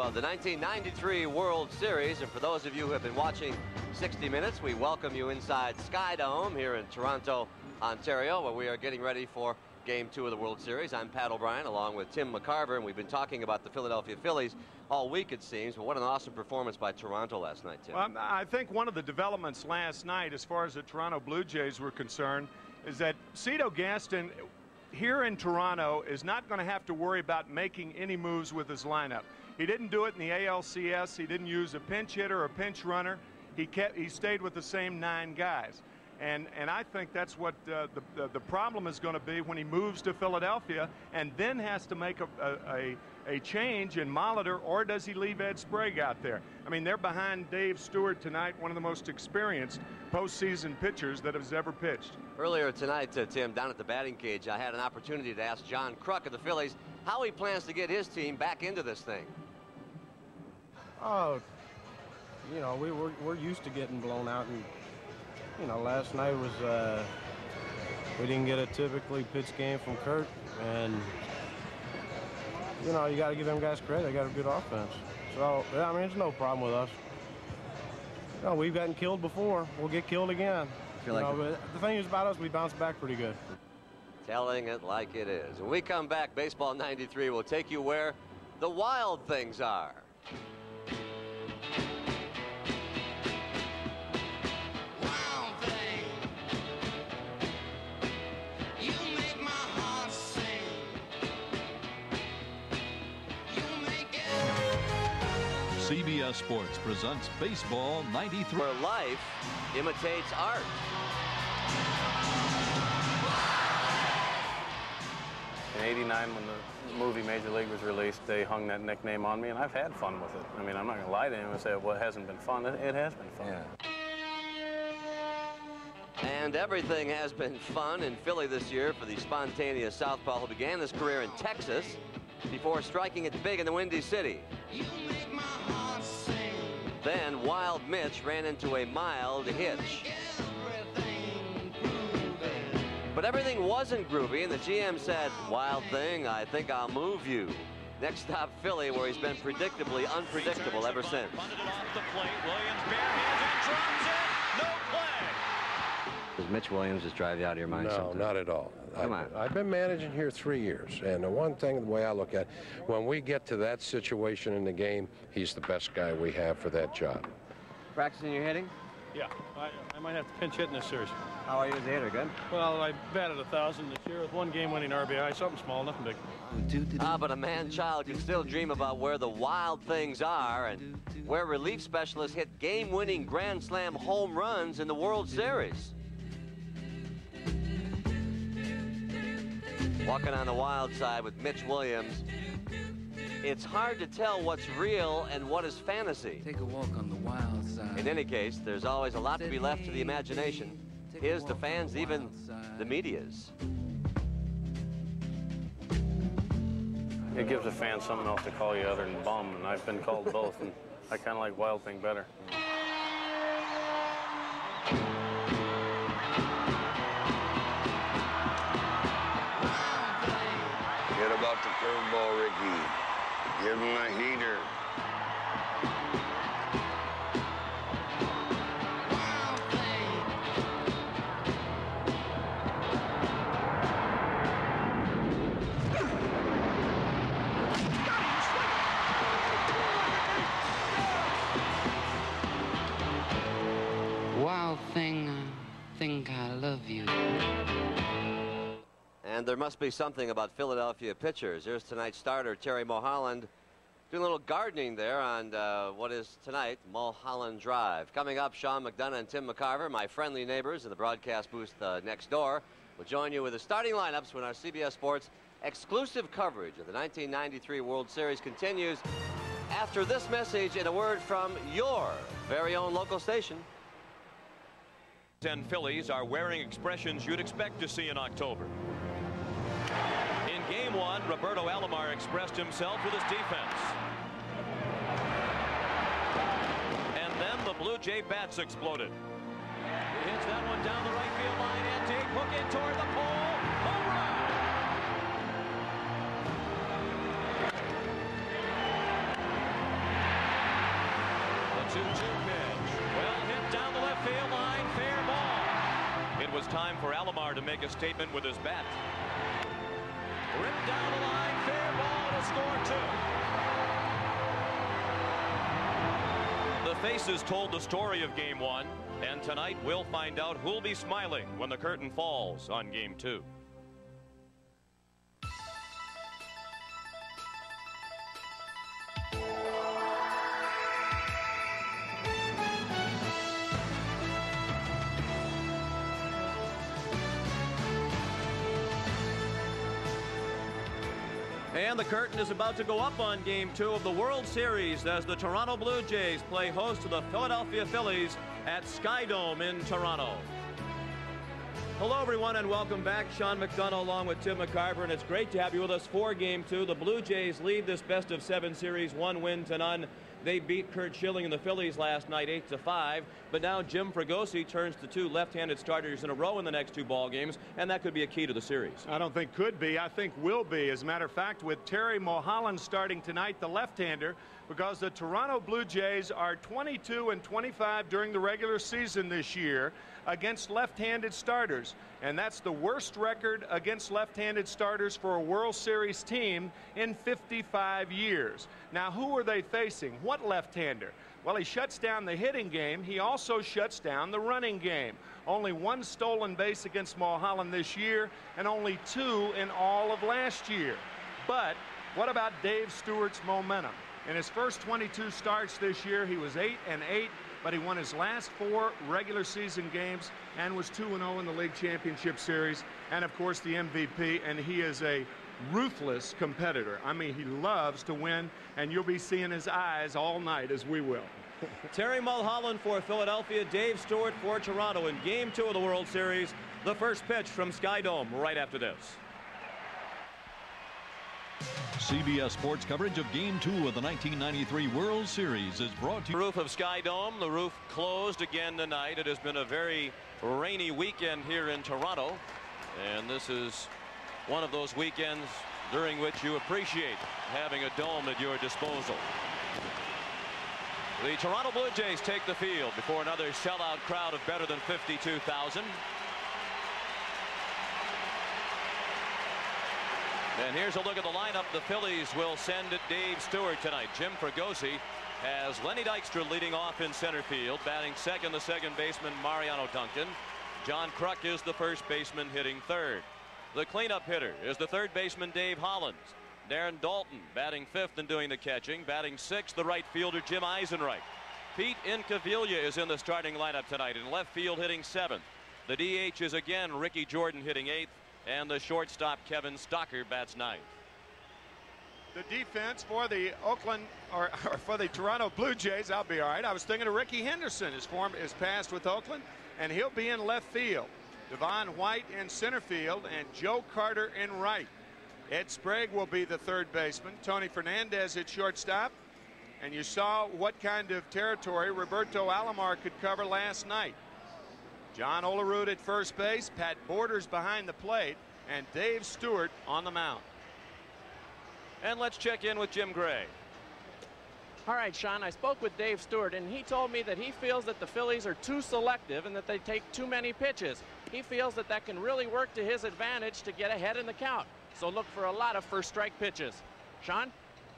of the 1993 World Series. And for those of you who have been watching 60 Minutes, we welcome you inside Skydome here in Toronto, Ontario, where we are getting ready for Game 2 of the World Series. I'm Pat O'Brien along with Tim McCarver, and we've been talking about the Philadelphia Phillies all week, it seems. But what an awesome performance by Toronto last night, Tim. Well, I think one of the developments last night, as far as the Toronto Blue Jays were concerned, is that Cito Gaston here in Toronto is not going to have to worry about making any moves with his lineup. He didn't do it in the ALCS. He didn't use a pinch hitter or a pinch runner. He stayed with the same 9 guys. And I think that's what the problem is going to be when he moves to Philadelphia and then has to make a change in Molitor, or does he leave Ed Sprague out there? I mean, they're behind Dave Stewart tonight, one of the most experienced postseason pitchers that has ever pitched. Earlier tonight, Tim, down at the batting cage, I had an opportunity to ask John Kruk of the Phillies how he plans to get his team back into this thing. Oh, you know, we're used to getting blown out, and you know, last night was we didn't get a typically pitched game from Kurt, and you know, you got to give them guys credit. They got a good offense. So yeah, I mean, there's no problem with us. You know, we've gotten killed before. We'll get killed again. But the thing is about us, we bounce back pretty good. Telling it like it is. When we come back, Baseball 93 will take you where the wild things are. CBS Sports presents Baseball 93. Where life imitates art. In '89, when the movie Major League was released, they hung that nickname on me, and I've had fun with it. I mean, I'm not going to lie to anyone and say, well, it hasn't been fun. It has been fun. Yeah. And everything has been fun in Philly this year for the spontaneous southpaw who began his career in Texas before striking it big in the Windy City. Then Wild Mitch ran into a mild hitch. But everything wasn't groovy, and the GM said, "Wild thing, I think I'll move you." Next stop, Philly, where he's been predictably unpredictable ever since. Does Mitch Williams just drive you out of your mind? No, not at all. Come on. I've been managing here 3 years, and the one thing, the way I look at it, when we get to that situation in the game, he's the best guy we have for that job. Practicing your hitting? Yeah, I might have to pinch hit in this series. How are you as a hitter? Good? Well, I batted 1,000 this year with 1 game-winning RBI, something small, nothing big. But a man-child can still dream about where the wild things are and where relief specialists hit game-winning Grand Slam home runs in the World Series. Walking on the wild side with Mitch Williams, it's hard to tell what's real and what is fantasy. Take a walk on the wild side. In any case, there's always a lot to be left to the imagination. His, the fans, even the media's. It gives a fan something else to call you other than bum, and I've been called both, and I kind of like Wild Thing better. Forget about the curveball, Ricky. Give him a heater. Wild thing, I think I love you. And there must be something about Philadelphia pitchers. Here's tonight's starter, Terry Mulholland, doing a little gardening there on what is tonight, Mulholland Drive. Coming up, Sean McDonough and Tim McCarver, my friendly neighbors in the broadcast booth next door, will join you with the starting lineups when our CBS Sports exclusive coverage of the 1993 World Series continues after this message and a word from your very own local station. 10 Phillies are wearing expressions you'd expect to see in October. In Game 1, Roberto Alomar expressed himself with his defense. And then the Blue Jay bats exploded. He hits that one down the right field line and deep, hook it toward the pole. Home run! pitch. Well hit down the left field line. Fair ball. It was time for Alomar to make a statement with his bat. Ripped down the line. Fair ball to score 2. The faces told the story of Game 1, and tonight we'll find out who'll be smiling when the curtain falls on Game 2. And the curtain is about to go up on Game 2 of the World Series as the Toronto Blue Jays play host to the Philadelphia Phillies at Skydome in Toronto. Hello, everyone, and welcome back. Sean McDonough along with Tim McCarver, and it's great to have you with us for Game 2. The Blue Jays lead this best-of-7 series 1-0. They beat Curt Schilling and the Phillies last night 8-5, but now Jim Fregosi turns to 2 left-handed starters in a row in the next 2 ball games, and that could be a key to the series. I don't think could be. I think will be. As a matter of fact, with Terry Mulholland starting tonight, the left-hander, because the Toronto Blue Jays are 22-25 during the regular season this year against left-handed starters, and that's the worst record against left-handed starters for a World Series team in 55 years. Now, who are they facing? What left-hander? Well, he shuts down the hitting game. He also shuts down the running game. Only 1 stolen base against Mulholland this year, and only 2 in all of last year. But what about Dave Stewart's momentum? In his first 22 starts this year, he was 8-8, but he won his last 4 regular season games and was 2-0 in the league championship series, and of course the MVP. And he is a ruthless competitor. I mean, he loves to win, and you'll be seeing his eyes all night, as we will. Terry Mulholland for Philadelphia, Dave Stewart for Toronto in Game 2 of the World Series. The first pitch from Skydome right after this. CBS Sports coverage of Game 2 of the 1993 World Series is brought to you. The roof of Skydome, the roof closed again tonight. It has been a very rainy weekend here in Toronto, and this is one of those weekends during which you appreciate having a dome at your disposal. The Toronto Blue Jays take the field before another sellout crowd of better than 52,000. And here's a look at the lineup. The Phillies will send it Dave Stewart tonight. Jim Fregosi has Lenny Dykstra leading off in center field. Batting second, the second baseman Mariano Duncan. John Kruk is the first baseman, hitting third. The cleanup hitter is the third baseman Dave Hollins. Darren Daulton batting fifth and doing the catching. Batting sixth, the right fielder Jim Eisenreich. Pete Incaviglia is in the starting lineup tonight. In left field, hitting seventh. The DH is again Ricky Jordan, hitting eighth. And the shortstop Kevin Stocker bats ninth. The defense for the for the Toronto Blue Jays, I'll be all right. I was thinking of Ricky Henderson. His form is passed with Oakland, and he'll be in left field. Devon White in center field, and Joe Carter in right. Ed Sprague will be the third baseman. Tony Fernandez at shortstop. And you saw what kind of territory Roberto Alomar could cover last night. John Olerud at first base, Pat Borders behind the plate, and Dave Stewart on the mound. And let's check in with Jim Gray. All right, Sean, I spoke with Dave Stewart, and he told me that he feels that the Phillies are too selective and that they take too many pitches. He feels that that can really work to his advantage to get ahead in the count. So look for a lot of first strike pitches. Sean?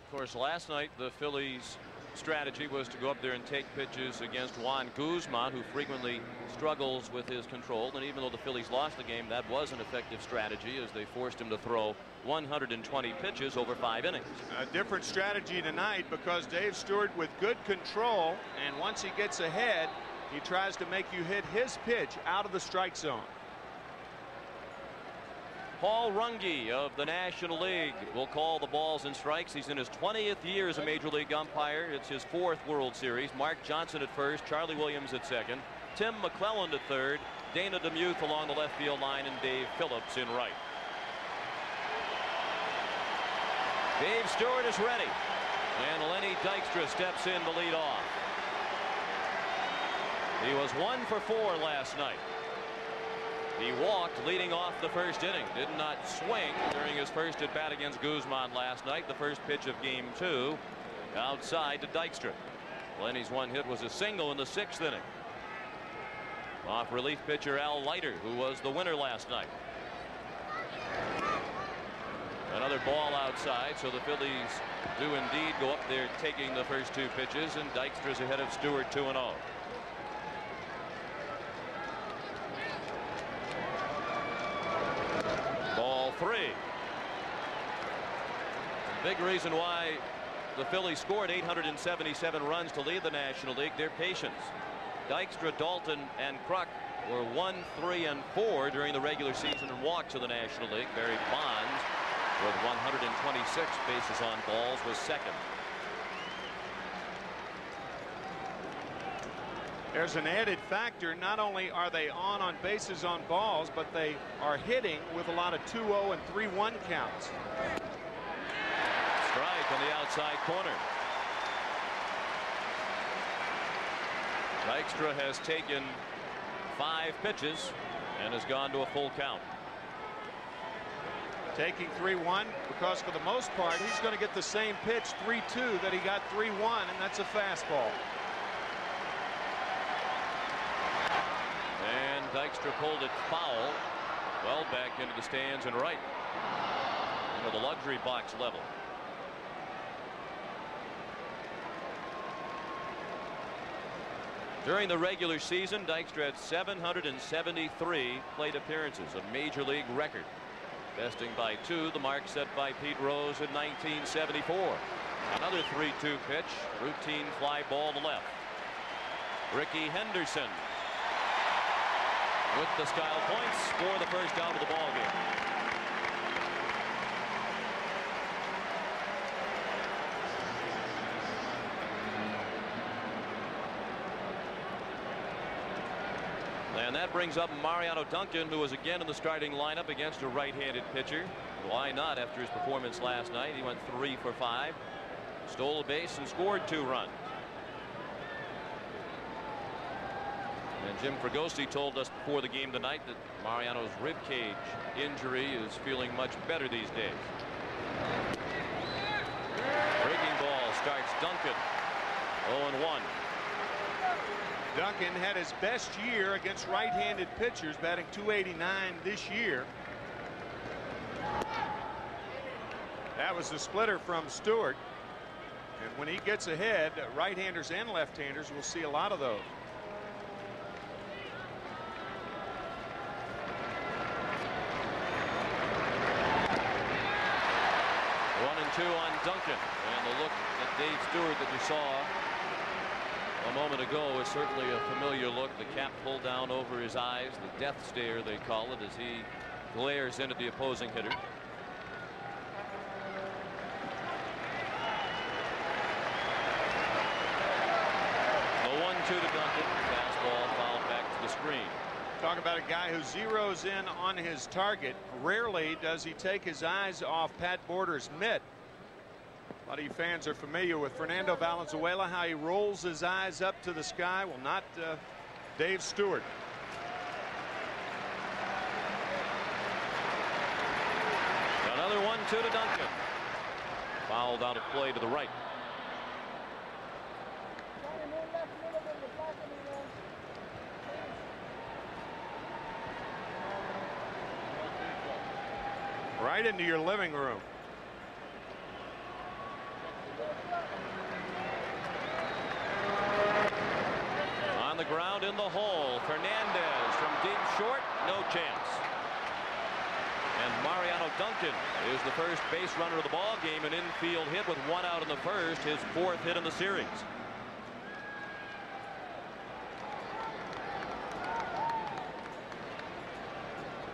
Of course, last night the Phillies' strategy was to go up there and take pitches against Juan Guzman, who frequently struggles with his control. And even though the Phillies lost the game, that was an effective strategy as they forced him to throw 120 pitches over 5 innings. A different strategy tonight because Dave Stewart with good control, and once he gets ahead, he tries to make you hit his pitch out of the strike zone. Paul Runge of the National League will call the balls and strikes. He's in his 20th year as a Major League umpire. It's his 4th World Series. Mark Johnson at first, Charlie Williams at second, Tim McClelland at third, Dana DeMuth along the left field line, and Dave Phillips in right. Dave Stewart is ready, and Lenny Dykstra steps in to lead off. He was 1 for 4 last night. He walked leading off the first inning, did not swing during his first at bat against Guzman last night. The first pitch of game 2 outside to Dykstra. Lenny's one hit was a single in the 6th inning. Off relief pitcher Al Leiter, who was the winner last night. Another ball outside, so the Phillies do indeed go up there taking the first 2 pitches, and Dykstra's ahead of Stewart 2-0. Ball 3. Big reason why the Phillies scored 877 runs to lead the National League, their patience. Dykstra, Dalton, and Kruk were 1, 3, and 4 during the regular season in walks in the National League. Barry Bonds, with 126 bases on balls, was second. There's an added factor. Not only are they on bases on balls, but they are hitting with a lot of 2-0 and 3-1 counts. Strike on the outside corner. Dykstra has taken 5 pitches and has gone to a full count. Taking 3-1 because for the most part he's going to get the same pitch 3-2 that he got 3-1, and that's a fastball. And Dykstra pulled it foul, well back into the stands and right into the luxury box level. During the regular season, Dykstra had 773 plate appearances, a major league record, besting by 2 the mark set by Pete Rose in 1974. Another 3-2 pitch, routine fly ball to left. Rickey Henderson with the style points for the first out of the ball game. And that brings up Mariano Duncan, who was again in the starting lineup against a right-handed pitcher. Why not after his performance last night? He went 3 for 5, stole a base and scored 2 runs. And Jim Fregosi told us before the game tonight that Mariano's rib cage injury is feeling much better these days. Breaking ball starts Duncan. 0-1. Duncan had his best year against right-handed pitchers, batting .289 this year. That was the splitter from Stewart. And when he gets ahead, right-handers and left-handers will see a lot of those. One and 2 on Duncan, and the look at Dave Stewart that you saw a moment ago is certainly a familiar look. The cap pulled down over his eyes, the death stare they call it, as he glares into the opposing hitter. The 1-2 to Duncan. Fastball fouled back to the screen. Talk about a guy who zeroes in on his target. Rarely does he take his eyes off Pat Border's mitt. A lot of you fans are familiar with Fernando Valenzuela, how he rolls his eyes up to the sky. Well, not Dave Stewart. Another 1-2 to Duncan. Fouled out of play to the right. Right into your living room. On the ground in the hole, Fernandez from deep short, no chance. And Mariano Duncan is the first base runner of the ball game, an infield hit with 1 out in the first, his 4th hit in the series.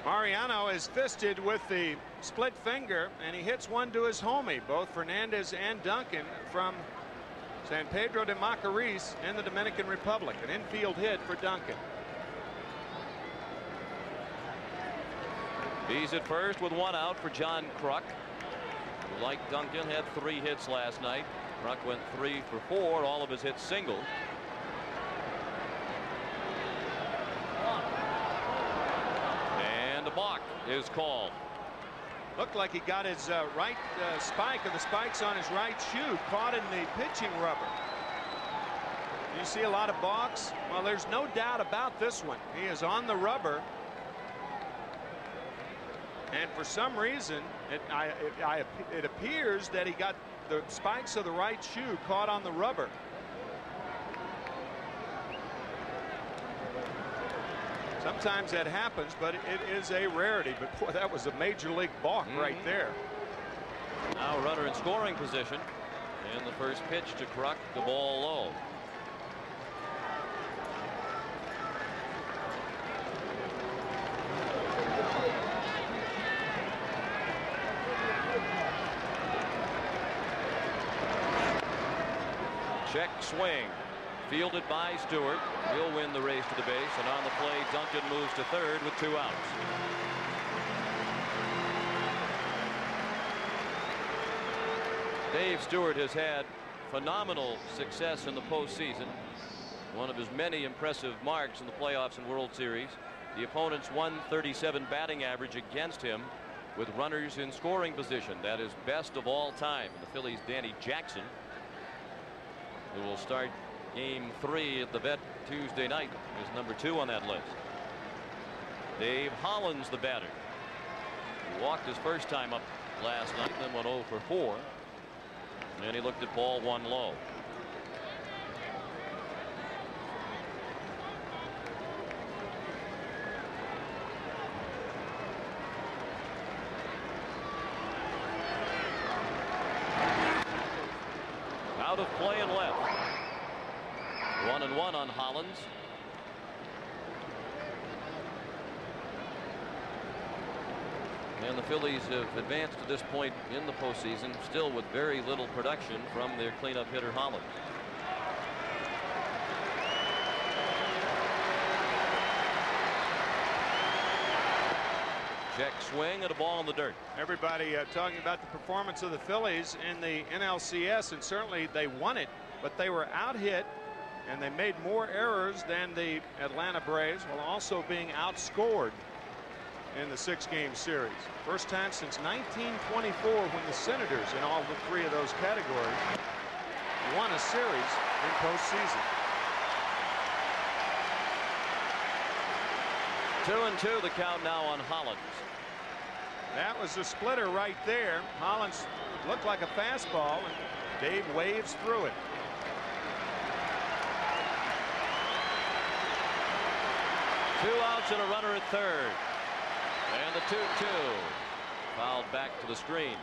Mariano is fisted with the split finger, and he hits one to his homie, both Fernandez and Duncan, from San Pedro de Macorís in the Dominican Republic. An infield hit for Duncan. He's at first with 1 out for John Kruk, who, like Duncan, had 3 hits last night. Kruk went 3 for 4, all of his hits single. And a balk is called. Looked like he got his right spike, or the spikes on his right shoe caught in the pitching rubber. You see a lot of balks? Well, there's no doubt about this one. He is on the rubber. And for some reason, it appears that he got the spikes of the right shoe caught on the rubber. Sometimes that happens, but it is a rarity. But boy, that was a major league balk right there. Now runner in scoring position. And the first pitch to Kruk, the ball low. Check swing. Fielded by Stewart. He'll win the race to the base. And on the play, Duncan moves to third with 2 outs. Dave Stewart has had phenomenal success in the postseason. One of his many impressive marks in the playoffs and World Series. The opponent's 137 batting average against him with runners in scoring position. That is best of all time. And the Phillies' Danny Jackson, who will start Game 3 at the Vet Tuesday night, is number 2 on that list. Dave Hollins, the batter. He walked his first time up last night, then went 0 for 4. And he looked at ball 1 low. Out of play and left. 1-1 on Hollins. And the Phillies have advanced to this point in the postseason, still with very little production from their cleanup hitter Hollins. Check swing and a ball in the dirt. Everybody talking about the performance of the Phillies in the NLCS, and certainly they won it, but they were out hit and they made more errors than the Atlanta Braves, while also being outscored in the 6-game series. First time since 1924 when the Senators, in all 3 of those categories, won a series in postseason. 2-2 the count now on Hollins. That was a splitter right there. Hollins looked like a fastball, and Dave waves through it. Two outs and a runner at third. And the 2-2 fouled back to the screen.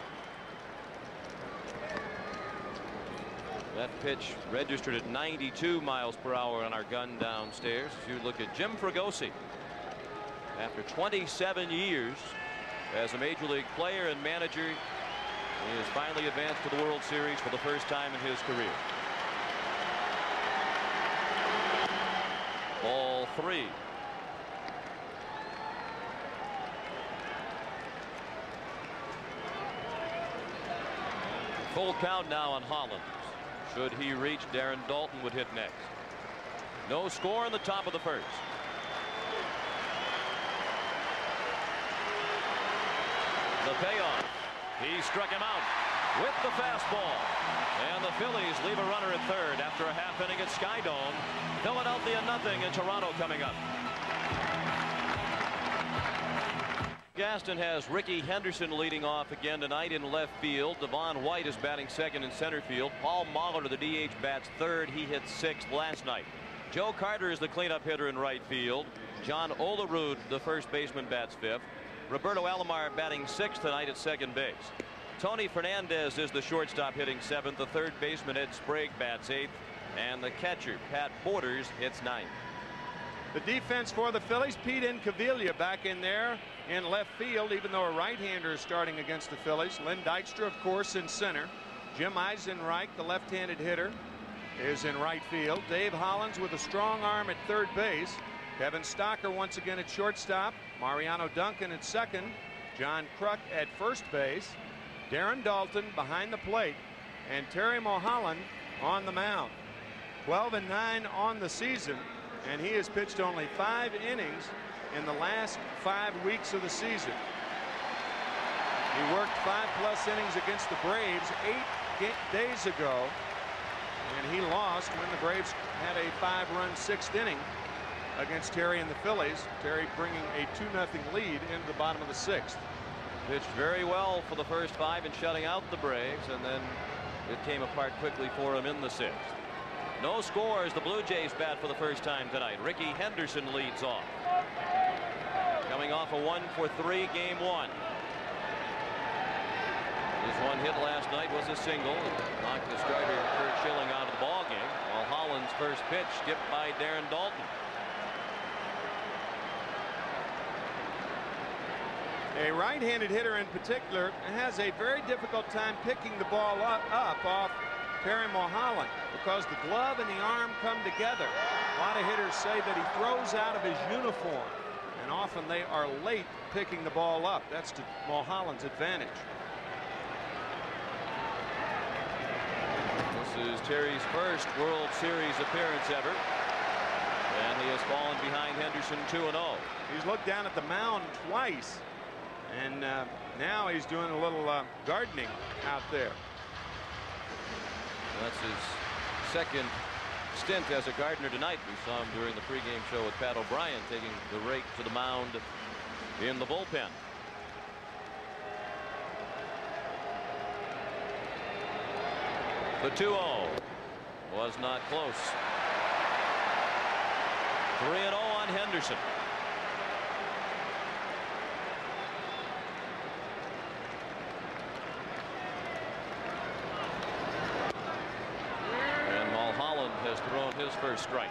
That pitch registered at 92 miles per hour on our gun downstairs. As you look at Jim Fregosi, after 27 years as a major league player and manager, he has finally advanced to the World Series for the first time in his career. Ball 3. Full count now on Hollins. Should he reach, Darren Daulton would hit next. No score in the top of the first. The payoff. He struck him out with the fastball. And the Phillies leave a runner at third after a half inning at Skydome. Philadelphia 0 and Toronto coming up. Gaston has Ricky Henderson leading off again tonight in left field. Devon White is batting second in center field. Paul Molitor, the DH, bats third. He hit 6th last night. Joe Carter is the cleanup hitter in right field. John Olerud, the first baseman, bats 5th. Roberto Alomar batting 6th tonight at second base. Tony Fernandez is the shortstop hitting 7th. The third baseman, Ed Sprague, bats 8th. And the catcher, Pat Borders, hits 9th. The defense for the Phillies, Pete Incaviglia back in there in left field, even though a right-hander is starting against the Phillies. Len Dykstra, of course, in center. Jim Eisenreich, the left-handed hitter, is in right field. Dave Hollins with a strong arm at third base. Kevin Stocker once again at shortstop. Mariano Duncan at second. John Kruk at first base. Darren Daulton behind the plate. And Terry Mulholland on the mound. 12-9 on the season. And he has pitched only 5 innings in the last 5 weeks of the season. He worked 5+ innings against the Braves 8 days ago. And he lost when the Braves had a 5-run 6th inning against Terry and the Phillies. Terry bringing a 2-0 lead into the bottom of the 6th. Pitched very well for the first 5 and shutting out the Braves, and then it came apart quickly for him in the 6th. No scores. The Blue Jays bat for the first time tonight. Ricky Henderson leads off. Coming off a 1-for-3 game 1. His one hit last night was a single. Knocked the starter Curt Schilling out of the ball game. Mulholland's first pitch skipped by Darren Daulton. A right-handed hitter in particular has a very difficult time picking the ball up off Terry Mulholland because the glove and the arm come together. A lot of hitters say that he throws out of his uniform, and often they are late picking the ball up. That's to Mulholland's advantage. This is Terry's first World Series appearance ever, and he has fallen behind Henderson 2-0. He's looked down at the mound twice, and now he's doing a little gardening out there. That's his second stint as a gardener tonight. We saw him during the pregame show with Pat O'Brien taking the rake to the mound in the bullpen. The 2-0 was not close. 3-0 on Henderson. Has thrown his first strike.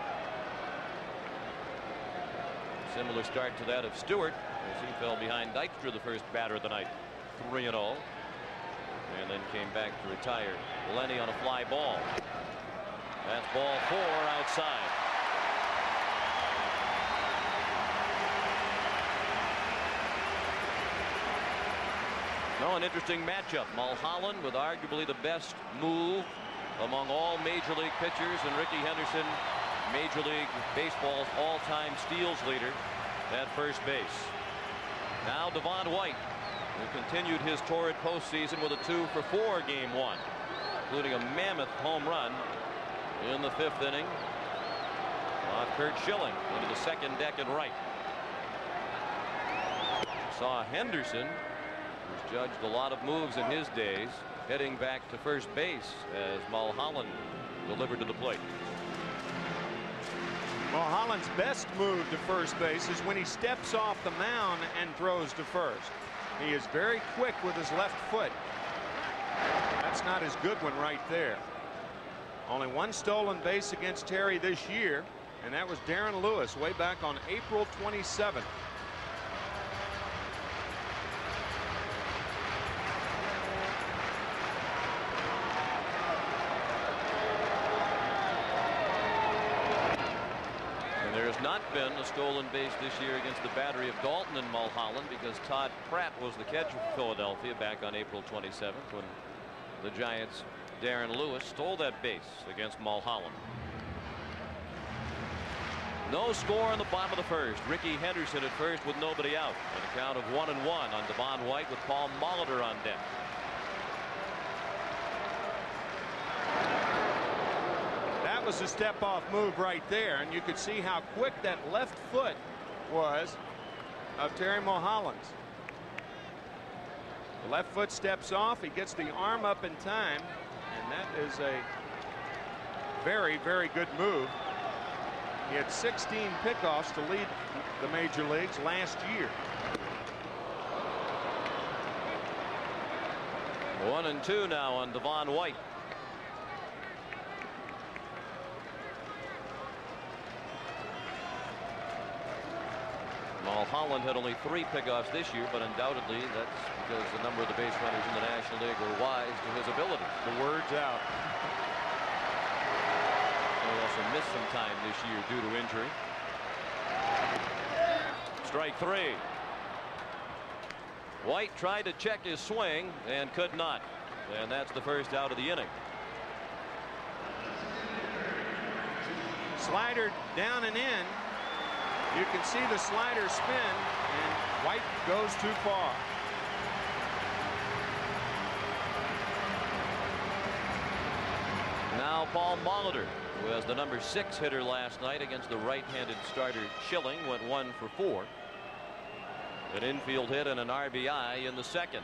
Similar start to that of Stewart as he fell behind Dykstra the first batter of the night. 3-0, and then came back to retire Lenny on a fly ball. That's ball 4 outside. Now an interesting matchup. Mulholland with arguably the best move among all Major League pitchers, and Ricky Henderson, Major League Baseball's all-time steals leader at first base. Now Devon White, who continued his torrid postseason with a 2-for-4 game 1, including a mammoth home run in the 5th inning off Curt Schilling into the second deck and right. Saw Henderson, who's judged a lot of moves in his days, heading back to first base as Mulholland delivered to the plate. Mulholland's best move to first base is when he steps off the mound and throws to first. He is very quick with his left foot. That's not his good one right there. Only one stolen base against Terry this year, and that was Darren Lewis way back on April 27th. Not been a stolen base this year against the battery of Daulton and Mulholland because Todd Pratt was the catcher for Philadelphia back on April 27th when the Giants' Darren Lewis stole that base against Mulholland. No score in the bottom of the first. Ricky Henderson at first with nobody out, and a count of 1-1 on Devon White with Paul Molitor on deck. That was a step-off move right there, and you could see how quick that left foot was of Terry Mulholland's. The left foot steps off, he gets the arm up in time, and that is a very, very good move. He had 16 pickoffs to lead the major leagues last year. 1-2 now on Devon White. Mulholland had only 3 pickoffs this year, but undoubtedly that's because a number of the base runners in the National League were wise to his ability. The word's out. He also missed some time this year due to injury. Strike 3. White tried to check his swing and could not, and that's the first out of the inning. Slider down and in. You can see the slider spin, and White goes too far. Now Paul Molitor, who has the number 6 hitter last night against the right-handed starter Schilling, went 1 for 4. An infield hit and an RBI in the second.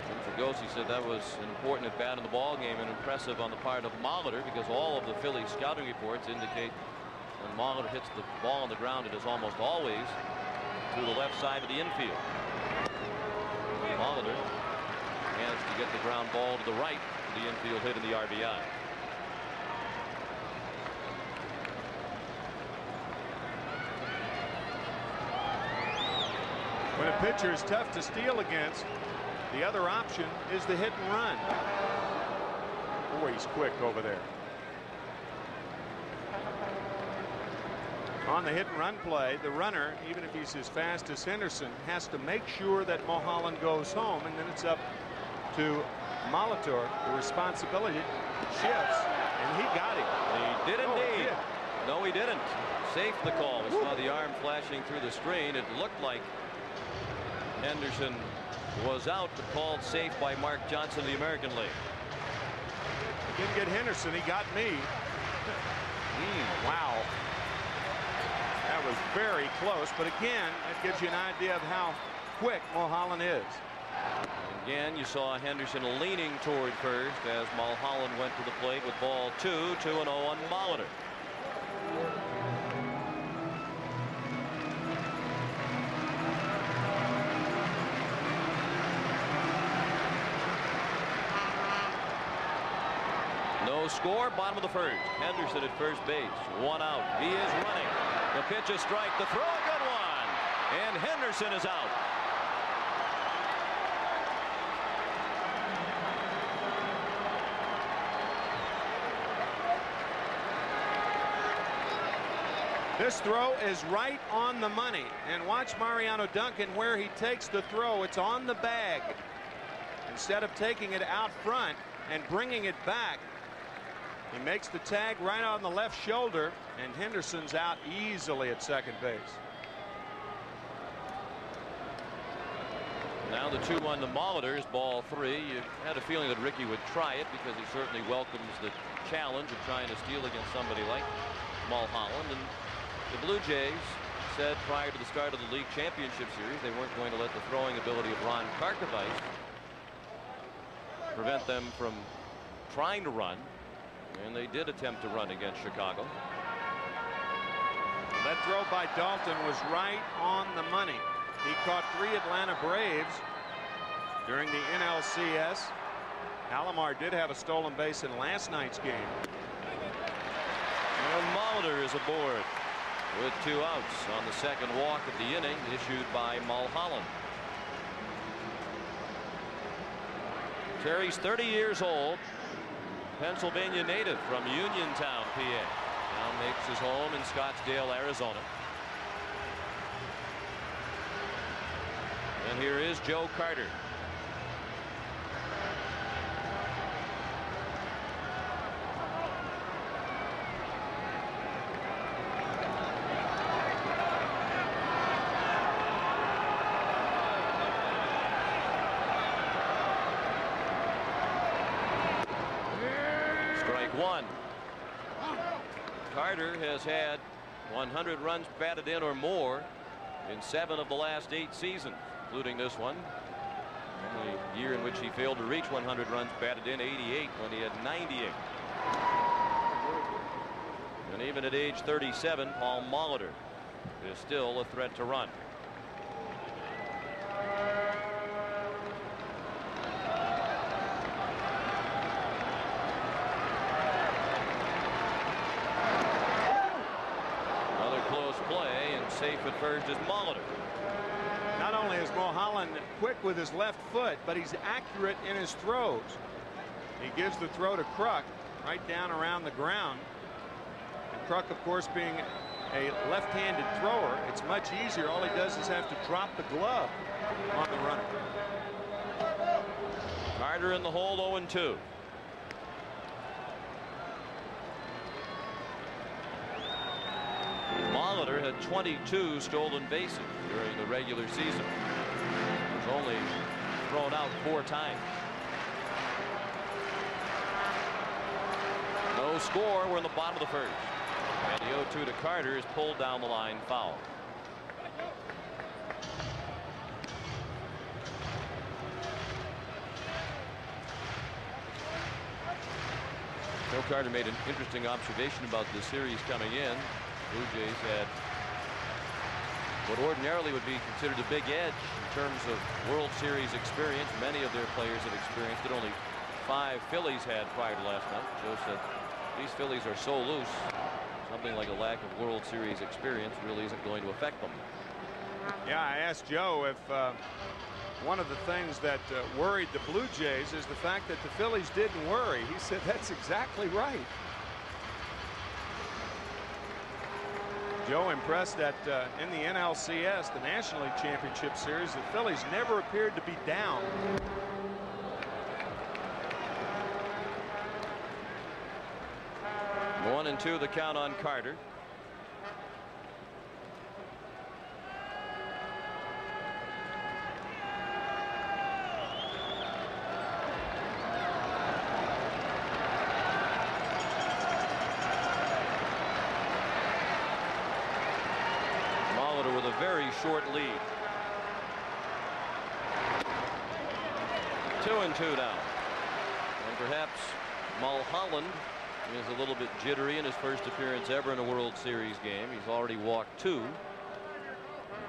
Jim Fregosi said that was an important at bat in the ball game and impressive on the part of Molitor, because all of the Phillies scouting reports indicate when Molitor hits the ball on the ground, it is almost always to the left side of the infield. Molitor managed to get the ground ball to the right for the infield hit and the RBI. When a pitcher is tough to steal against, the other option is the hit and run. Boy, he's quick over there. On the hit and run play, the runner, even if he's as fast as Henderson, has to make sure that Mulholland goes home, and then it's up to Molitor. The responsibility shifts, and he got him. He did indeed. No, he didn't. Safe the call. We saw the arm flashing through the screen. It looked like Henderson was out, but called safe by Mark Johnson of the American League. He didn't get Henderson, he got me. Wow. That was very close, but again, that gives you an idea of how quick Mulholland is. Again, you saw Henderson leaning toward first as Mulholland went to the plate with ball 2, 2-0 on Molitor. No score, bottom of the first. Henderson at first base, 1 out. He is running. The pitch is strike, the throw, a good one, and Henderson is out. This throw is right on the money, and watch Mariano Duncan where he takes the throw. It's on the bag. Instead of taking it out front and bringing it back, he makes the tag right on the left shoulder, and Henderson's out easily at second base. Now the 2-1 to Molitor is ball 3. You had a feeling that Ricky would try it because he certainly welcomes the challenge of trying to steal against somebody like Mulholland. And the Blue Jays said prior to the start of the league championship series they weren't going to let the throwing ability of Ron Karkovice prevent them from trying to run. And they did attempt to run against Chicago. That throw by Dalton was right on the money. He caught 3 Atlanta Braves during the NLCS. Alomar did have a stolen base in last night's game. And Molitor is aboard with 2 outs on the second walk of the inning issued by Mulholland. Terry's 30 years old. Pennsylvania native from Uniontown, PA. Now makes his home in Scottsdale, Arizona. And here is Joe Carter. Carter has had 100 runs batted in or more in 7 of the last 8 seasons, including this one. Only year in which he failed to reach 100 runs batted in, 88, when he had 98. And even at age 37, Paul Molitor is still a threat to run. Safe at first is Molitor. Not only is Mulholland quick with his left foot, but he's accurate in his throws. He gives the throw to Kruk right down around the ground. And Kruk, of course, being a left-handed thrower, it's much easier. All he does is have to drop the glove on the runner. Carter in the hole, 0-2. Molitor had 22 stolen bases during the regular season. He was only thrown out 4 times. No score. We're in the bottom of the first. And the 0-2 to Carter is pulled down the line, foul. Joe Carter made an interesting observation about the series coming in. Blue Jays had what ordinarily would be considered a big edge in terms of World Series experience. Many of their players have experienced it. Only 5 Phillies had prior to last night. Joe said these Phillies are so loose, something like a lack of World Series experience really isn't going to affect them. Yeah, I asked Joe if one of the things that worried the Blue Jays is the fact that the Phillies didn't worry. He said that's exactly right. Joe impressed that in the NLCS, the National League Championship Series, the Phillies never appeared to be down. One and two, the count on Carter. Molitor with a very short lead. 2-2 now. And perhaps Mulholland is a little bit jittery in his first appearance ever in a World Series game. He's already walked 2.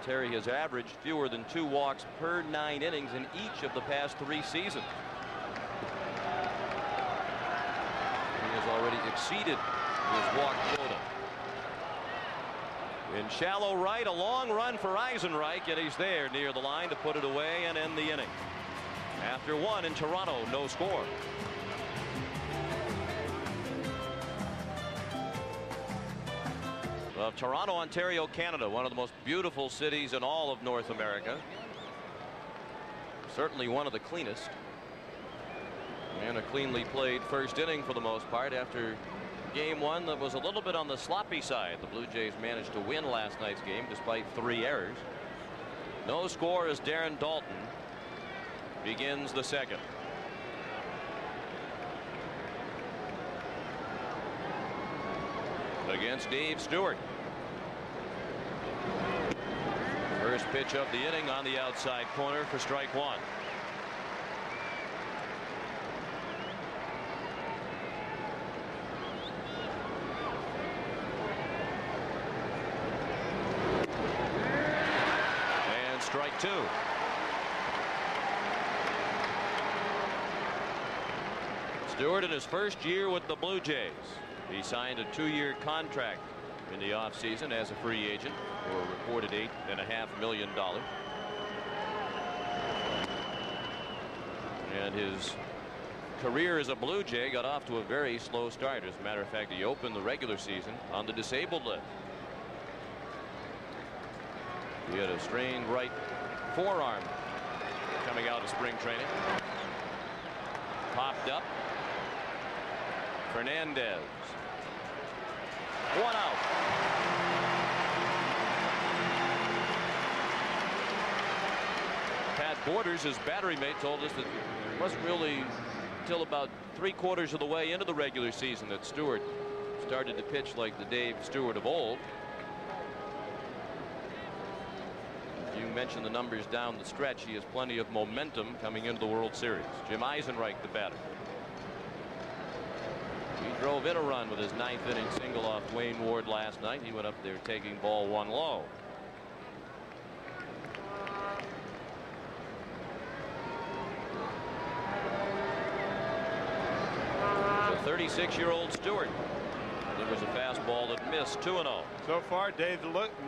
Terry has averaged fewer than 2 walks per 9 innings in each of the past 3 seasons. He has already exceeded his walk quota. In shallow right, a long run for Eisenreich, and he's there near the line to put it away and end the inning. After 1 in Toronto, no score. Of Toronto, Ontario, Canada, one of the most beautiful cities in all of North America. Certainly one of the cleanest. And a cleanly played first inning for the most part after game 1 that was a little bit on the sloppy side. The Blue Jays managed to win last night's game despite 3 errors. No score as Darren Daulton begins the second. Against Dave Stewart. First pitch of the inning on the outside corner for strike 1. And strike 2. Stewart in his first year with the Blue Jays. He signed a 2-year contract in the offseason as a free agent for a reported $8.5 million. And his career as a Blue Jay got off to a very slow start. As a matter of fact, he opened the regular season on the disabled list. He had a strained right forearm coming out of spring training. Popped up. Fernandez. 1 out. Pat Borders, his battery mate, told us that it wasn't really until about 3/4 of the way into the regular season that Stewart started to pitch like the Dave Stewart of old. You mentioned the numbers down the stretch. He has plenty of momentum coming into the World Series. Jim Eisenreich, the batter. He drove in a run with his 9th inning single off Wayne Ward last night. He went up there taking ball 1 low. The 36-year-old Stewart. There was a fastball that missed. 2-0. So far, Dave,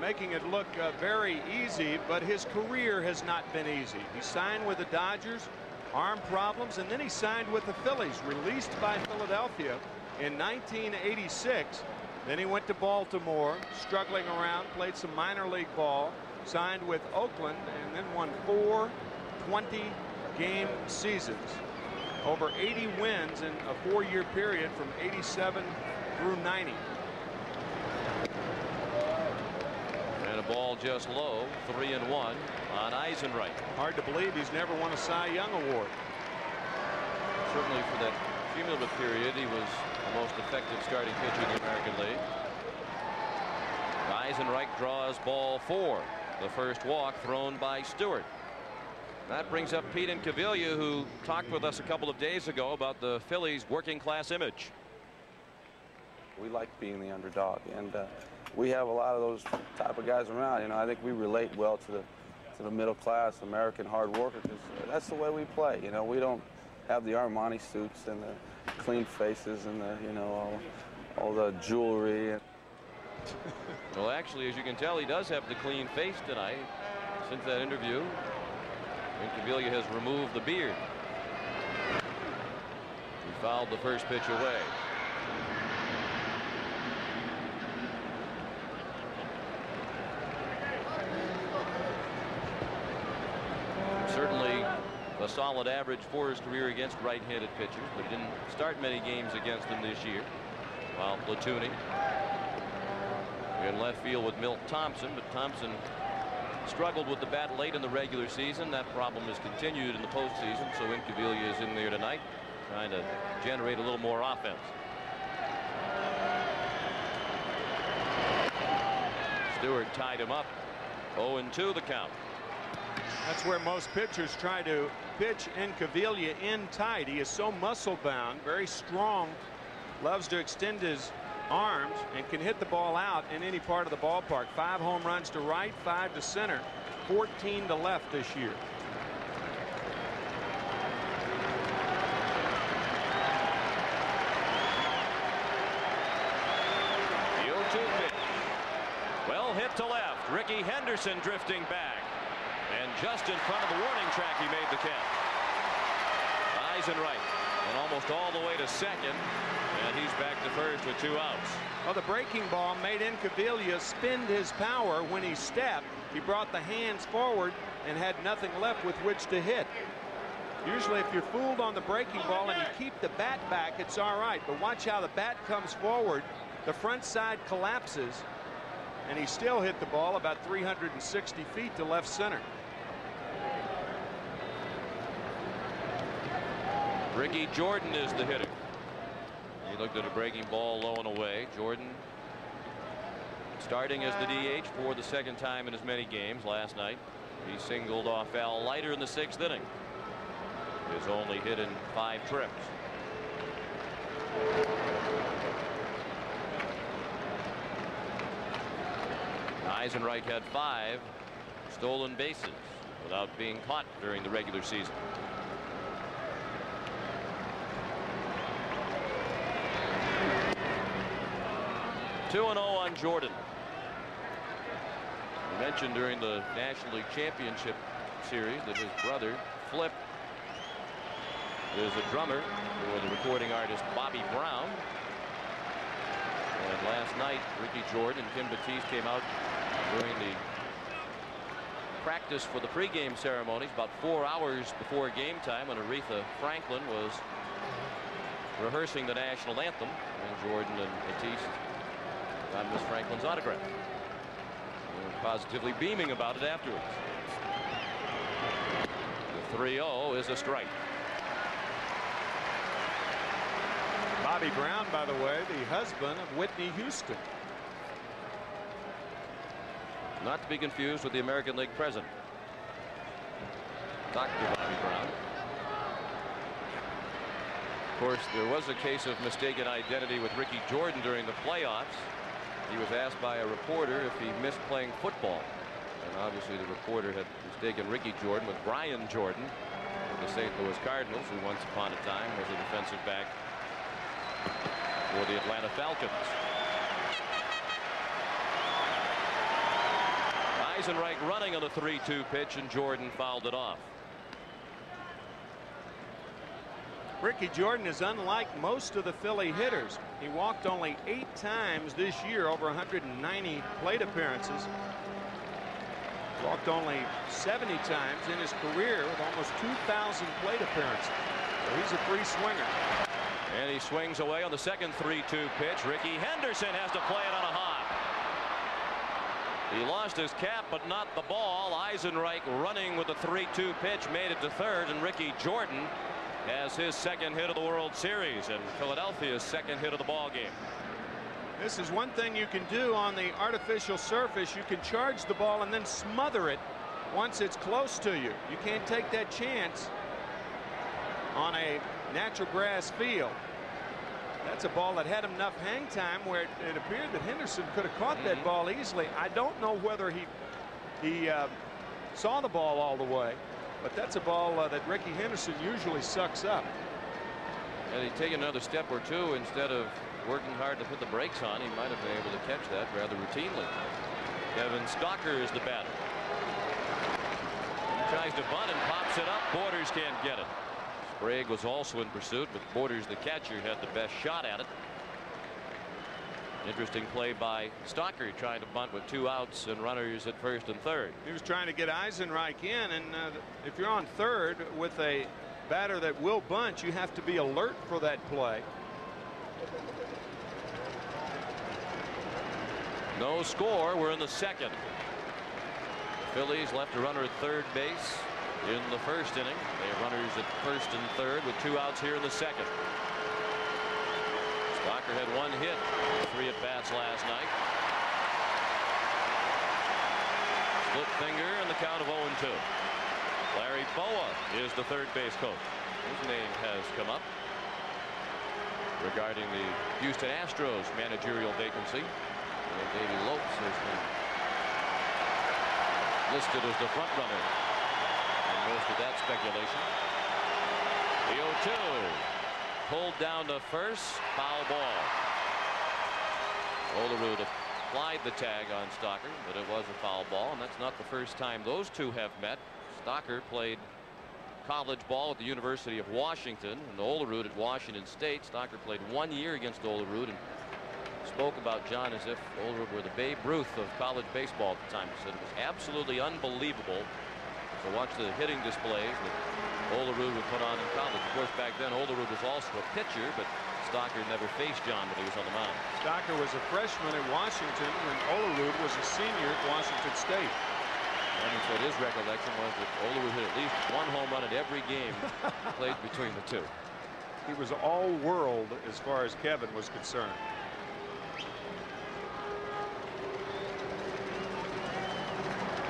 making it look very easy, but his career has not been easy. He signed with the Dodgers, arm problems, and then he signed with the Phillies, released by Philadelphia in 1986. Then he went to Baltimore, struggling around, played some minor league ball, signed with Oakland, and then won 4 20-game seasons. Over 80 wins in a 4-year period from 87 through 90. And a ball just low. 3-1 on Eisenreich. Hard to believe he's never won a Cy Young Award. Certainly for that cumulative period, he was the most effective starting pitcher in the American League. Eisenreich draws ball 4. The first walk thrown by Stewart. That brings up Pete Incaviglia, who talked with us a couple of days ago about the Phillies' working class image. We like being the underdog, and we have a lot of those type of guys around. You know, I think we relate well to the middle class American hard worker, because that's the way we play. You know, we don't have the Armani suits and the clean faces and the, you know, all the jewelry. Well, actually, as you can tell, he does have the clean face tonight. Since that interview, Incaviglia has removed the beard. He fouled the first pitch away. Certainly a solid average for his career against right-handed pitchers, but he didn't start many games against them this year. While platooning in left field with Milt Thompson, but Thompson struggled with the bat late in the regular season. That problem has continued in the postseason, so Incaviglia is in there tonight trying to generate a little more offense. Stewart tied him up. 0-2 the count. That's where most pitchers try to pitch Incaviglia in tight. He is so muscle bound, very strong, loves to extend his arms, and can hit the ball out in any part of the ballpark. 5 home runs to right, 5 to center, 14 to left this year. The 0-2 pitch. Well hit to left. Rickey Henderson drifting back. And just in front of the warning track, he made the catch. Eisenreich, and almost all the way to second. And he's back to first with 2 outs. Well, the breaking ball made Incaviglia spend his power when he stepped. He brought the hands forward and had nothing left with which to hit. Usually if you're fooled on the breaking ball and you keep the bat back, it's all right. But watch how the bat comes forward. The front side collapses, and he still hit the ball about 360 feet to left center. Ricky Jordan is the hitter. He looked at a breaking ball low and away. Jordan starting as the DH for the second time in as many games last night. He singled off Al Leiter in the 6th inning. His only hit in 5 trips. Eisenreich had 5 stolen bases without being caught during the regular season. (2-0) on Jordan. We mentioned during the National League Championship Series that his brother Flip is a drummer for the recording artist Bobby Brown. And last night, Ricky Jordan and Kim Batiste came out during the practice for the pregame ceremonies about 4 hours before game time, when Aretha Franklin was rehearsing the national anthem, and Jordan and Batiste got Miss Franklin's autograph. They were positively beaming about it afterwards. The 3-0 is a strike. Bobby Brown, by the way, the husband of Whitney Houston. Not to be confused with the American League president, Dr. Bobby Brown. Of course, there was a case of mistaken identity with Ricky Jordan during the playoffs. He was asked by a reporter if he missed playing football. And obviously the reporter had mistaken Ricky Jordan with Brian Jordan of the St. Louis Cardinals, who once upon a time was a defensive back for the Atlanta Falcons. Eisenreich running on the 3-2 pitch, and Jordan fouled it off. Ricky Jordan is unlike most of the Philly hitters. He walked only 8 times this year, over 190 plate appearances. Walked only 70 times in his career with almost 2,000 plate appearances. So he's a free swinger. And he swings away on the second 3-2 pitch. Rickey Henderson has to play it on a hop. He lost his cap, but not the ball. Eisenreich running with the 3-2 pitch made it to third, and Ricky Jordan has his second hit of the World Series and Philadelphia's second hit of the ball game. This is one thing you can do on the artificial surface. You can charge the ball and then smother it once it's close to you. You can't take that chance on a natural grass field. That's a ball that had enough hang time where it appeared that Henderson could have caught that ball easily. I don't know whether he saw the ball all the way, but that's a ball that Rickey Henderson usually sucks up. And he'd taken another step or two instead of working hard to put the brakes on. He might have been able to catch that rather routinely. Kevin Stocker is the batter. He tries to bunt and pops it up. Borders can't get it. Sprague was also in pursuit, but Borders, the catcher, had the best shot at it. Interesting play by Stocker, trying to bunt with 2 outs and runners at first and third. He was trying to get Eisenreich in, and if you're on third with a batter that will bunt, you have to be alert for that play. No score. We're in the second. The Phillies left a runner at third base in the first inning. They have runners at first and third with 2 outs here in the second. Stocker had 1 hit, 3 at bats last night. Split finger and the count of 0-2. Larry Bowa is the third base coach. His name has come up regarding the Houston Astros managerial vacancy. Davey Lopes has been listed as the front runner in most of that speculation. The 0-2 pulled down to first, foul ball. Olerud applied the tag on Stocker, but it was a foul ball, and that's not the first time those two have met. Stocker played college ball at the University of Washington and Olerud at Washington State. Stocker played 1 year against Olerud and spoke about John as if Olerud were the Babe Ruth of college baseball at the time. He said it was absolutely unbelievable to watch the hitting displays that Olerud would put on in college. Of course, back then Olerud was also a pitcher, but Stocker never faced John when he was on the mound. Stocker was a freshman at Washington when Olerud was a senior at Washington State. And he said his recollection was that Olerud hit at least 1 home run at every game played between the two. He was all world as far as Kevin was concerned.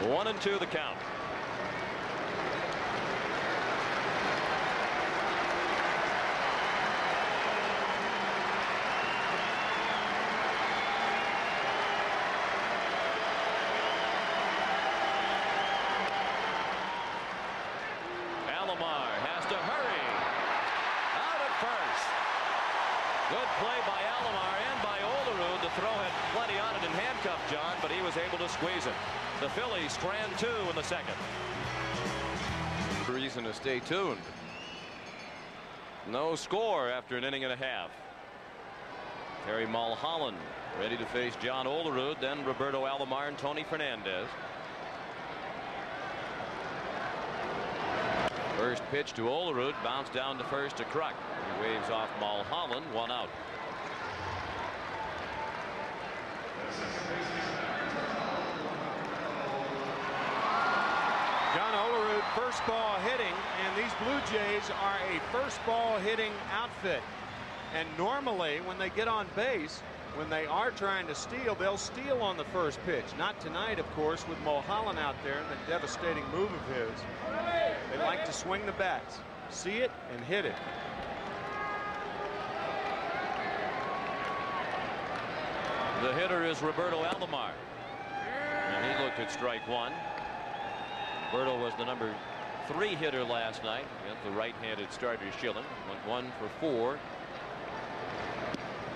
One and 2 the count. Alomar has to hurry. Out at first. Good play by Alomar and by Olerud. The throw had plenty on it and handcuffed John, but he was able to squeeze it. The Phillies strand 2 in the second. Reason to stay tuned. No score after an inning and a half. Terry Mulholland ready to face John Olerud, then Roberto Alomar and Tony Fernandez. First pitch to Olerud, bounced down to first to Kruk. He waves off Mulholland, 1 out. John Olerud first ball hitting, and these Blue Jays are a first ball hitting outfit. And normally when they get on base, when they are trying to steal, they'll steal on the first pitch. Not tonight, of course, with Mulholland out there and the devastating move of his. They like to swing the bats, see it and hit it. The hitter is Roberto Alomar, and he looked at strike 1. Roberto was the number 3 hitter last night against the right-handed starter Schilling. Went 1 for 4.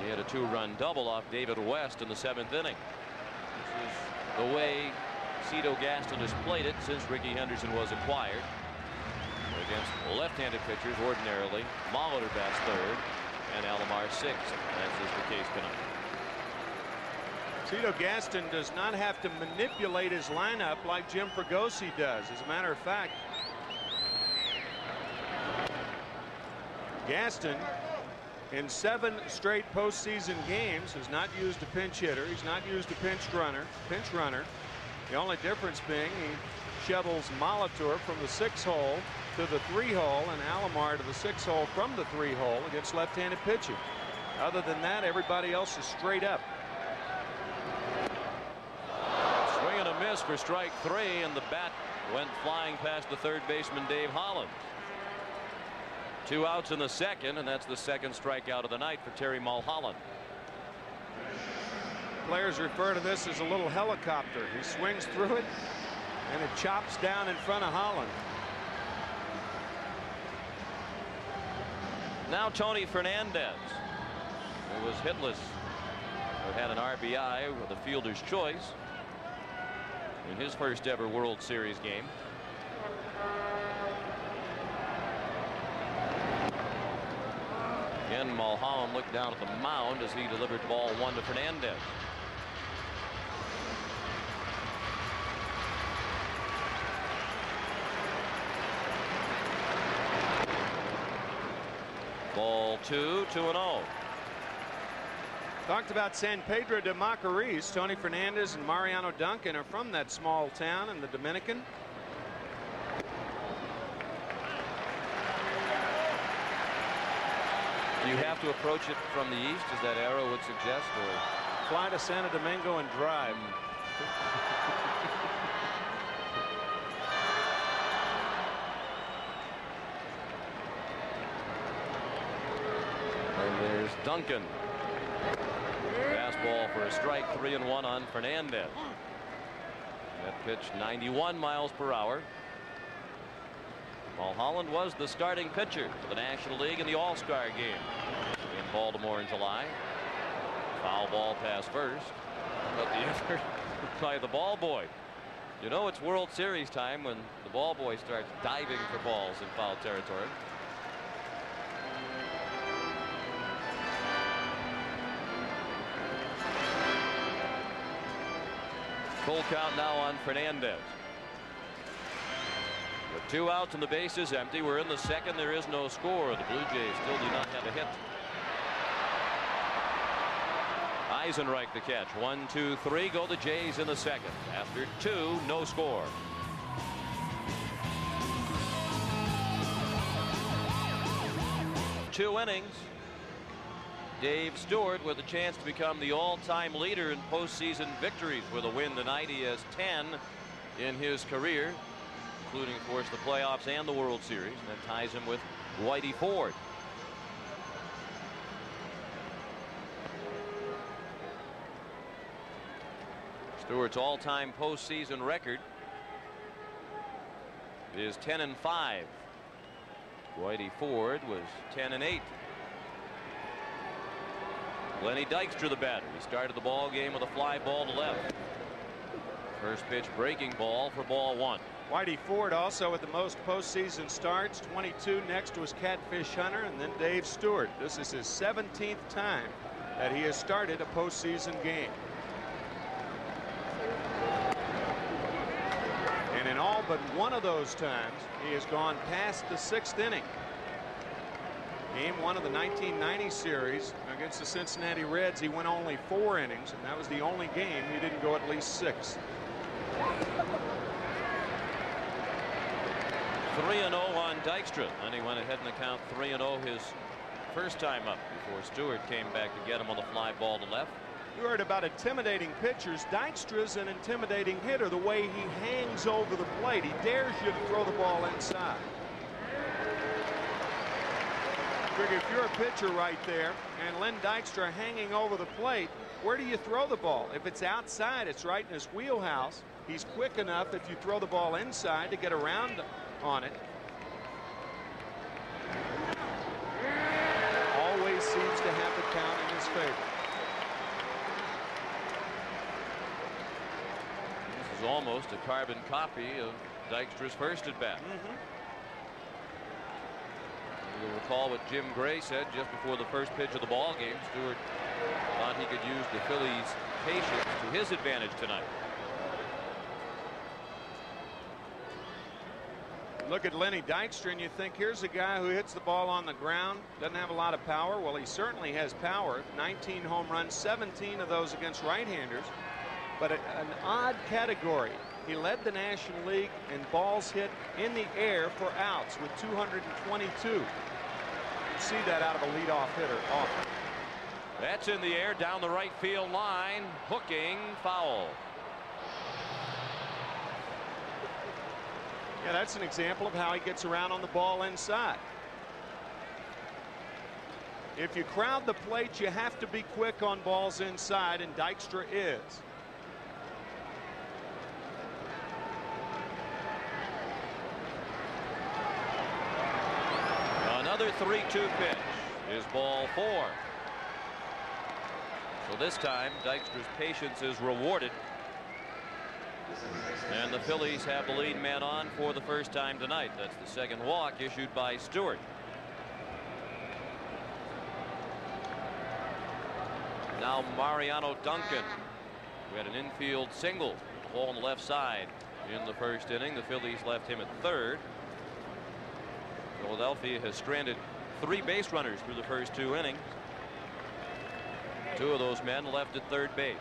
He had a 2-run double off David West in the 7th inning. This is the way Cito Gaston has played it since Rickey Henderson was acquired. Against left-handed pitchers, ordinarily Molitor bats 3rd and Alomar 6th. As is the case tonight. Cito Gaston does not have to manipulate his lineup like Jim Fregosi does. As a matter of fact, Gaston in 7 straight postseason games has not used a pinch hitter. He's not used a pinch runner. The only difference being he shuttles Molitor from the 6-hole to the 3-hole and Alomar to the 6-hole from the 3-hole against left-handed pitching. Other than that, everybody else is straight up. Swing and a miss for strike 3, and the bat went flying past the third baseman Dave Holland. 2 outs in the second, and that's the second strikeout of the night for Terry Mulholland. Players refer to this as a little helicopter. He swings through it and it chops down in front of Holland. Now Tony Fernandez, who was hitless, who had an RBI with a fielder's choice in his first ever World Series game. Again, Mulholland looked down at the mound as he delivered ball 1 to Fernandez. Ball 2, 2-0. Talked about San Pedro de Macorís. Tony Fernandez and Mariano Duncan are from that small town in the Dominican. Do you have to approach it from the east, as that arrow would suggest, or fly to Santo Domingo and drive? And there's Duncan. Fastball for a strike, 3-1 on Fernandez. That pitch 91 miles per hour. Mulholland was the starting pitcher for the National League in the All-Star game in Baltimore in July. Foul ball pass first, but the effort by the ball boy. You know it's World Series time when the ball boy starts diving for balls in foul territory. Full count now on Fernandez. With 2 outs and the bases empty, we're in the second. There is no score. The Blue Jays still do not have a hit. Eisenreich the catch. 1, 2, 3 go the Jays in the second. After 2, no score. Two innings. Dave Stewart with a chance to become the all-time leader in postseason victories with a win tonight. He has 10 in his career, including, of course, the playoffs and the World Series, and that ties him with Whitey Ford. Stewart's all-time postseason record is 10-5. Whitey Ford was 10-8. Lenny Dykstra the batter. He started the ball game with a fly ball to left. First pitch breaking ball for ball 1. Whitey Ford also with the most postseason starts, 22. Next was Catfish Hunter, and then Dave Stewart. This is his 17th time that he has started a postseason game. And in all but one of those times, he has gone past the 6th inning. Game 1 of the 1990 series against the Cincinnati Reds, he went only 4 innings, and that was the only game he didn't go at least 6. 3-0 on Dykstra, and he went ahead and count 3-0 his first time up before Stewart came back to get him on the fly ball to left. You heard about intimidating pitchers. Dykstra's an intimidating hitter. The way he hangs over the plate, he dares you to throw the ball inside. Figure if you're a pitcher right there and Len Dykstra hanging over the plate, where do you throw the ball? If it's outside, it's right in his wheelhouse. He's quick enough if you throw the ball inside to get around on it. Always seems to have the count in his favor. This is almost a carbon copy of Dykstra's first at bat. You'll recall what Jim Gray said just before the first pitch of the ball game. Stewart thought he could use the Phillies' patience to his advantage tonight. Look at Lenny Dykstra and you think here's a guy who hits the ball on the ground, doesn't have a lot of power. Well, he certainly has power. 19 home runs, 17 of those against right-handers. But an odd category. he led the National League in balls hit in the air for outs with 222. You see that out of a leadoff hitter often. That's in the air down the right field line. Hooking foul. Yeah, that's an example of how he gets around on the ball inside. If you crowd the plate, you have to be quick on balls inside, and Dykstra is. Another 3-2 pitch is ball 4. So this time Dykstra's patience is rewarded. And the Phillies have the lead man on for the first time tonight. That's the second walk issued by Stewart. Now Mariano Duncan, who had an infield single, ball on the left side in the first inning. The Phillies left him at third. Philadelphia has stranded 3 base runners through the first 2 innings. 2 of those men left at third base.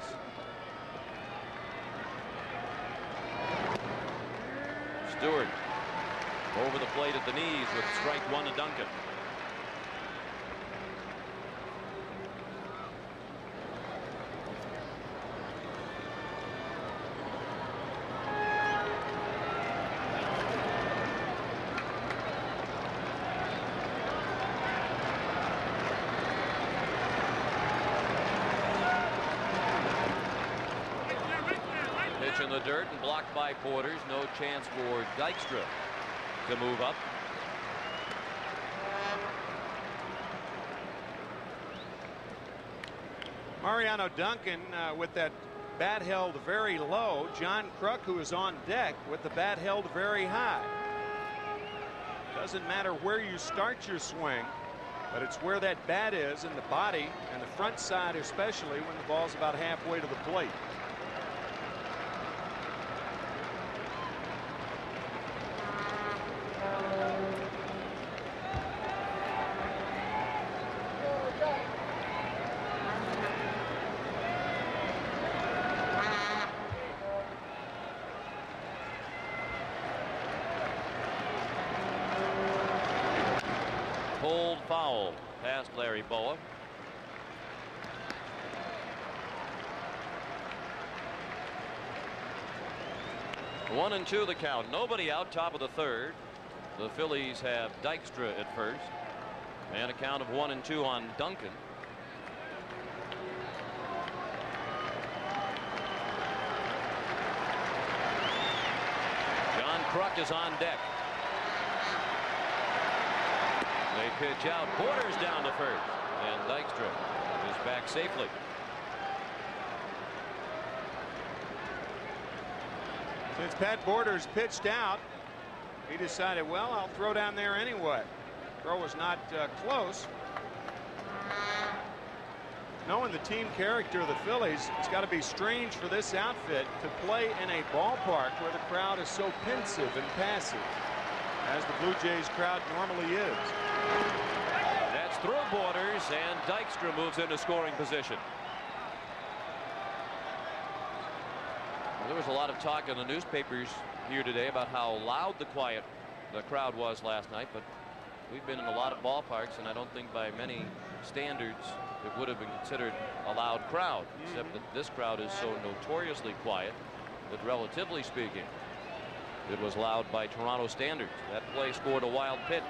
Stewart over the plate at the knees with strike 1 to Duncan. In the dirt and blocked by Porters. No chance for Dykstra to move up. Mariano Duncan with that bat held very low. John Kruk, who is on deck, with the bat held very high. Doesn't matter where you start your swing, but it's where that bat is in the body and the front side, especially when the ball's about halfway to the plate. Pulled foul past Larry Boa. One and 2 the count. Nobody out, top of the third. The Phillies have Dykstra at first, and a count of 1 and 2 on Duncan. John Kruk is on deck. They pitch out. Porter's down to first, and Dykstra is back safely. Since Pat Borders pitched out, he decided, well, I'll throw down there anyway. Throw was not close. Knowing the team character of the Phillies, it's got to be strange for this outfit to play in a ballpark where the crowd is so pensive and passive, as the Blue Jays crowd normally is. That's through Borders, and Dykstra moves into scoring position. Well, there was a lot of talk in the newspapers here today about how loud the crowd was last night, but we've been in a lot of ballparks, and I don't think by many standards it would have been considered a loud crowd, except that this crowd is so notoriously quiet that, relatively speaking, it was loud by Toronto standards. That play scored a wild pitch.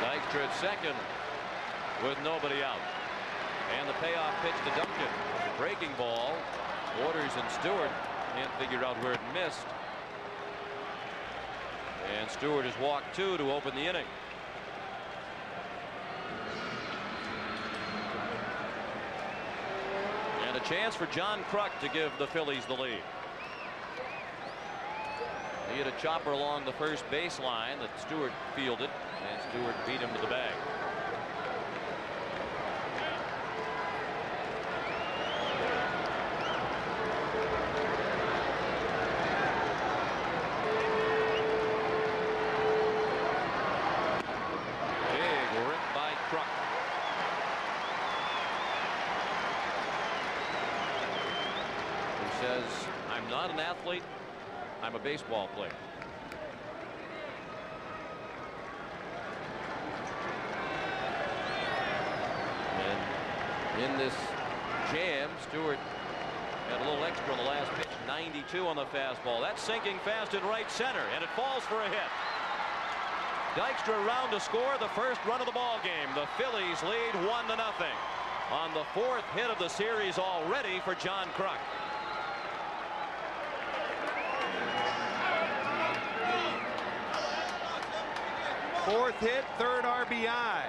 Dykstra at second with nobody out. And the payoff pitch to Duncan. The breaking ball. Borders and Stewart can't figure out where it missed. And Stewart has walked 2 to open the inning. And a chance for John Kruk to give the Phillies the lead. He had a chopper along the first baseline that Stewart fielded, and Stewart beat him to the bag. I'm not an athlete. I'm a baseball player. And in this jam, Stewart had a little extra on the last pitch. 92 on the fastball. That's sinking fast in right center, and it falls for a hit. Dykstra around to score the first run of the ball game. The Phillies lead 1-0 on the 4th hit of the series already for John Kruk. Fourth hit, third RBI.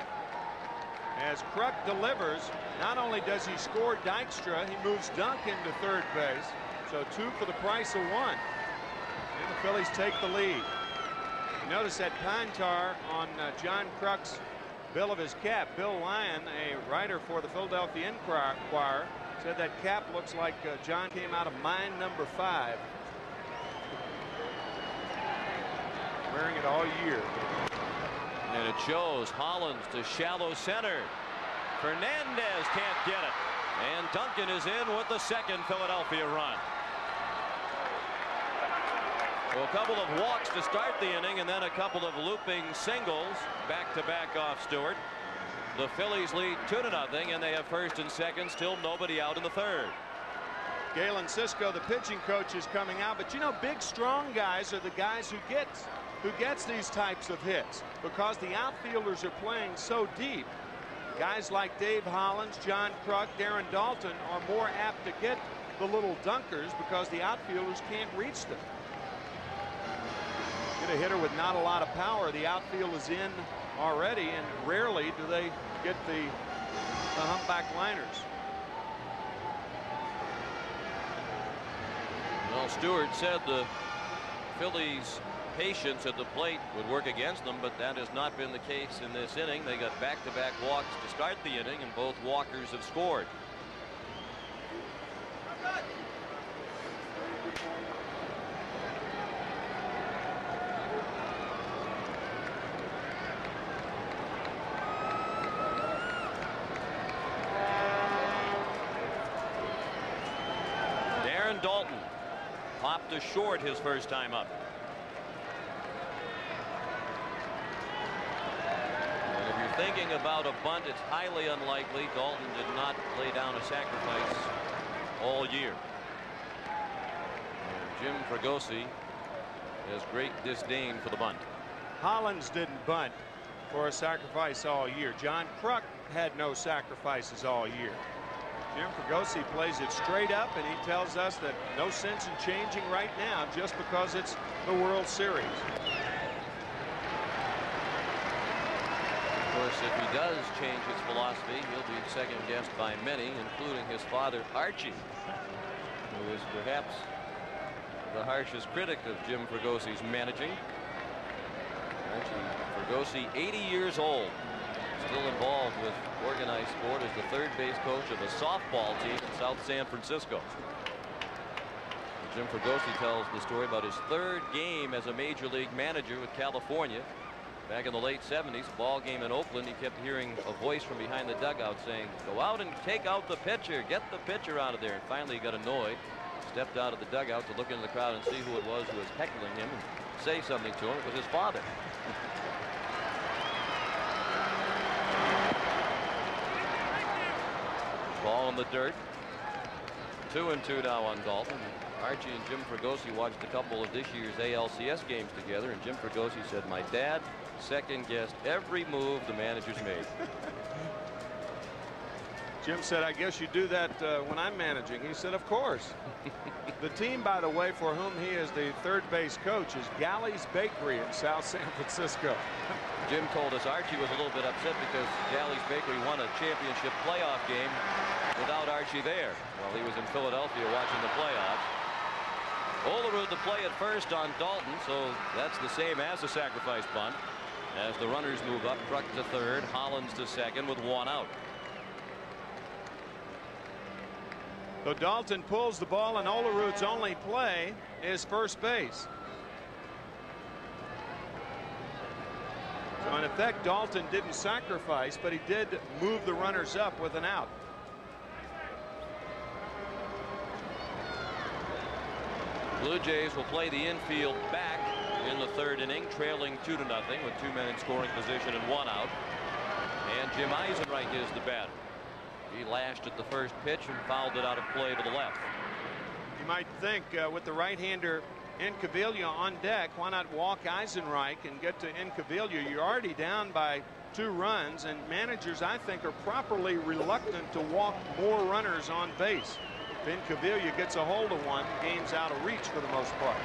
As Kruk delivers, not only does he score Dykstra, he moves Dunk into third base. So 2 for the price of 1. And the Phillies take the lead. You notice that pine tar on John Kruk's bill of his cap. Bill Lyon, a writer for the Philadelphia Inquirer, said that cap looks like John came out of mine number 5. Wearing it all year. And it shows. Hollins to shallow center. Fernandez can't get it. And Duncan is in with the second Philadelphia run. So a couple of walks to start the inning, and then a couple of looping singles back-to-back off Stewart. The Phillies lead 2-0, and they have first and second, still nobody out in the third. Galen Cisco, the pitching coach, is coming out, but you know, big strong guys are the guys who gets these types of hits, because the outfielders are playing so deep. Guys like Dave Hollins, John Kruk, Darren Daulton are more apt to get the little dunkers because the outfielders can't reach them. Get a hitter with not a lot of power, the outfield is in already, and rarely do they get the humpback liners. Well, Stewart said the Phillies' patience at the plate would work against them, but that has not been the case in this inning. They got back-to-back walks to start the inning, and both walkers have scored. Darren Daulton popped to short his first time up. Thinking about a bunt, it's highly unlikely. Daulton did not lay down a sacrifice all year. And Jim Fregosi has great disdain for the bunt. Hollins didn't bunt for a sacrifice all year. John Kruk had no sacrifices all year. Jim Fregosi plays it straight up, and he tells us that no sense in changing right now just because it's the World Series. Of course, if he does change his philosophy, he'll be second-guessed by many, including his father, Archie, who is perhaps the harshest critic of Jim Fregosi's managing. Archie Fregosi, 80 years old, still involved with organized sport as the third base coach of a softball team in South San Francisco. Jim Fregosi tells the story about his third game as a major league manager with California. Back in the late 70s, ball game in Oakland, he kept hearing a voice from behind the dugout saying, "Go out and take out the pitcher, get the pitcher out of there." And finally he got annoyed, stepped out of the dugout to look into the crowd and see who it was who was heckling him and say something to him. It was his father. Ball in the dirt. 2-2 now on Daulton. Archie and Jim Fregosi watched a couple of this year's ALCS games together, and Jim Fregosi said, "My dad second-guessed every move the managers made." Jim said, "I guess you do that when I'm managing." He said, "Of course." The team, by the way, for whom he is the third base coach is Galley's Bakery in South San Francisco. Jim told us Archie was a little bit upset because Galley's Bakery won a championship playoff game without Archie there while he was in Philadelphia watching the playoffs. Olerud to play at first on Daulton, so that's the same as the sacrifice bunt. As the runners move up, Kruk to third, Hollins to second with one out. So Daulton pulls the ball, and Olerud's only play is first base. So in effect, Daulton didn't sacrifice, but he did move the runners up with an out. Blue Jays will play the infield back in the third inning, trailing 2-0 with 2 men in scoring position and 1 out. And Jim Eisenreich is the batter. He lashed at the first pitch and fouled it out of play to the left. You might think with the right-hander Incaviglia on deck, why not walk Eisenreich and get to Incaviglia? You're already down by 2 runs, and managers, I think, are properly reluctant to walk more runners on base. If Incaviglia gets a hold of one, the game's out of reach for the most part.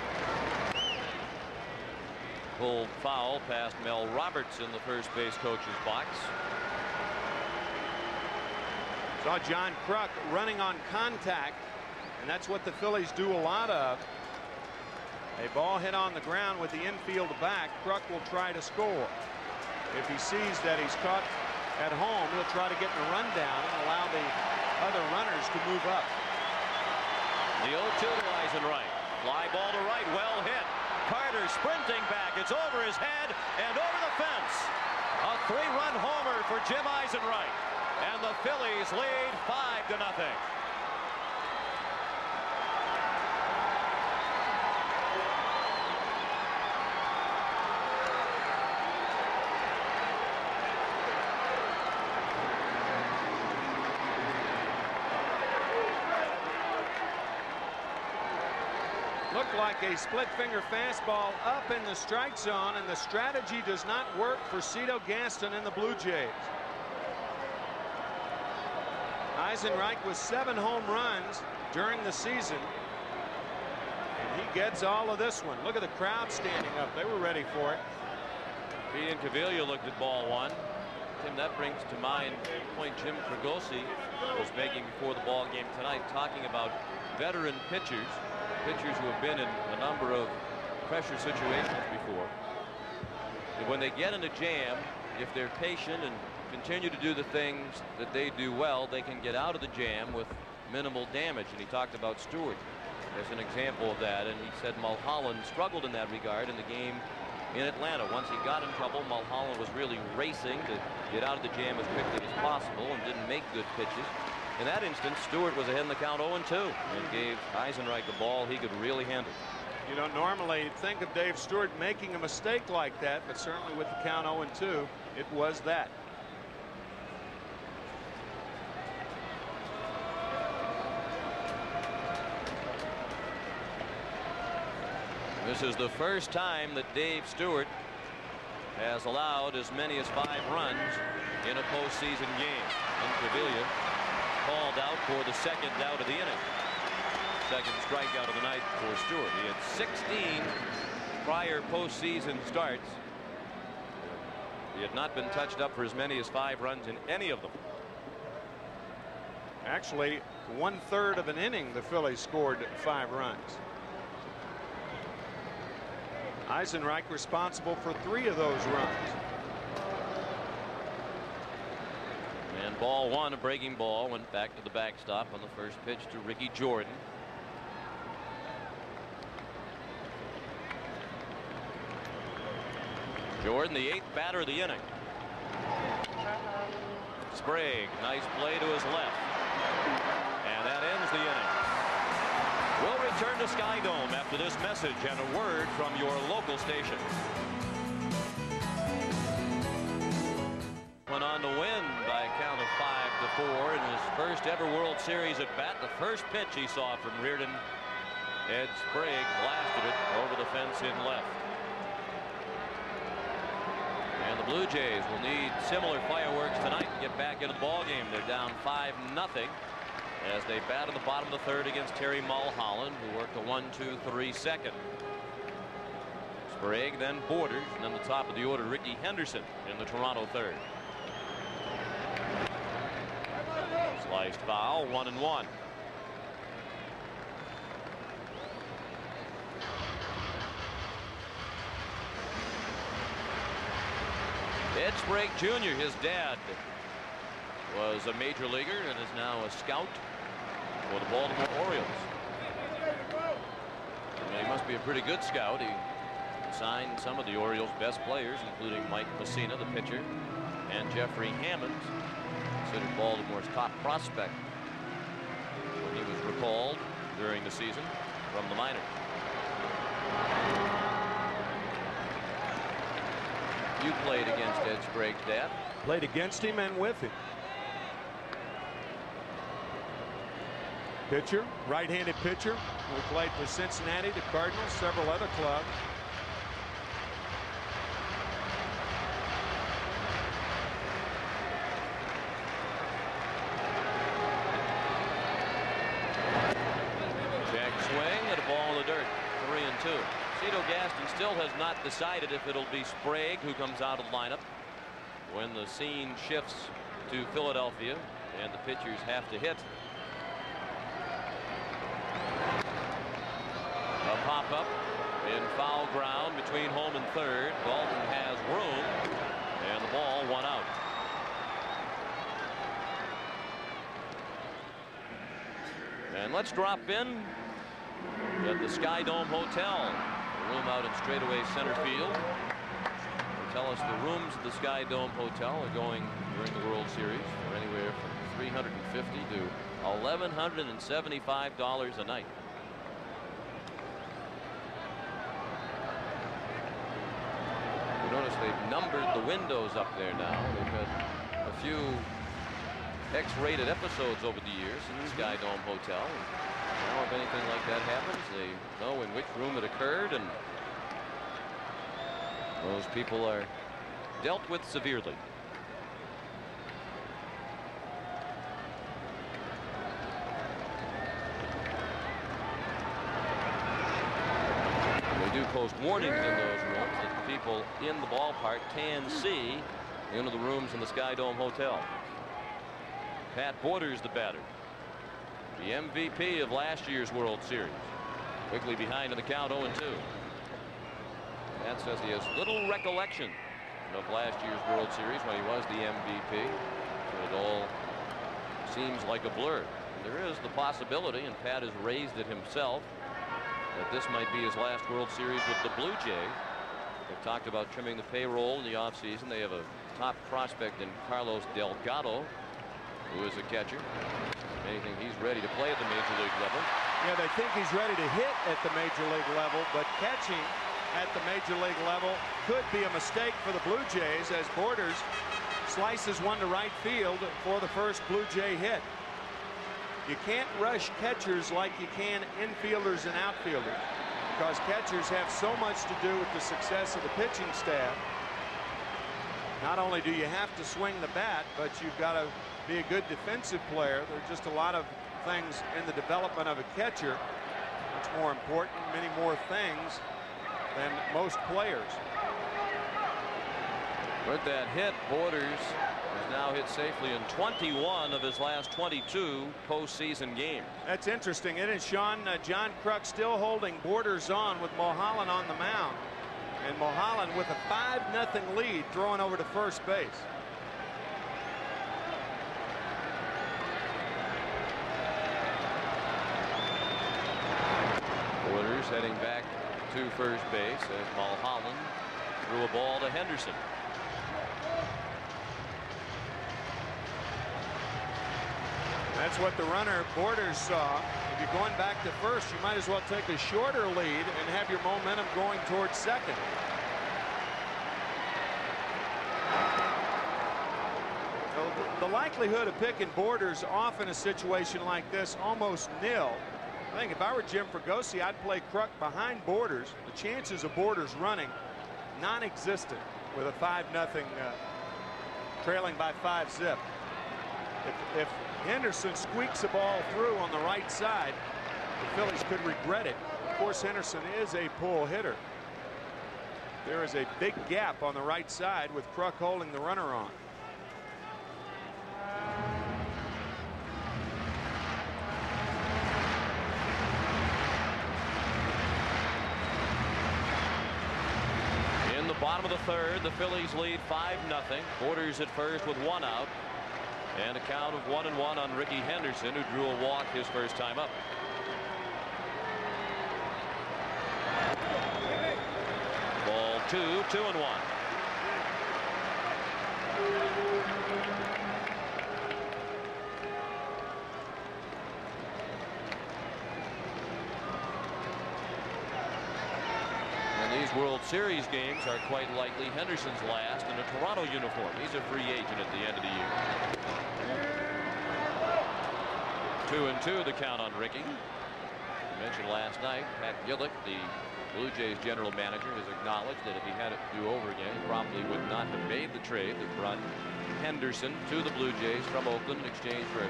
Pulled foul past Mel Roberts in the first base coach's box. Saw John Kruk running on contact, and that's what the Phillies do a lot of. A ball hit on the ground with the infield back. Kruk will try to score. If he sees that he's caught at home, he'll try to get in a rundown and allow the other runners to move up. The 0-2 to Eisenreich. Fly ball to right, well hit. Carter sprinting back. It's over his head and over the fence. A 3-run homer for Jim Eisenreich. And the Phillies lead 5-0. Looked like a split finger fastball up in the strike zone, and the strategy does not work for Cito Gaston and the Blue Jays. Eisenreich with 7 home runs during the season, and he gets all of this one. Look at the crowd standing up. They were ready for it. Pete Incaviglia looked at ball 1. Tim, that brings to mind the point Jim Fregosi was making before the ball game tonight, talking about veteran pitchers who have been in a number of pressure situations before. And when they get in a jam, if they're patient and continue to do the things that they do well, they can get out of the jam with minimal damage. And he talked about Stewart as an example of that, and he said Mulholland struggled in that regard in the game in Atlanta. Once he got in trouble, Mulholland was really racing to get out of the jam as quickly as possible and didn't make good pitches. In that instance, Stewart was ahead in the count 0-2 and gave Eisenreich the ball he could really handle. You don't normally think of Dave Stewart making a mistake like that, but certainly with the count 0-2, it was that. This is the first time that Dave Stewart has allowed as many as 5 runs in a postseason game. Incaviglia called out for the second out of the inning. Second strikeout of the night for Stewart. He had 16 prior postseason starts. He had not been touched up for as many as 5 runs in any of them. Actually, 1/3 of an inning, the Phillies scored 5 runs. Eisenreich responsible for 3 of those runs. And ball 1, a breaking ball, went back to the backstop on the first pitch to Ricky Jordan. Jordan, the 8th batter of the inning. Sprague, nice play to his left. And that ends the inning. We'll return to Sky Dome after this message and a word from your local station. Went on to win by a count of 5-4 in his first ever World Series at bat. The first pitch he saw from Reardon, Ed Sprague blasted it over the fence in left. And the Blue Jays will need similar fireworks tonight to get back into the ball game. They're down 5-0 as they bat in the bottom of the 3rd against Terry Mulholland, who worked a 1-2-3 second. Sprague, then Borders, and then the top of the order, Ricky Henderson in the Toronto 3rd. Sliced foul, 1-1. Ed Sprague Jr., his dad, was a major leaguer and is now a scout for the Baltimore Orioles. And he must be a pretty good scout. He signed some of the Orioles' best players, including Mike Messina, the pitcher, and Jeffrey Hammond, considered Baltimore's top prospect when he was recalled during the season from the minors. You played against Ed Sprague's dad. Played against him and with him. Pitcher, right-handed pitcher, who played for Cincinnati, the Cardinals, several other clubs. Jack swing and a ball in the dirt. 3-2. Cito Gaston still has not decided if it'll be Sprague who comes out of the lineup when the scene shifts to Philadelphia and the pitchers have to hit. A pop-up in foul ground between home and third. Dalton has room, and the ball 1 out. And let's drop in at the Sky Dome Hotel. A room out in straightaway center field. They tell us the rooms at the Sky Dome Hotel are going during the World Series for anywhere from $350 to $1,175 a night. You notice they've numbered the windows up there now. They've had a few X-rated episodes over the years in the Sky Dome Hotel. And now if anything like that happens, they know in which room it occurred, and those people are dealt with severely. They do post warnings in those rooms that people in the ballpark can see into the rooms in the Sky Dome Hotel. Pat Borders, the batter, the MVP of last year's World Series, quickly behind in the count, 0-2. Pat says he has little recollection of last year's World Series when he was the MVP. So it all seems like a blur. And there is the possibility, and Pat has raised it himself, that this might be his last World Series with the Blue Jays. They've talked about trimming the payroll in the offseason. They have a top prospect in Carlos Delgado, who is a catcher. Anything, he's ready to play at the major league level. Yeah, they think he's ready to hit at the major league level, but catching at the major league level could be a mistake for the Blue Jays as Borders slices one to right field for the first Blue Jay hit. You can't rush catchers like you can infielders and outfielders, because catchers have so much to do with the success of the pitching staff. Not only do you have to swing the bat, but you've got to be a good defensive player. There are just a lot of things in the development of a catcher much more important, many more things than most players. With that hit, Borders has now hit safely in 21 of his last 22 postseason games. That's interesting, isn't it, Sean? John Kruk still holding Borders on with Mulholland on the mound, and Mulholland with a 5-0 lead throwing over to first base. Borders heading back to first base as Mulholland threw a ball to Henderson. That's what the runner Borders saw. If you're going back to first, you might as well take a shorter lead and have your momentum going towards second. The likelihood of picking Borders off in a situation like this almost nil. I think if I were Jim Fregosi, I'd play Kruk behind Borders. The chances of Borders running non-existent with a 5-0 trailing by 5-zip. If Henderson squeaks a ball through on the right side, the Phillies could regret it. Of course, Henderson is a pull hitter. There is a big gap on the right side with Kruk holding the runner on. In the bottom of the third, the Phillies lead 5-0. Borders at first with 1 out. And a count of 1-1 on Ricky Henderson, who drew a walk his first time up. Ball 2, 2-1. World Series games are quite likely Henderson's last in a Toronto uniform. He's a free agent at the end of the year. 2-2 the count on Ricky. I mentioned last night, Pat Gillick, the Blue Jays general manager, has acknowledged that if he had it to do over again, he probably would not have made the trade that brought Henderson to the Blue Jays from Oakland in exchange for a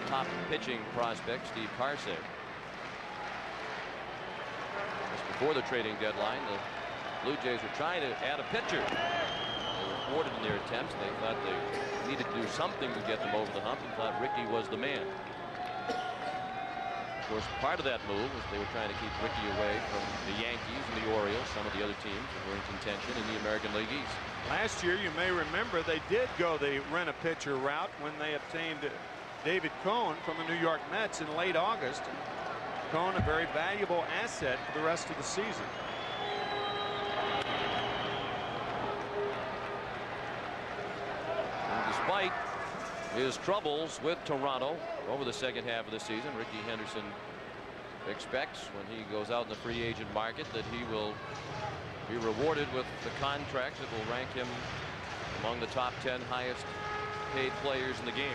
top pitching prospect, Steve Karsay. Just before the trading deadline, the Blue Jays were trying to add a pitcher. They were thwarted in their attempts. They thought they needed to do something to get them over the hump and thought Ricky was the man. Of course, part of that move was they were trying to keep Ricky away from the Yankees and the Orioles, some of the other teams that were in contention in the American League East. Last year, you may remember, they did go the rent-a-pitcher route when they obtained David Cone from the New York Mets in late August. Cone, a very valuable asset for the rest of the season. And despite his troubles with Toronto over the second half of the season, Ricky Henderson expects when he goes out in the free agent market that he will be rewarded with the contracts that will rank him among the top 10 highest paid players in the game.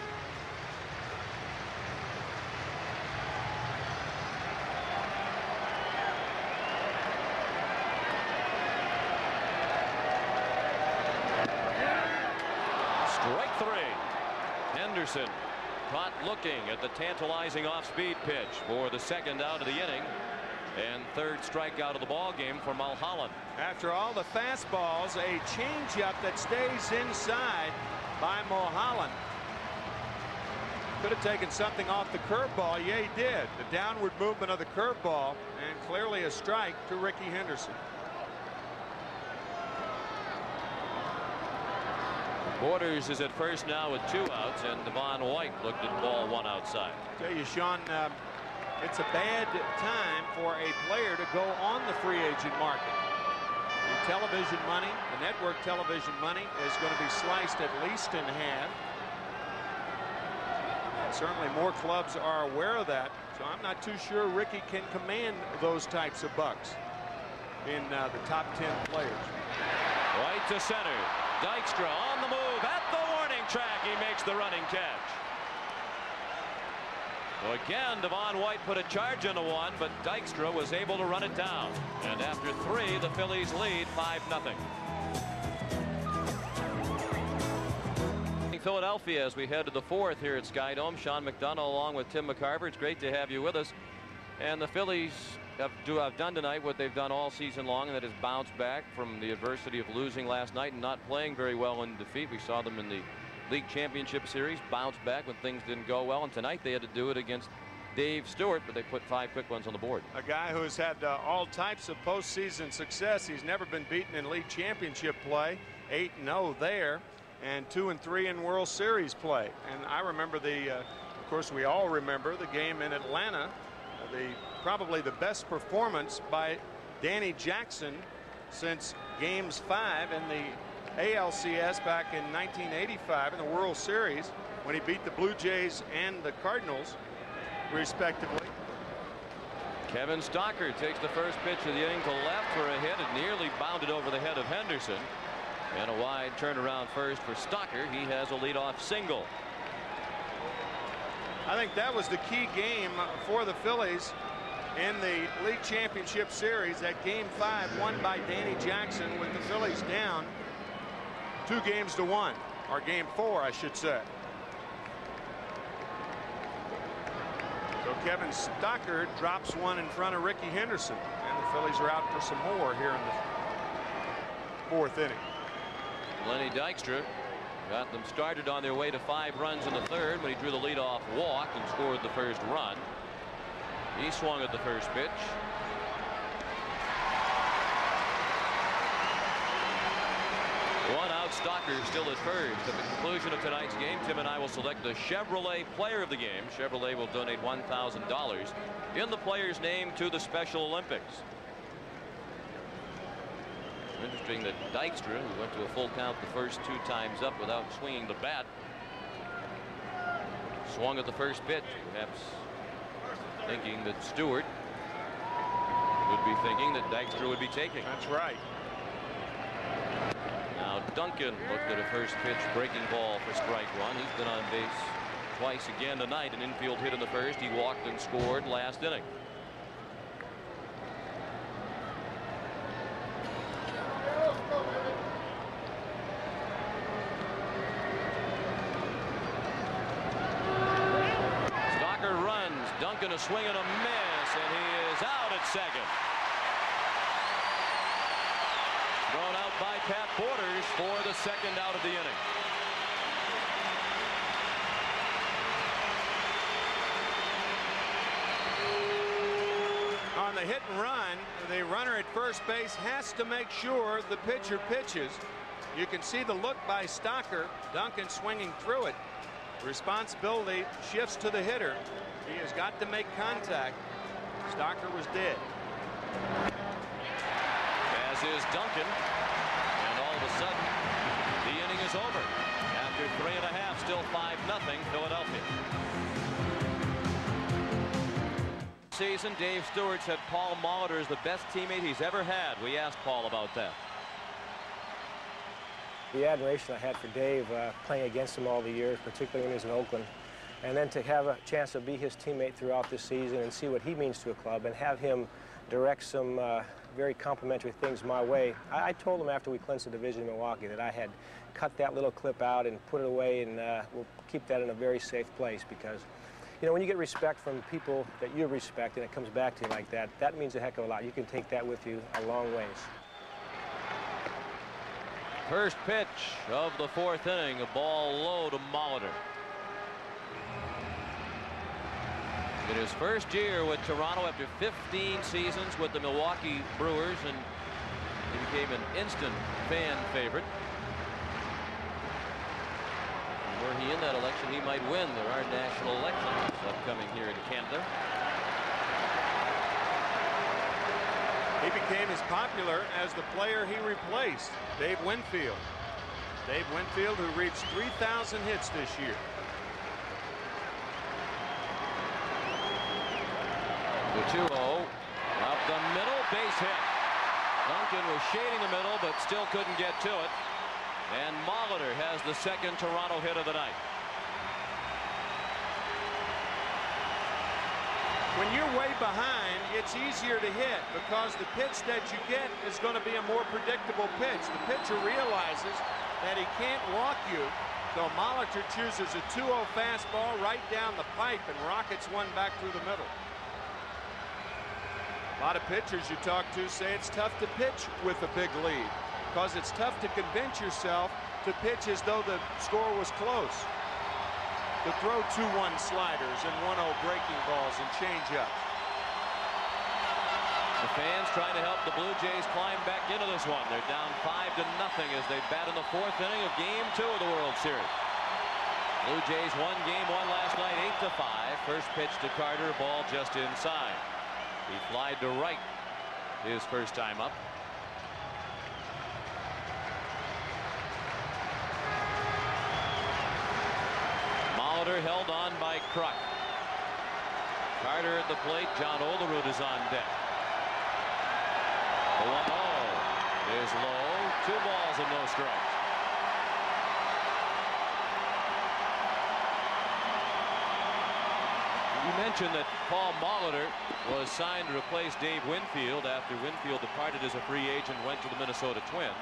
Strike 3. Henderson caught looking at the tantalizing off-speed pitch for the second out of the inning and third strikeout of the ball game for Mulholland. After all the fastballs, a changeup that stays inside by Mulholland. Could have taken something off the curveball. Yeah, he did. The downward movement of the curveball, and clearly a strike to Ricky Henderson. Borders is at first now with 2 outs, and Devon White looked at ball 1 outside. Tell you, Sean, it's a bad time for a player to go on the free agent market. The television money, the network television money, is going to be sliced at least in half. And certainly more clubs are aware of that, so I'm not too sure Ricky can command those types of bucks in the top 10 players. Right to center. Dykstra on the move at the warning track. He makes the running catch. So again, Devon White put a charge into one, but Dykstra was able to run it down. And after 3, the Phillies lead 5-0. Philadelphia as we head to the 4th here at Skydome. Sean McDonough along with Tim McCarver. It's great to have you with us. And the Phillies have done tonight what they've done all season long, and that is bounce back from the adversity of losing last night and not playing very well in defeat. We saw them in the League Championship Series bounce back when things didn't go well, and tonight they had to do it against Dave Stewart, but they put 5 quick ones on the board. A guy who has had all types of postseason success. He's never been beaten in League Championship play. 8-0 there, and 2-3 in World Series play. And I remember of course, we all remember the game in Atlanta. Probably the best performance by Danny Jackson since Games 5 in the ALCS back in 1985 in the World Series when he beat the Blue Jays and the Cardinals respectively. Kevin Stocker takes the first pitch of the inning to left for a hit. It nearly bounded over the head of Henderson, and a wide turnaround first for Stocker. He has a leadoff single. I think that was the key game for the Phillies in the League Championship Series. That Game 5 won by Danny Jackson with the Phillies down 2-1, or Game 4 I should say. So Kevin Stocker drops one in front of Ricky Henderson, and the Phillies are out for some more here in the 4th inning. Lenny Dykstra got them started on their way to 5 runs in the 3rd when he drew the leadoff walk and scored the first run. He swung at the first pitch. One out. Stocker still at first. At the conclusion of tonight's game, Tim and I will select the Chevrolet player of the game. Chevrolet will donate $1,000 in the player's name to the Special Olympics. Interesting that Dykstra, who went to a full count the first 2 times up without swinging the bat, swung at the first pitch, perhaps thinking that Stewart would be thinking that Dykstra would be taking. That's right. Now Duncan looked at a first pitch breaking ball for strike one. He's been on base twice again tonight. An infield hit in the first. He walked and scored last inning. Stalker runs. Duncan a swing and a miss, and he is out at second. Thrown out by Pat Borders for the second out of the inning. On the hit and run, the runner at first base has to make sure the pitcher pitches. You can see the look by Stalker. Duncan swinging through it. Responsibility shifts to the hitter. He has got to make contact. Stalker was dead. As is Duncan. And all of a sudden, the inning is over. After 3.5, still 5-0 Philadelphia. Season, Dave Stewart said Paul Molitor is the best teammate he's ever had. We asked Paul about that. The admiration I had for Dave playing against him all the years, particularly when he was in Oakland, and then to have a chance to be his teammate throughout this season and see what he means to a club and have him direct some very complimentary things my way. I told him after we clinched the division in Milwaukee that I had cut that little clip out and put it away, and we'll keep that in a very safe place, because you know, when you get respect from people that you respect and it comes back to you like that, that means a heck of a lot. You can take that with you a long ways. First pitch of the 4th inning, a ball low to Molitor. In his first year with Toronto after 15 seasons with the Milwaukee Brewers, and he became an instant fan favorite. Were he in that election, he might win. There are national elections upcoming here in Canada. He became as popular as the player he replaced, Dave Winfield. Dave Winfield, who reached 3,000 hits this year. The 2-0 up the middle, base hit. Duncan was shading the middle, but still couldn't get to it. And Molitor has the second Toronto hit of the night. When you're way behind, it's easier to hit because the pitch that you get is going to be a more predictable pitch. The pitcher realizes that he can't walk you, so Molitor chooses a 2-0 fastball right down the pipe and rockets one back through the middle. A lot of pitchers you talk to say it's tough to pitch with a big lead, because it's tough to convince yourself to pitch as though the score was close. To throw 2-1 sliders and 1-0 breaking balls and change-ups. The fans trying to help the Blue Jays climb back into this one. They're down 5-0 as they bat in the 4th inning of Game 2 of the World Series. Blue Jays won Game 1 last night 8-5. First pitch to Carter, ball just inside. He flied to right his first time up. Molitor held on by Kruk. Carter at the plate. John Olerud is on deck. The 1-0 is low. 2 balls and no strikes. You mentioned that Paul Molitor was signed to replace Dave Winfield after Winfield departed as a free agent, went to the Minnesota Twins.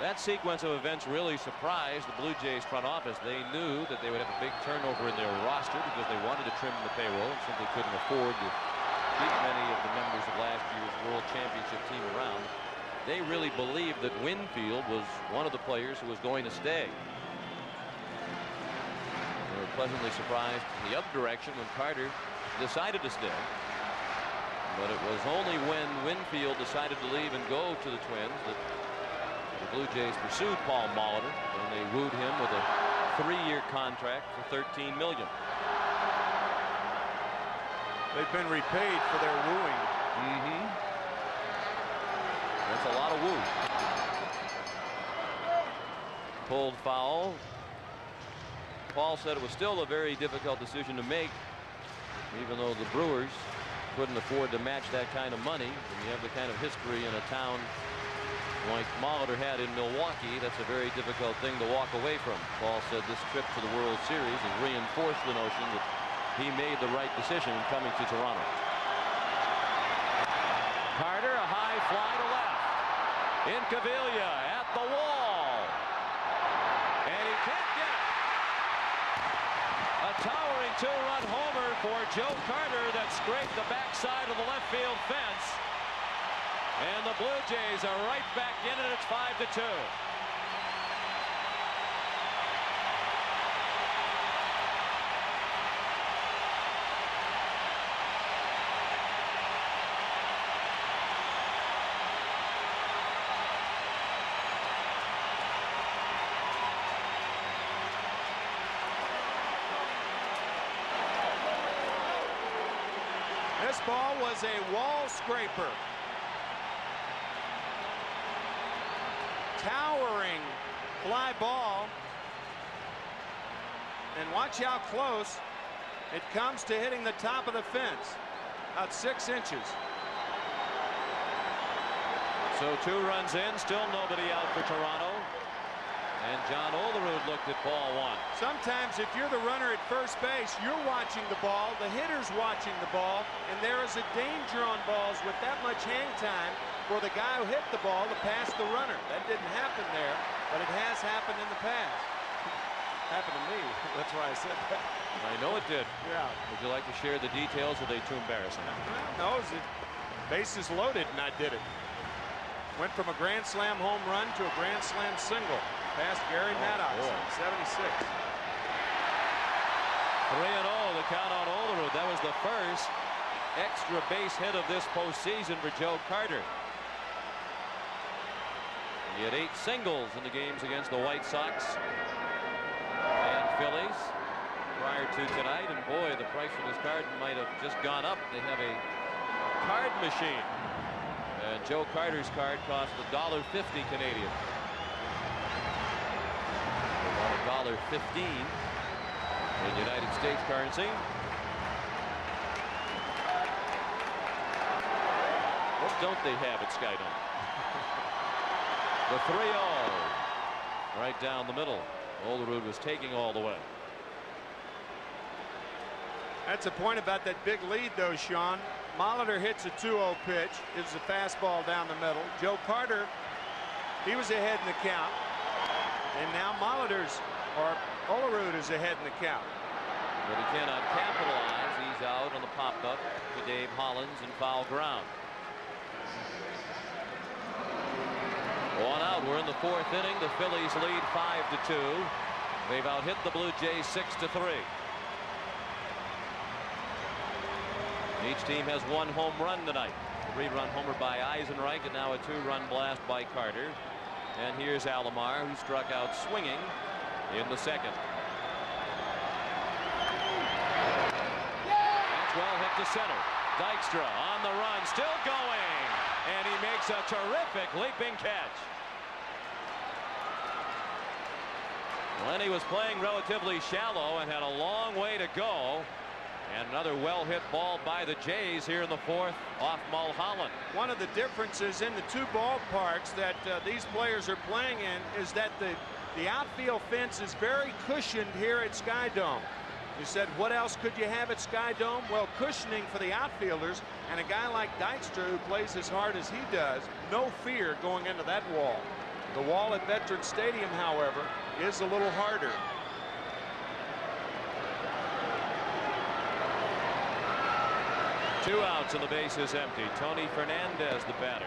That sequence of events really surprised the Blue Jays front office. They knew that they would have a big turnover in their roster because they wanted to trim the payroll and simply couldn't afford to keep many of the members of last year's World Championship team around. They really believed that Winfield was one of the players who was going to stay. They were pleasantly surprised in the other direction when Carter decided to stay. But it was only when Winfield decided to leave and go to the Twins that the Blue Jays pursued Paul Molitor, and they wooed him with a 3-year contract for $13 million. They've been repaid for their wooing. That's a lot of woo. Pulled foul. Paul said it was still a very difficult decision to make, even though the Brewers couldn't afford to match that kind of money. When you have the kind of history in a town like Molitor had in Milwaukee, that's a very difficult thing to walk away from. Paul said this trip to the World Series has reinforced the notion that he made the right decision in coming to Toronto. Carter, a high fly to left. Incaviglia at the wall. And he can't get it. A towering two-run homer for Joe Carter that scraped the backside of the left field fence. And the Blue Jays are right back in it. It's 5-2. This ball was a wall scraper. Towering fly ball. And watch how close it comes to hitting the top of the fence. About 6 inches. So 2 runs in, still nobody out for Toronto. And John Olerud looked at ball 1. Sometimes if you're the runner at first base, you're watching the ball, the hitter's watching the ball, and there is a danger on balls with that much hang time for the guy who hit the ball to pass the runner. That didn't happen there, but it has happened in the past. Happened to me. That's why I said that. I know it did. Yeah. Would you like to share the details? Or are they too embarrassing? No, bases loaded, and I did it. Went from a Grand Slam home run to a Grand Slam single. Past Gary Maddox in 76. 3-0, the count on Olerud. That was the first extra base hit of this postseason for Joe Carter. He had 8 singles in the games against the White Sox and Phillies prior to tonight. And boy, the price of this card might have just gone up. They have a card machine. And Joe Carter's card cost $1.50 Canadian. $1.15 in United States currency. What don't they have at Skydome? The 3-0 right down the middle. Olerud was taking all the way. That's a point about that big lead, though, Sean. Molitor hits a 2-0 pitch. It was a fastball down the middle. Joe Carter, he was ahead in the count. And now Olerud is ahead in the count. But he cannot capitalize. He's out on the pop-up to Dave Hollins in foul ground. 1 out. We're in the 4th inning. The Phillies lead 5-2. They've out-hit the Blue Jays 6-3. Each team has 1 home run tonight. A 3-run homer by Eisenreich, and now a 2-run blast by Carter. And here's Alomar, who struck out swinging in the 2nd. That's well hit to center. Dykstra on the run, still going, and he makes a terrific leaping catch. Lenny was playing relatively shallow and had a long way to go. And another well-hit ball by the Jays here in the 4th off Mulholland. One of the differences in the 2 ballparks that these players are playing in is that the outfield fence is very cushioned here at Skydome. You said, what else could you have at Skydome? Well, cushioning for the outfielders, and a guy like Dykstra who plays as hard as he does, no fear going into that wall. The wall at Veterans Stadium, however, is a little harder. Two outs and the base is empty. Tony Fernandez, the batter.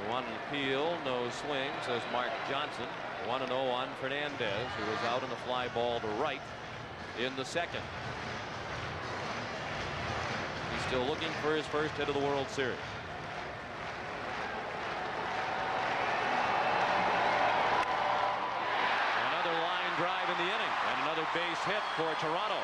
1 appeal, no swing, says Mark Johnson. 1-0 on Fernandez, who was out on the fly ball to right in the 2nd. He's still looking for his first hit of the World Series. Another line drive in the inning, and another base hit for Toronto.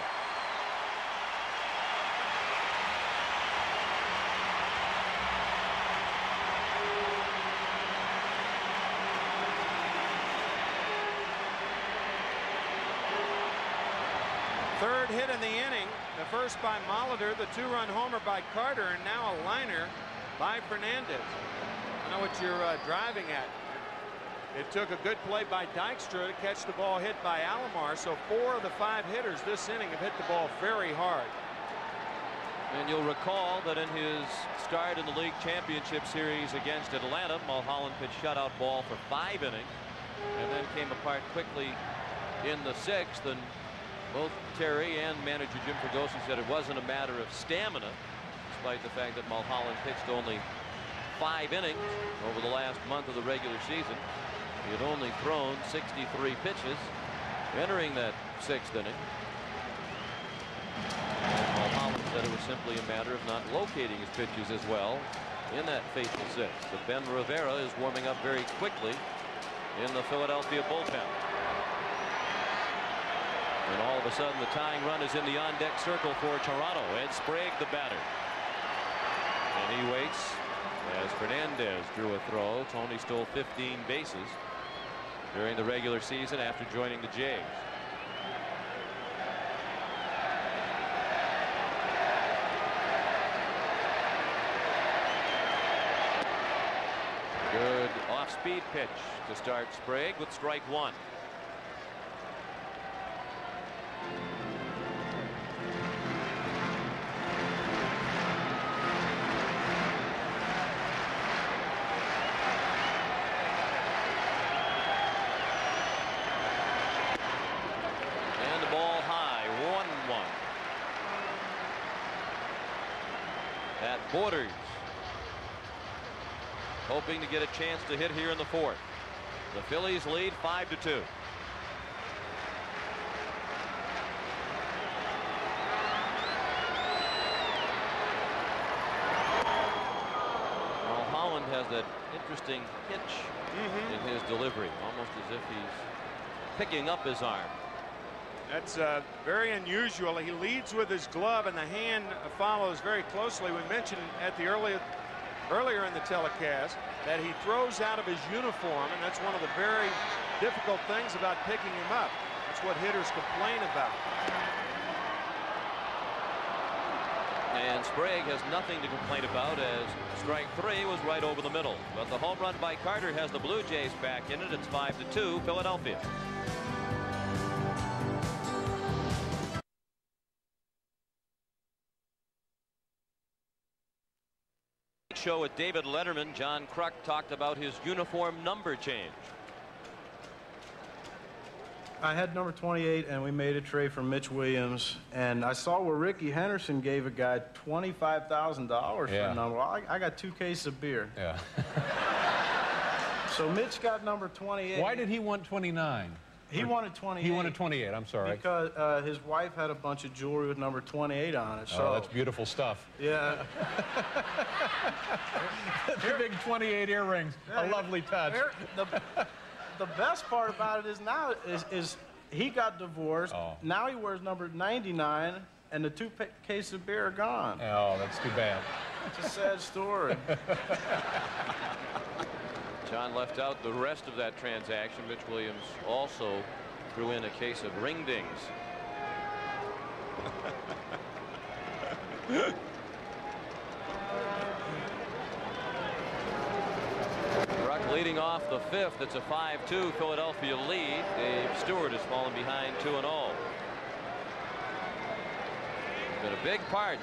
Third hit in the inning. The first by Molitor, the 2-run homer by Carter, and now a liner by Fernandez. I know what you're driving at. It took a good play by Dykstra to catch the ball hit by Alomar. So 4 of the 5 hitters this inning have hit the ball very hard. And you'll recall that in his start in the league championship series against Atlanta, Mulholland pitched shutout ball for 5 innings and then came apart quickly in the 6th. And both Terry and manager Jim Fregosi said it wasn't a matter of stamina, despite the fact that Mulholland pitched only 5 innings over the last month of the regular season. He had only thrown 63 pitches entering that 6th inning. Mulholland said it was simply a matter of not locating his pitches as well in that fateful 6th. But Ben Rivera is warming up very quickly in the Philadelphia bullpen. And all of a sudden the tying run is in the on-deck circle for Toronto. Ed Sprague, the batter. And he waits as Fernandez drew a throw. Tony stole 15 bases during the regular season after joining the Jays. Good off-speed pitch to start Sprague with strike 1. And the ball high, 1-1. At Borders, hoping to get a chance to hit here in the 4th. The Phillies lead 5-2. Mulholland has that interesting hitch in his delivery, almost as if he's picking up his arm. That's very unusual. He leads with his glove and the hand follows very closely. We mentioned at the earlier in the telecast that he throws out of his uniform, and that's one of the very difficult things about picking him up. That's what hitters complain about. And Sprague has nothing to complain about, as strike 3 was right over the middle. But the home run by Carter has the Blue Jays back in it. It's 5-2 Philadelphia. Show with David Letterman. John Kruk talked about his uniform number change. I had number 28, and we made a trade for Mitch Williams. And I saw where Ricky Henderson gave a guy $25,000 for a number. Well, I got 2 cases of beer. Yeah. So Mitch got number 28. Why did he want 29? He wanted 28. He wanted 28. I'm sorry. Because his wife had a bunch of jewelry with number 28 on it. So that's beautiful stuff. Yeah. The big 28 earrings. A lovely touch. The best part about it is now is he got divorced. Now he wears number 99, and the 2 cases of beer are gone. Oh, that's too bad. It's a sad story. John left out the rest of that transaction. Mitch Williams also threw in a case of ring dings. Kruk leading off the 5th. It's a 5-2 Philadelphia lead. Dave Stewart has fallen behind 2-0. Been a big part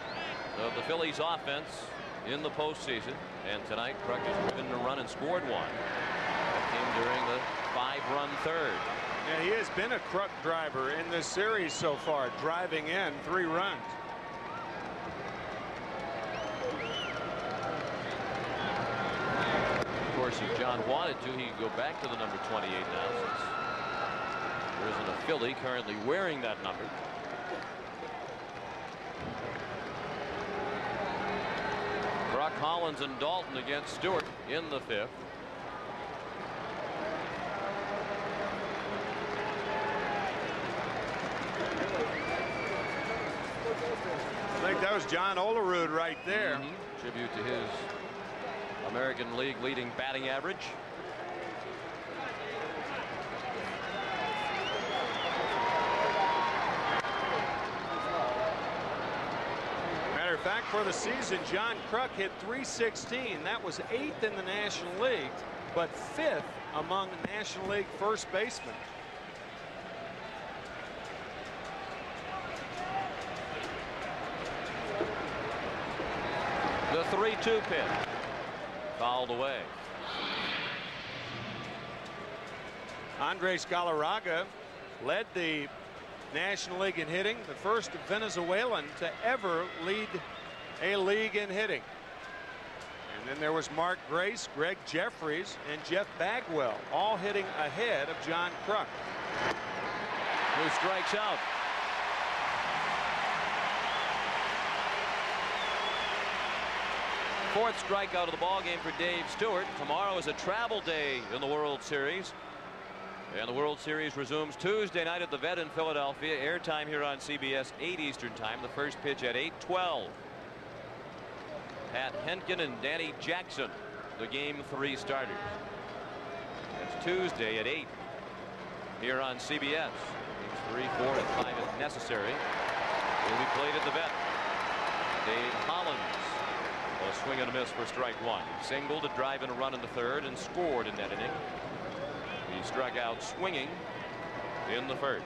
of the Phillies offense in the postseason, and tonight Kruk has driven a run and scored 1. That came during the 5-run 3rd. Yeah, he has been a Kruk driver in this series so far, driving in 3 runs. Of course, if John wanted to, he could go back to the number 28 now, since there isn't a Philly currently wearing that number. Brock Hollins and Dalton against Stewart in the 5th. I think that was John Olerud right there. Tribute to his American League leading batting average. fact, for the season, John Kruk hit .316. That was 8th in the National League, but 5th among National League first basemen. The 3-2 pitch. Fouled away. Andres Galarraga led the National League in hitting, the first Venezuelan to ever lead a league in hitting. And then there was Mark Grace, Greg Jeffries, and Jeff Bagwell, all hitting ahead of John Kruk. Who strikes out. Fourth strikeout of the ball game for Dave Stewart. Tomorrow is a travel day in the World Series. And the World Series resumes Tuesday night at the Vet in Philadelphia. Airtime here on CBS 8 Eastern Time. The first pitch at 8:12. Pat Henkin and Danny Jackson, the Game 3 starters. It's Tuesday at 8 here on CBS. Games 3, 4, and 5 if necessary will be played at the Vet. Dave Hollins, a swing and a miss for strike one. He singled to drive in a run in the third and scored in that inning. He struck out swinging in the first.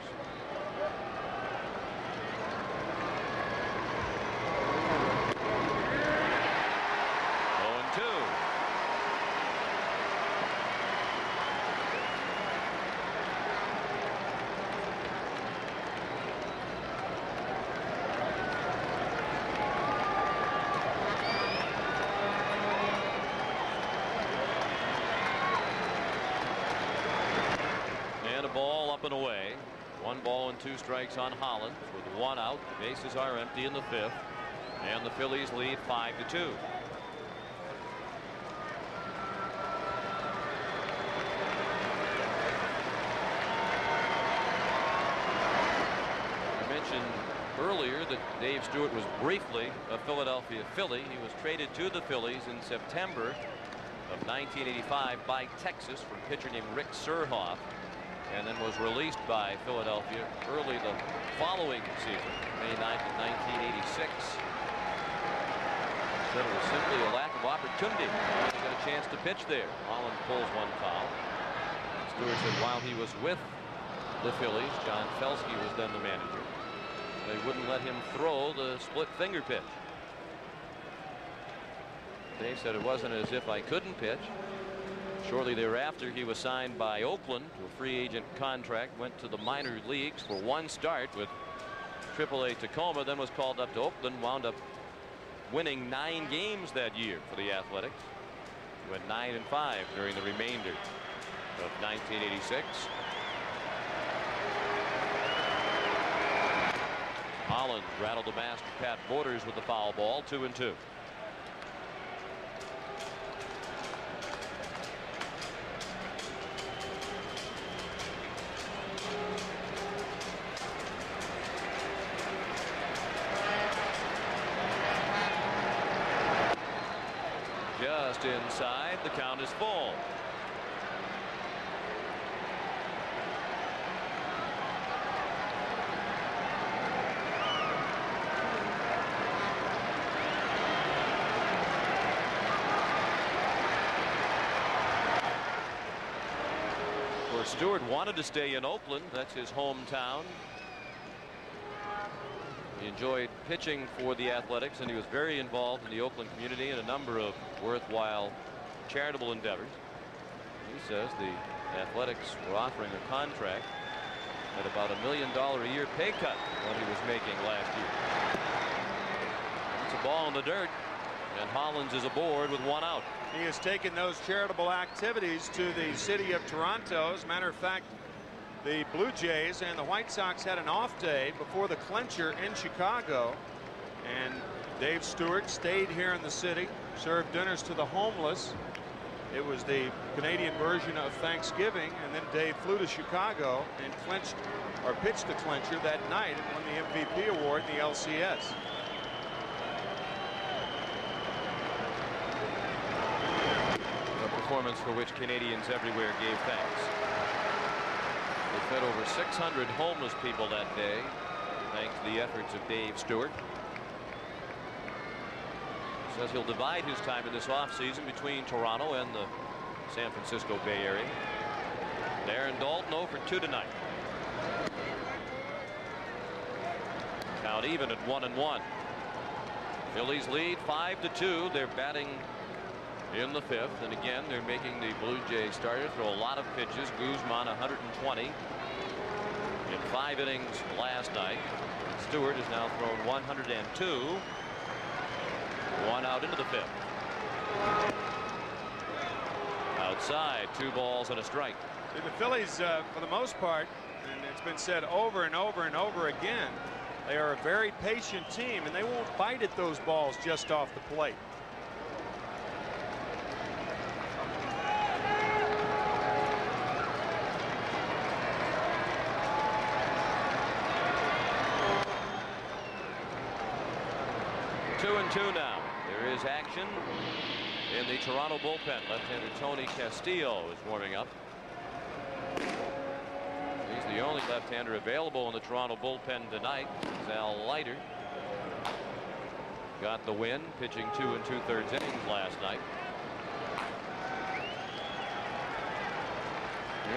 And away. 1 ball and 2 strikes on Hollins with 1 out. The bases are empty in the 5th, and the Phillies lead 5-2. I mentioned earlier that Dave Stewart was briefly a Philadelphia Philly. He was traded to the Phillies in September of 1985 by Texas from a pitcher named Rick Surhoff, and then was released by Philadelphia early the following season, May 9th of 1986. Said it was simply a lack of opportunity. He got a chance to pitch there. Holland pulls 1 foul. Stewart said while he was with the Phillies, John Felsky was then the manager. They wouldn't let him throw the split finger pitch. Dave said it wasn't as if I couldn't pitch. Shortly thereafter, he was signed by Oakland to a free agent contract, went to the minor leagues for 1 start with AAA Tacoma, then was called up to Oakland, wound up winning 9 games that year for the Athletics. Went 9-5 during the remainder of 1986. Hollins rattled the master Pat Borders with the foul ball, 2-2. Just inside, the count is full. Of course, Stewart wanted to stay in Oakland. That's his hometown. He enjoyed pitching for the Athletics, and he was very involved in the Oakland community in a number of worthwhile charitable endeavors. He says the Athletics were offering a contract at about $1 million a year pay cut what he was making last year. It's a ball in the dirt, and Hollins is aboard with 1 out. He has taken those charitable activities to the city of Toronto. As a matter of fact, the Blue Jays and the White Sox had an off day before the clincher in Chicago, and Dave Stewart stayed here in the city, served dinners to the homeless. It was the Canadian version of Thanksgiving, and then Dave flew to Chicago and pitched the clincher that night and won the MVP award in the LCS. A performance for which Canadians everywhere gave thanks. They fed over 600 homeless people that day, thanks to the efforts of Dave Stewart. Says he'll divide his time in this offseason between Toronto and the San Francisco Bay Area. Darren Daulton 0 for 2 tonight. Count even at 1-1. Phillies lead 5-2. They're batting in the 5th, and again they're making the Blue Jays starter throw a lot of pitches. Guzman 120 in 5 innings last night. Stewart has now thrown 102. 1 out into the 5th. Outside, 2 balls and a strike. The Phillies, for the most part, and it's been said over and over and over again, they are a very patient team, and they won't bite at those balls just off the plate. Two and 2 now. There is action in the Toronto bullpen. Left-hander Tony Castillo is warming up. He's the only left-hander available in the Toronto bullpen tonight. Al Leiter got the win, pitching 2 2/3 innings last night.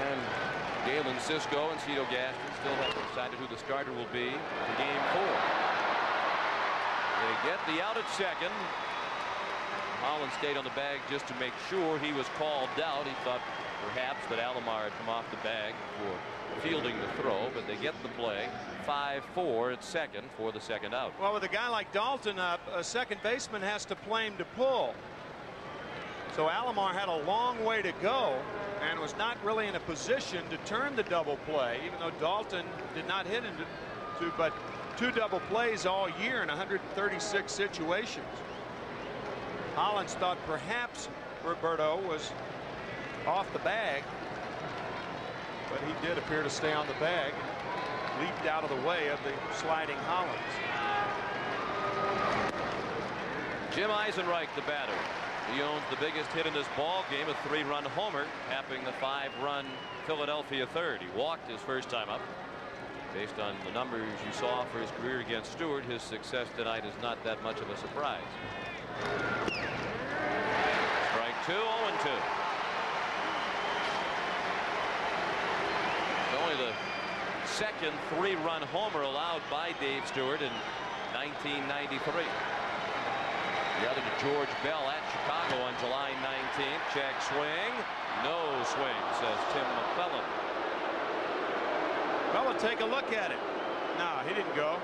And Galen Cisco and Cito Gaston still haven't decided who the starter will be for Game 4. They get the out at second. Holland stayed on the bag just to make sure. He was called out. He thought perhaps that Alomar had come off the bag for fielding the throw, but they get the play. 5-4 at second for the second out. Well, with a guy like Daulton up, a second baseman has to play him to pull. So Alomar had a long way to go and was not really in a position to turn the double play, even though Daulton did not hit into but 2 double plays all year in 136 situations. Hollins thought perhaps Roberto was off the bag, but he did appear to stay on the bag, leaped out of the way of the sliding Hollins. Jim Eisenreich, the batter. He owns the biggest hit in this ball game, a 3-run homer, capping the 5-run Philadelphia third. He walked his first time up. Based on the numbers you saw for his career against Stewart, his success tonight is not that much of a surprise. Strike 2, 0-2. It's only the second 3-run homer allowed by Dave Stewart in 1993. The other to George Bell at Chicago on July 19th. Check swing. No swing, says Tim McClellan. Well, we'll take a look at it. No, he didn't go.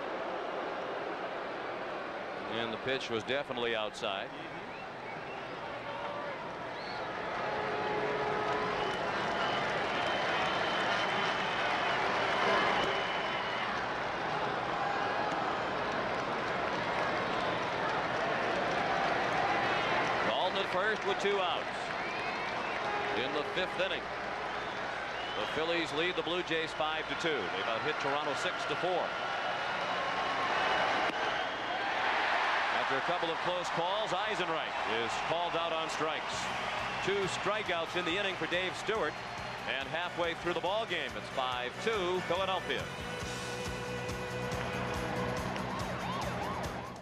And the pitch was definitely outside. Daulton at first with 2 outs in the 5th inning. The Phillies lead the Blue Jays 5-2. They've out-hit Toronto 6-4. After a couple of close calls, Eisenreich is called out on strikes. 2 strikeouts in the inning for Dave Stewart, and halfway through the ball game, it's 5-2 Philadelphia.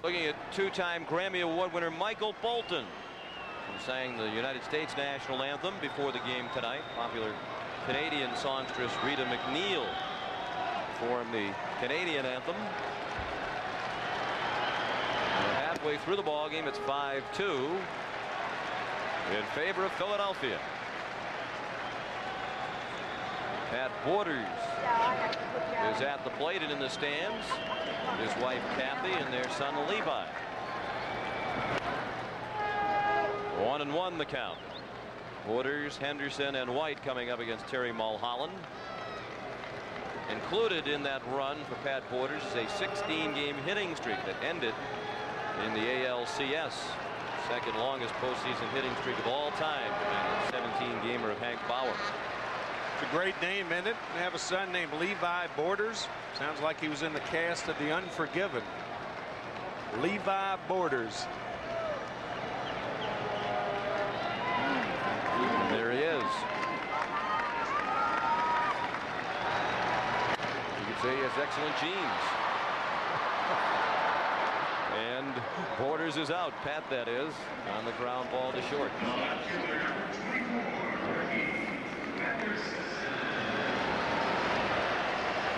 Looking at 2-time Grammy Award winner Michael Bolton, who sang the United States national anthem before the game tonight. Popular Canadian songstress Rita McNeil performed the Canadian anthem. And halfway through the ball game, it's 5-2 in favor of Philadelphia. Pat Borders is at the plate and in the stands. His wife Kathy and their son Levi. 1-1 the count. Borders, Henderson, and White coming up against Terry Mulholland. Included in that run for Pat Borders is a 16-game hitting streak that ended in the ALCS. Second longest postseason hitting streak of all time, and a 17-gamer of Hank Bauer. It's a great name, isn't it? They have a son named Levi Borders. Sounds like he was in the cast of The Unforgiven. Levi Borders. There he is. You could say he has excellent genes. And Borders is out. Pat, that is, on the ground ball to short.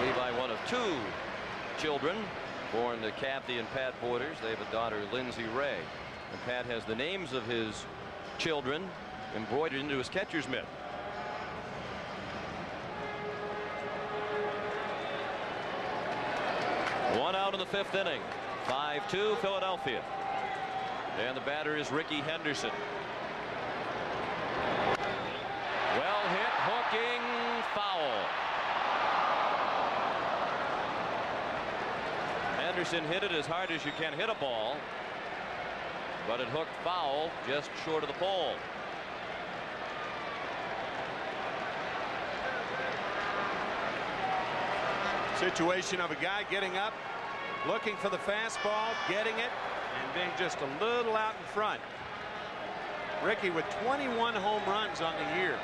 Levi, one of 2 children born to Kathy and Pat Borders. They have a daughter, Lindsay Ray. And Pat has the names of his children embroidered into his catcher's mitt. One out in the 5th inning. 5-2 Philadelphia. And the batter is Rickey Henderson. Well hit, hooking, foul. Henderson hit it as hard as you can hit a ball, but it hooked foul just short of the pole. Situation of a guy getting up, looking for the fastball, getting it, and being just a little out in front. Rickey with 21 home runs on the year.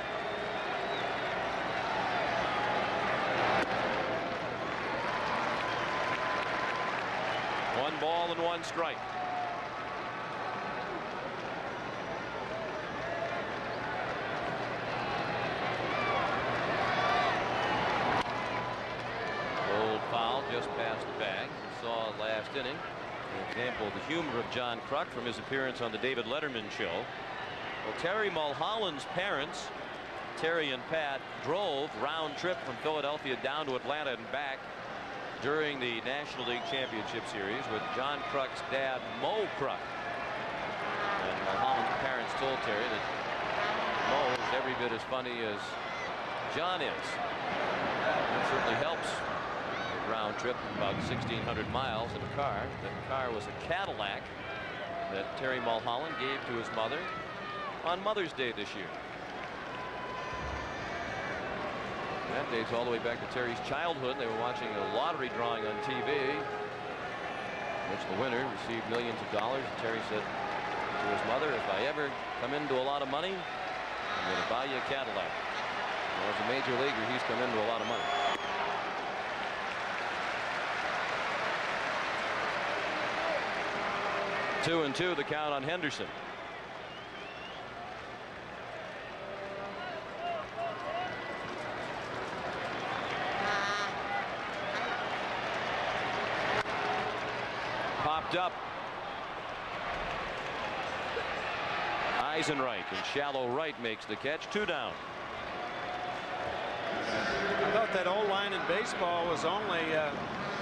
One ball and 1 strike. Old foul just past the bag. We saw last inning an example of the humor of John Kruk from his appearance on the David Letterman show. Well, Terry Mulholland's parents, Terry and Pat, drove round trip from Philadelphia down to Atlanta and back during the National League Championship Series with John Kruk's dad, Mo Kruk. And Mulholland's parents told Terry that Mo is every bit as funny as John is. That certainly helps. A round trip about 1,600 miles in a car. That car was a Cadillac that Terry Mulholland gave to his mother on Mother's Day this year. That dates all the way back to Terry's childhood. They were watching a lottery drawing on TV, which the winner received millions of dollars. And Terry said to his mother, "If I ever come into a lot of money, I'm going to buy you a Cadillac." Well, as a major leaguer, he's come into a lot of money. Two and 2 the count on Henderson. Popped up. Eisenreich in shallow right makes the catch. 2 down. I thought that old line in baseball was only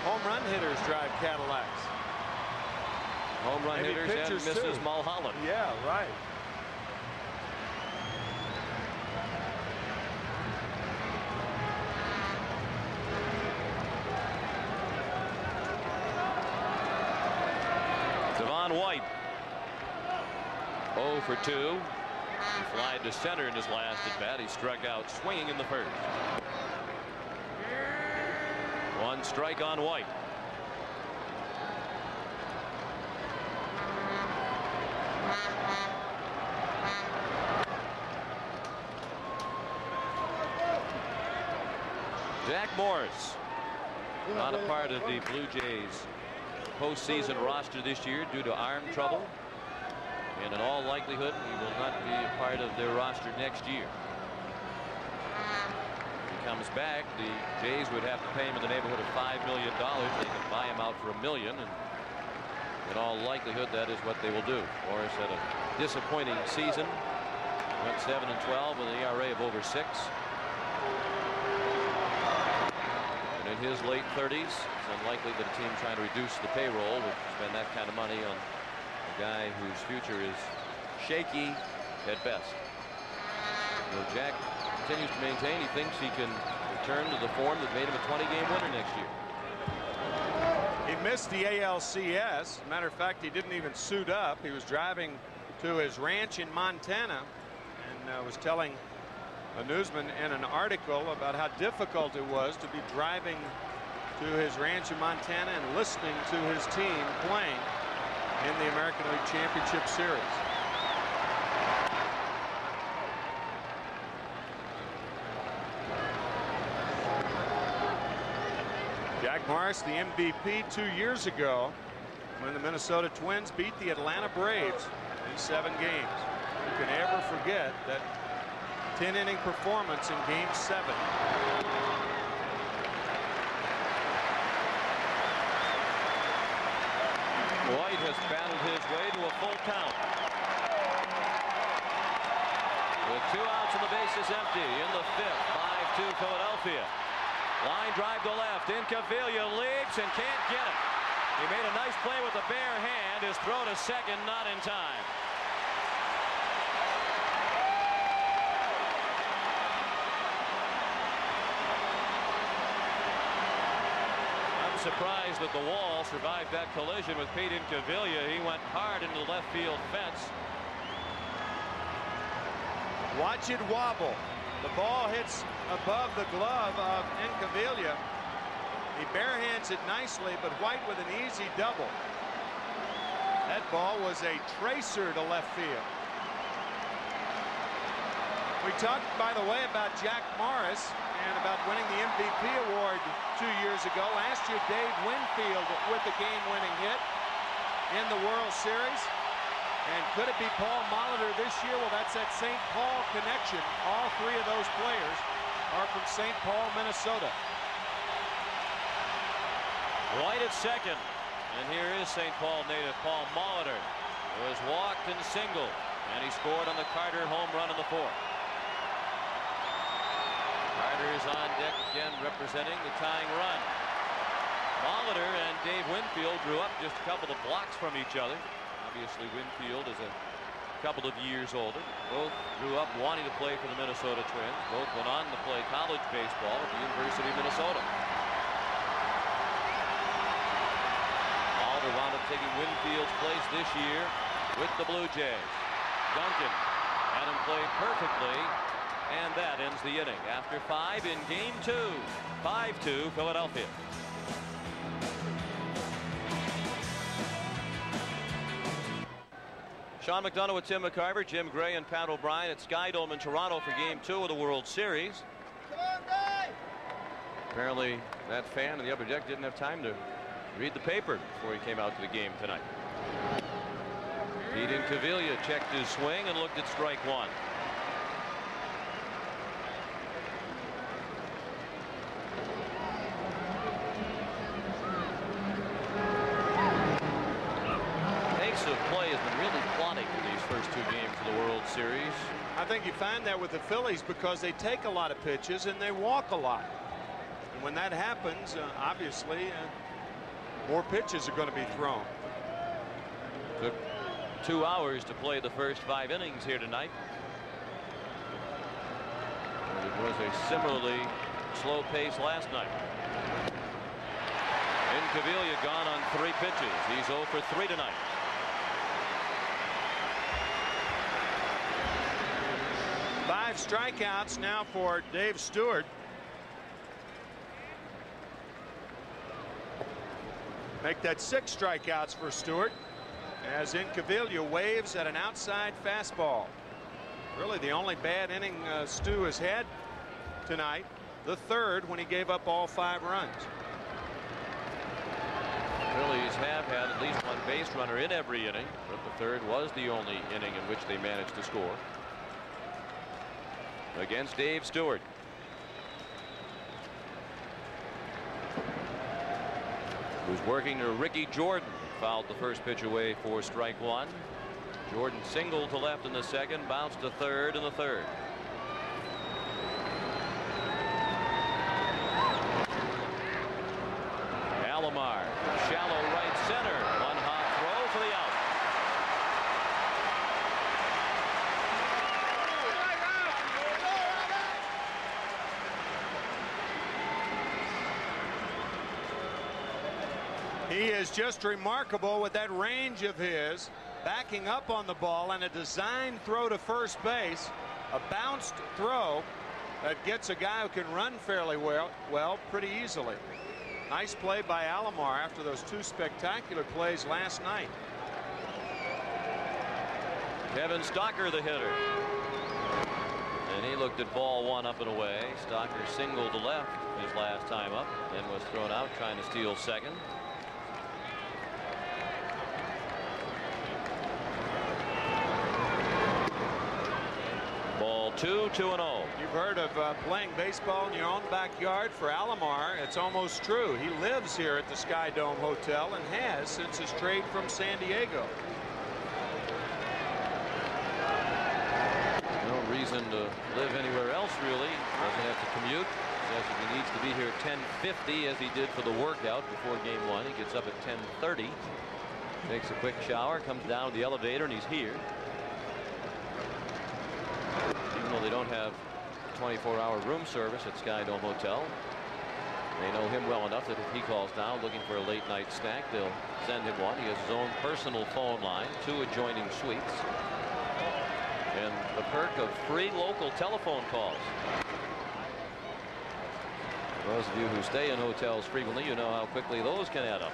home run hitters drive Cadillacs. Home run Maybe hitters and Mrs. too. Mulholland. Yeah, right. Devon White 0 for 2. He flied to center in his last at bat. He struck out swinging in the first. 1 strike on White. Jack Morris, not a part of the Blue Jays postseason roster this year due to arm trouble, and in all likelihood he will not be a part of their roster next year. If he comes back, the Jays would have to pay him in the neighborhood of $5 million. They can buy him out for $1 million, and in all likelihood that is what they will do. Morris had a disappointing season, went 7-12 with an ERA of over 6. In his late 30s, it's unlikely that a team trying to reduce the payroll would spend that kind of money on a guy whose future is shaky at best. So Jack continues to maintain he thinks he can return to the form that made him a 20-game winner next year. He missed the ALCS. Matter of fact, he didn't even suit up. He was driving to his ranch in Montana and was telling a newsman in an article about how difficult it was to be driving to his ranch in Montana and listening to his team playing in the American League Championship Series. Jack Morris, the MVP 2 years ago, when the Minnesota Twins beat the Atlanta Braves in 7 games. You can never forget that 10-inning performance in Game 7. White has battled his way to a full count. With 2 outs and the bases empty in the 5th, 5-2 Philadelphia. Line drive to left. Incaviglia leaps and can't get it. He made a nice play with the bare hand. His throw to second, not in time. I'm surprised that the wall survived that collision with Pete Incaviglia. He went hard into the left field fence. Watch it wobble. The ball hits above the glove of Incaviglia. He barehands it nicely, but White with an easy double. That ball was a tracer to left field. We talked, by the way, about Jack Morris and about winning the MVP award 2 years ago. Last year, Dave Winfield with the game-winning hit in the World Series. And could it be Paul Molitor this year? Well, that's that St. Paul connection. All 3 of those players are from St. Paul, Minnesota. White at second. And here is St. Paul native Paul Molitor, who has walked and singled. And he scored on the Carter home run in the 4th. Carter is on deck again, representing the tying run. Molitor and Dave Winfield grew up just a couple of blocks from each other. Obviously, Winfield is a couple of years older. Both grew up wanting to play for the Minnesota Twins. Both went on to play college baseball at the University of Minnesota. Molitor wound up taking Winfield's place this year with the Blue Jays. Duncan had him play perfectly, and that ends the inning. After 5 in Game 2, 5-2 Philadelphia. Sean McDonough with Tim McCarver, Jim Gray and Pat O'Brien at Sky Dome in Toronto for Game 2 of the World Series. Apparently that fan in the upper deck didn't have time to read the paper before he came out to the game tonight. Pete Incaviglia checked his swing and looked at strike 1. Of play has been really plotting in these first 2 games of the World Series. I think you find that with the Phillies because they take a lot of pitches and they walk a lot. And when that happens, obviously, more pitches are going to be thrown. Took 2 hours to play the first 5 innings here tonight. And it was a similarly slow pace last night. Incaviglia gone on 3 pitches. He's 0 for 3 tonight. 5 strikeouts now for Dave Stewart. Make that 6 strikeouts for Stewart as Incaviglia waves at an outside fastball. Really the only bad inning Stu has had tonight. The 3rd when he gave up all 5 runs. Phillies have had at least 1 base runner in every inning, but the 3rd was the only inning in which they managed to score. Against Dave Stewart. Who's working to Ricky Jordan. Fouled the first pitch away for strike 1. Jordan singled to left in the 2nd, bounced to 3rd in the 3rd. Alomar, shallow right center. 1 hot throw for the out. He is just remarkable with that range of his, backing up on the ball and a designed throw to first base, a bounced throw that gets a guy who can run fairly well pretty easily. Nice play by Alomar after those 2 spectacular plays last night. Kevin Stocker, the hitter. And he looked at ball 1 up and away. Stocker singled to left his last time up and was thrown out trying to steal second. 2-2-0. You've heard of playing baseball in your own backyard. For Alomar, it's almost true. He lives here at the Sky Dome Hotel and has since his trade from San Diego. No reason to live anywhere else, really. Doesn't have to commute. Says if he needs to be here at 10:50, as he did for the workout before game 1. He gets up at 10:30, takes a quick shower, comes down to the elevator, and he's here. Even though they don't have 24-hour room service at Sky Dome Hotel, they know him well enough that if he calls down looking for a late night snack, they'll send him one. He has his own personal phone line, 2 adjoining suites, and the perk of free local telephone calls. For those of you who stay in hotels frequently, you know how quickly those can add up.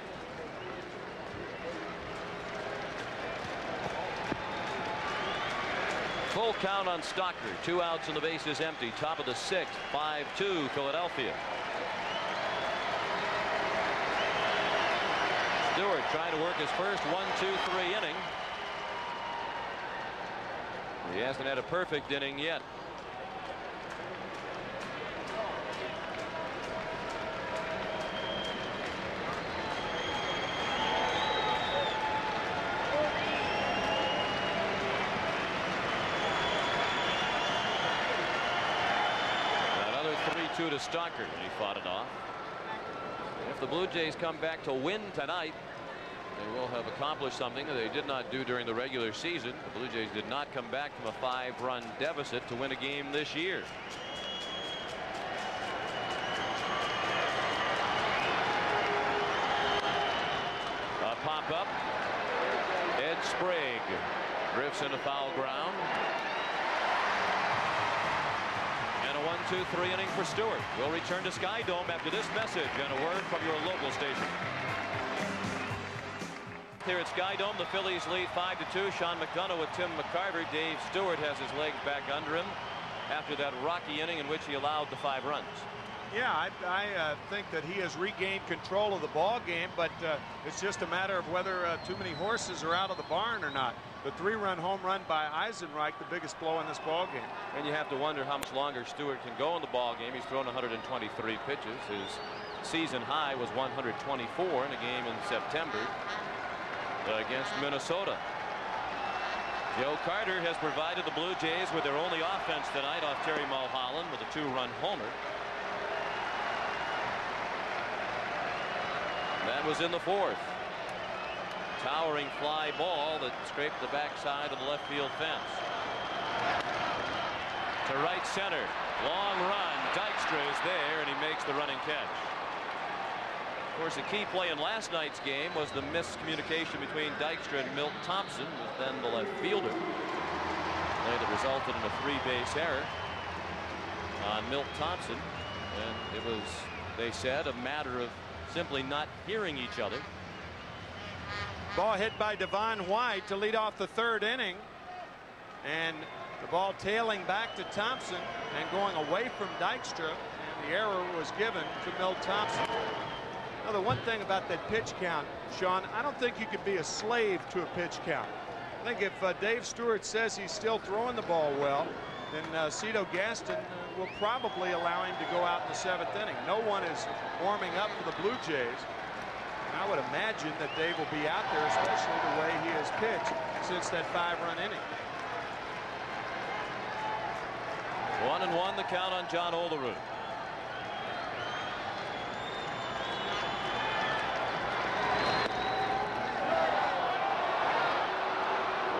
Full count on Stockard. 2 outs and the base is empty. Top of the 6th. 5-2 Philadelphia. Stewart trying to work his first 1-2-3 inning. He hasn't had a perfect inning yet. To Stockard, and he fought it off. If the Blue Jays come back to win tonight, they will have accomplished something that they did not do during the regular season. The Blue Jays did not come back from a 5-run deficit to win a game this year. A pop-up. Ed Sprague drifts into foul ground. 1-2-3 inning for Stewart. We'll return to Sky Dome after this message and a word from your local station. Here at Sky Dome, the Phillies lead 5-2. Sean McDonough with Tim McCarver. Dave Stewart has his legs back under him after that rocky inning in which he allowed the 5 runs. Yeah, I think that he has regained control of the ball game, but it's just a matter of whether too many horses are out of the barn or not. The 3-run home run by Eisenreich, the biggest blow in this ball game. And you have to wonder how much longer Stewart can go in the ball game. He's thrown 123 pitches. His season high was 124 in a game in September against Minnesota. Joe Carter has provided the Blue Jays with their only offense tonight off Terry Mulholland with a 2-run homer. That was in the 4th. Towering fly ball that scraped the backside of the left field fence. To right center. Long run. Dykstra is there, and he makes the running catch. Of course, the key play in last night's game was the miscommunication between Dykstra and Milt Thompson, who was then the left fielder. Play that resulted in a 3-base error on Milt Thompson. And it was, they said, a matter of simply not hearing each other. Ball hit by Devon White to lead off the 3rd inning, and the ball tailing back to Thompson and going away from Dykstra, and the error was given to Milt Thompson. Now, the one thing about that pitch count, Sean, I don't think you can be a slave to a pitch count. I think if Dave Stewart says he's still throwing the ball well, then Cito Gaston will probably allow him to go out in the 7th inning. No one is warming up for the Blue Jays. I would imagine that Dave will be out there, especially the way he has pitched since that 5-run inning. 1-1 the count on John Olerud.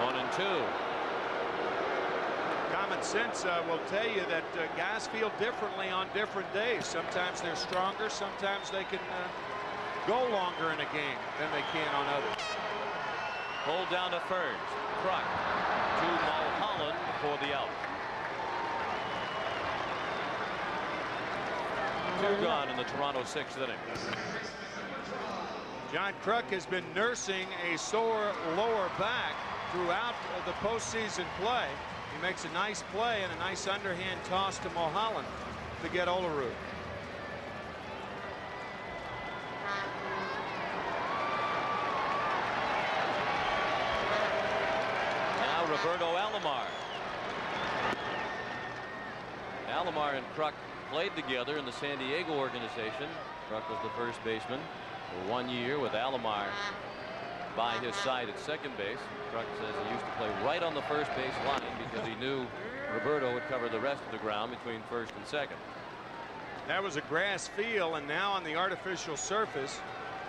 One and two. Common sense will tell you that guys feel differently on different days. Sometimes they're stronger, sometimes they can go longer in a game than they can on others. Pulled down to first. Kruk to Mulholland for the out. 2 gone in the Toronto 6th inning. John Kruk has been nursing a sore lower back throughout the postseason play. He makes a nice play and a nice underhand toss to Mulholland to get Olerud. Roberto Alomar. Alomar and Kruk played together in the San Diego organization. Kruk was the first baseman for 1 year with Alomar by his side at second base. Kruk says he used to play right on the first base line because he knew Roberto would cover the rest of the ground between first and second. That was a grass field, and now on the artificial surface,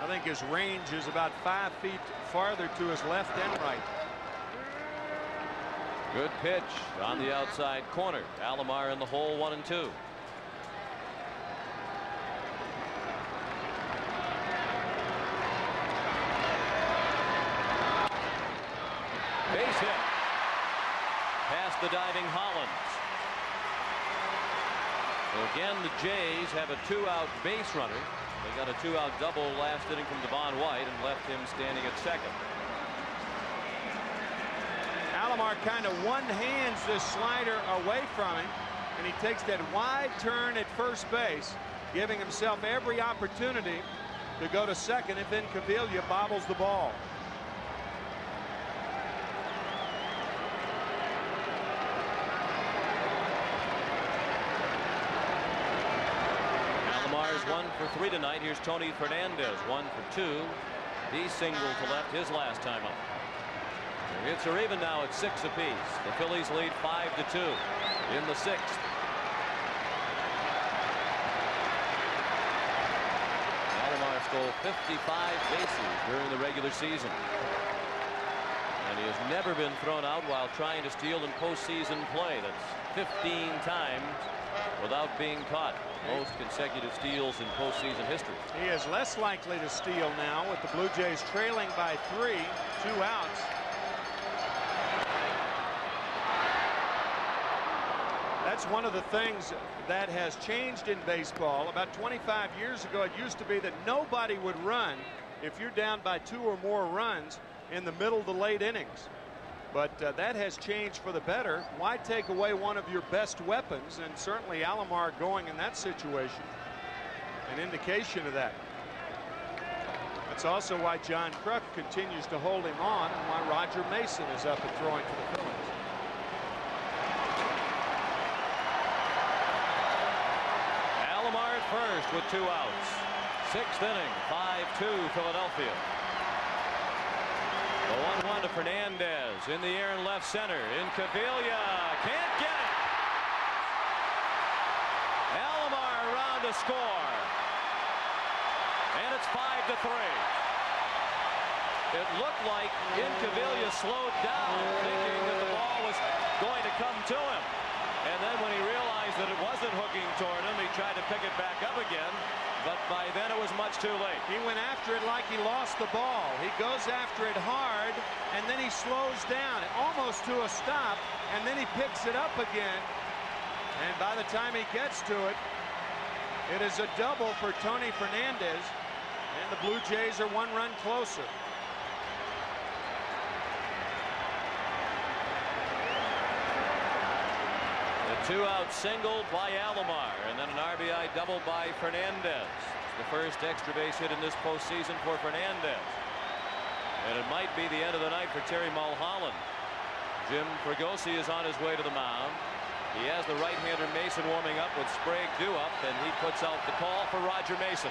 I think his range is about 5 feet farther to his left and right. Good pitch on the outside corner. Alomar in the hole, 1-2. Base hit. Past the diving Hollins. So again, the Jays have a 2-out base runner. They got a 2-out double last inning from Devon White and left him standing at second. Alomar kind of one-hands this slider away from him, and he takes that wide turn at first base, giving himself every opportunity to go to second if Incaviglia bobbles the ball. Alomar's 1 for 3 tonight. Here's Tony Fernandez, 1 for 2. He singled to left his last time up. The hits are even now at 6 apiece. The Phillies lead 5-2 in the 6th. Alomar stole 55 bases during the regular season. And he has never been thrown out while trying to steal in postseason play. That's 15 times without being caught. Most consecutive steals in postseason history. He is less likely to steal now with the Blue Jays trailing by 3, 2 outs. That's one of the things that has changed in baseball. About 25 years ago, it used to be that nobody would run if you're down by 2 or more runs in the middle to late innings. But that has changed for the better. Why take away one of your best weapons? And certainly Alomar going in that situation, an indication of that. That's also why John Kruk continues to hold him on, and why Roger Mason is up and throwing for the Phillies. First with 2 outs. 6th inning, 5-2 Philadelphia. The 1-1 to Fernandez in the air in left center. Incaviglia can't get it. Alomar around to score. And it's 5-3. It looked like Incaviglia slowed down, thinking that the ball was going to come to him. And then when he realized that it wasn't hooking toward him, he tried to pick it back up again. But by then it was much too late. He went after it like he lost the ball. He goes after it hard, and then he slows down almost to a stop, and then he picks it up again. And by the time he gets to it, it is a double for Tony Fernandez, and the Blue Jays are 1 run closer. A 2-out single by Alomar, and then an RBI double by Fernandez. It's the first extra base hit in this postseason for Fernandez. And it might be the end of the night for Terry Mulholland. Jim Fregosi is on his way to the mound. He has the right-hander Mason warming up with Sprague due up, and he puts out the call for Roger Mason.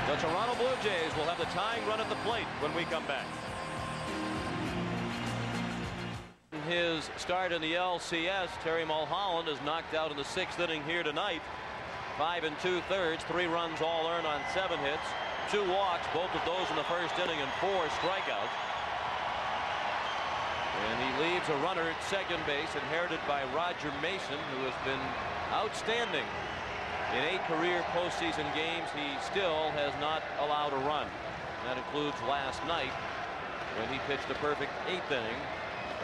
The Toronto Blue Jays will have the tying run at the plate when we come back. His start in the LCS, Terry Mulholland is knocked out in the 6th inning here tonight. 5 2/3, 3 runs all earned on 7 hits, 2 walks, both of those in the 1st inning, and 4 strikeouts. And he leaves a runner at second base, inherited by Roger Mason, who has been outstanding in 8 career postseason games. He still has not allowed a run. That includes last night when he pitched a perfect 8th inning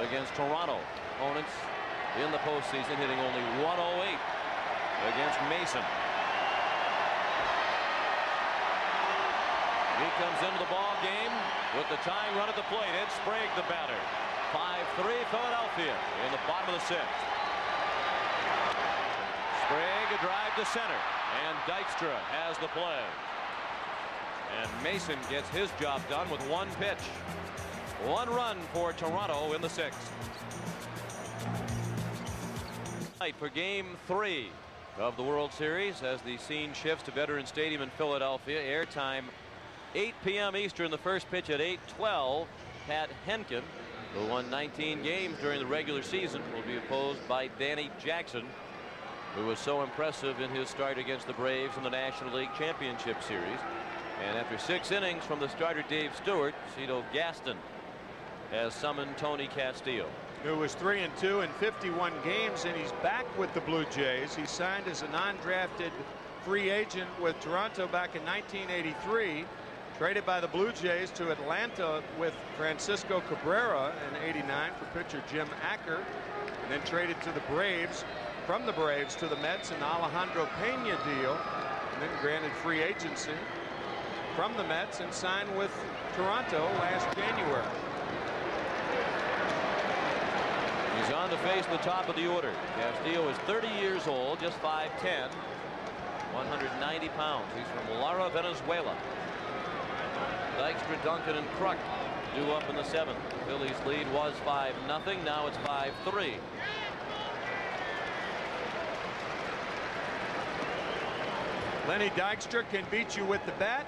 against Toronto. Opponents in the postseason hitting only 108 against Mason. He comes into the ball game with the tying run at the plate. Ed Sprague, the batter. 5-3 Philadelphia in the bottom of the 6th. Sprague a drive to center, and Dykstra has the play. And Mason gets his job done with 1 pitch. 1 run for Toronto in the 6th. For Game 3 of the World Series as the scene shifts to Veterans Stadium in Philadelphia. Airtime 8 p.m. Eastern. The first pitch at 8:12. Pat Henkin, who won 19 games during the regular season, will be opposed by Danny Jackson, who was so impressive in his start against the Braves in the National League Championship Series. And after 6 innings from the starter Dave Stewart, Cito Gaston has summoned Tony Castillo, who was 3-2 in 51 games, and he's back with the Blue Jays. He signed as a non-drafted free agent with Toronto back in 1983, traded by the Blue Jays to Atlanta with Francisco Cabrera in '89 for pitcher Jim Acker, and then traded to the Braves, from the Braves to the Mets in the Alejandro Pena deal, and then granted free agency from the Mets and signed with Toronto last January. He's on to face the top of the order. Castillo is 30 years old, just 5'10", 190 pounds. He's from Lara, Venezuela. Dykstra, Duncan, and Kruk due up in the 7th. The Phillies lead was 5-0. Now it's 5-3. Lenny Dykstra can beat you with the bat.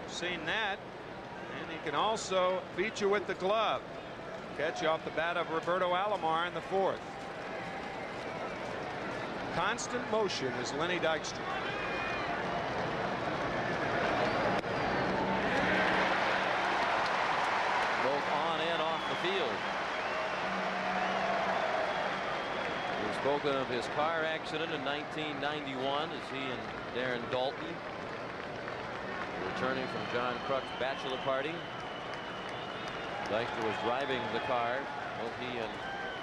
Seen that. And he can also beat you with the glove. Catch off the bat of Roberto Alomar in the 4th. Constant motion is Lenny Dykstra. Both on and off the field. We've spoken of his car accident in 1991 as he and Darren Daulton were returning from John Kruk's bachelor party. Dykstra was driving the car. Both he and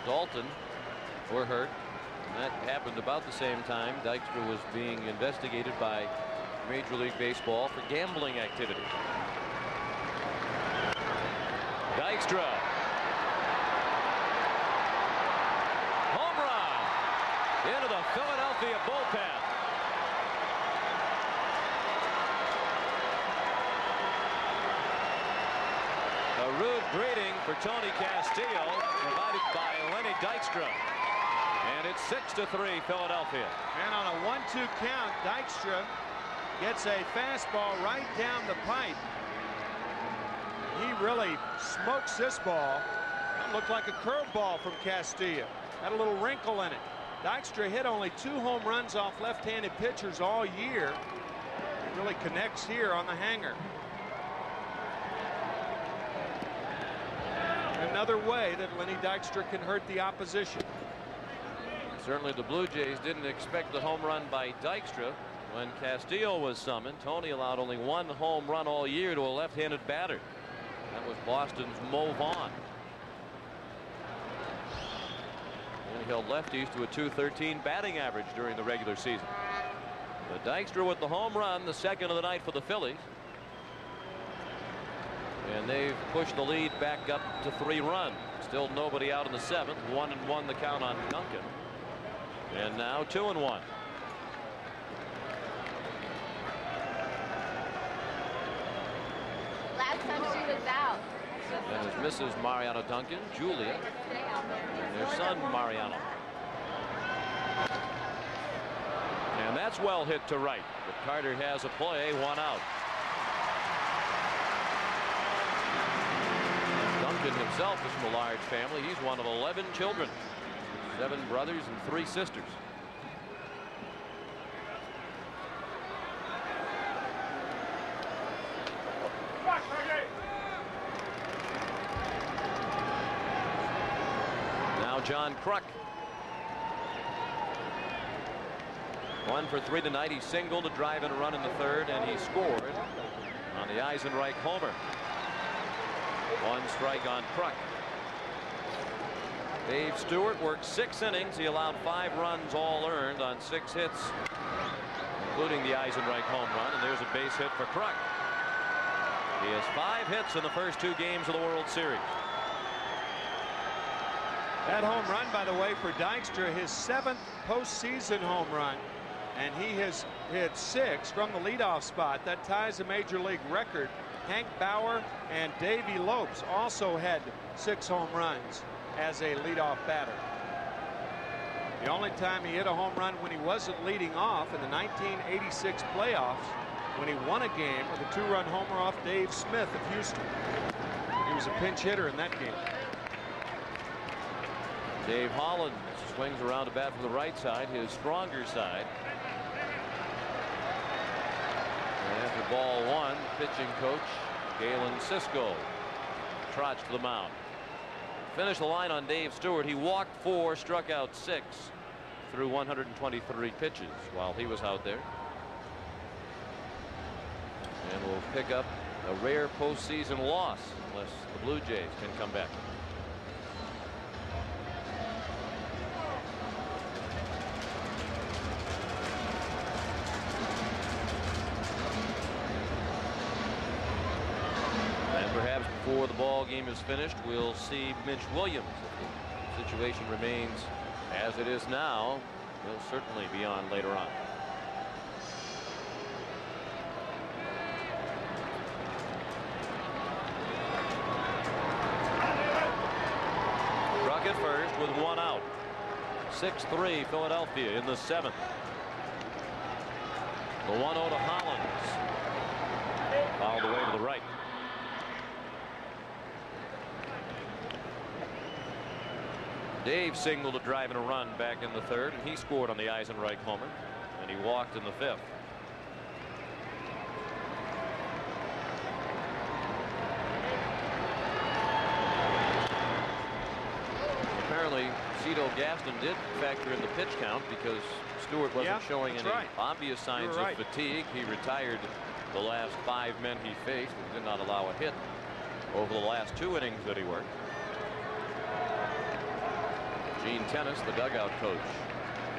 Daulton were hurt. And that happened about the same time. Dykstra was being investigated by Major League Baseball for gambling activity. Dykstra. Home run into the Philadelphia bullpen. A rude greeting for Tony Castillo, provided by Lenny Dykstra. And it's 6-3 Philadelphia. And on a 1-2 count, Dykstra gets a fastball right down the pipe. He really smokes this ball. It looked like a curveball from Castillo. Had a little wrinkle in it. Dykstra hit only 2 home runs off left-handed pitchers all year. It really connects here on the hanger. Another way that Lenny Dykstra can hurt the opposition. Certainly the Blue Jays didn't expect the home run by Dykstra when Castillo was summoned. Tony allowed only 1 home run all year to a left-handed batter. That was Boston's Mo Vaughn. And he held lefties to a .213 batting average during the regular season. But Dykstra with the home run, the second of the night for the Phillies. And they've pushed the lead back up to 3 runs. Still nobody out in the 7th. 1-1 the count on Duncan. And now 2-1. Last time she was out. And his Mrs. Mariano Duncan, Julia, and their son Mariano. And that's well hit to right. But Carter has a play, 1 out. Duncan himself is from a large family. He's one of 11 children. 7 brothers and 3 sisters. Now John Kruk. 1 for 3 tonight. He singled to drive in a run in the 3rd, and he scored on the Eisenreich homer. 1 strike on Kruk. Dave Stewart worked 6 innings. He allowed 5 runs, all earned on 6 hits, including the Eisenreich home run. And there's a base hit for Kruk. He has 5 hits in the first 2 games of the World Series. That home run, by the way, for Dykstra, his 7th postseason home run. And he has hit 6 from the leadoff spot. That ties a major league record. Hank Bauer and Davey Lopes also had 6 home runs as a leadoff batter. The only time he hit a home run when he wasn't leading off in the 1986 playoffs, when he won a game with a 2-run homer off Dave Smith of Houston. He was a pinch hitter in that game. Dave Holland swings around to bat from the right side, his stronger side. And after ball one, pitching coach Galen Cisco trots to the mound. Finished the line on Dave Stewart. He walked 4, struck out 6 through 123 pitches while he was out there. And will pick up a rare postseason loss unless the Blue Jays can come back. And perhaps before the ball game is finished, we'll see Mitch Williams. If the situation remains as it is now, he'll certainly be on later on. At first with 1 out. 6-3 Philadelphia in the 7th. The 1-0 to Hollins. Fouled away to the right. Dave singled a drive and a run back in the 3rd, and he scored on the Eisenreich homer, and he walked in the 5th. Apparently Cito Gaston did factor in the pitch count because Stewart wasn't showing any obvious signs of fatigue. He retired the last 5 men he faced and did not allow a hit over the last 2 innings that he worked. Gene Tennis, the dugout coach,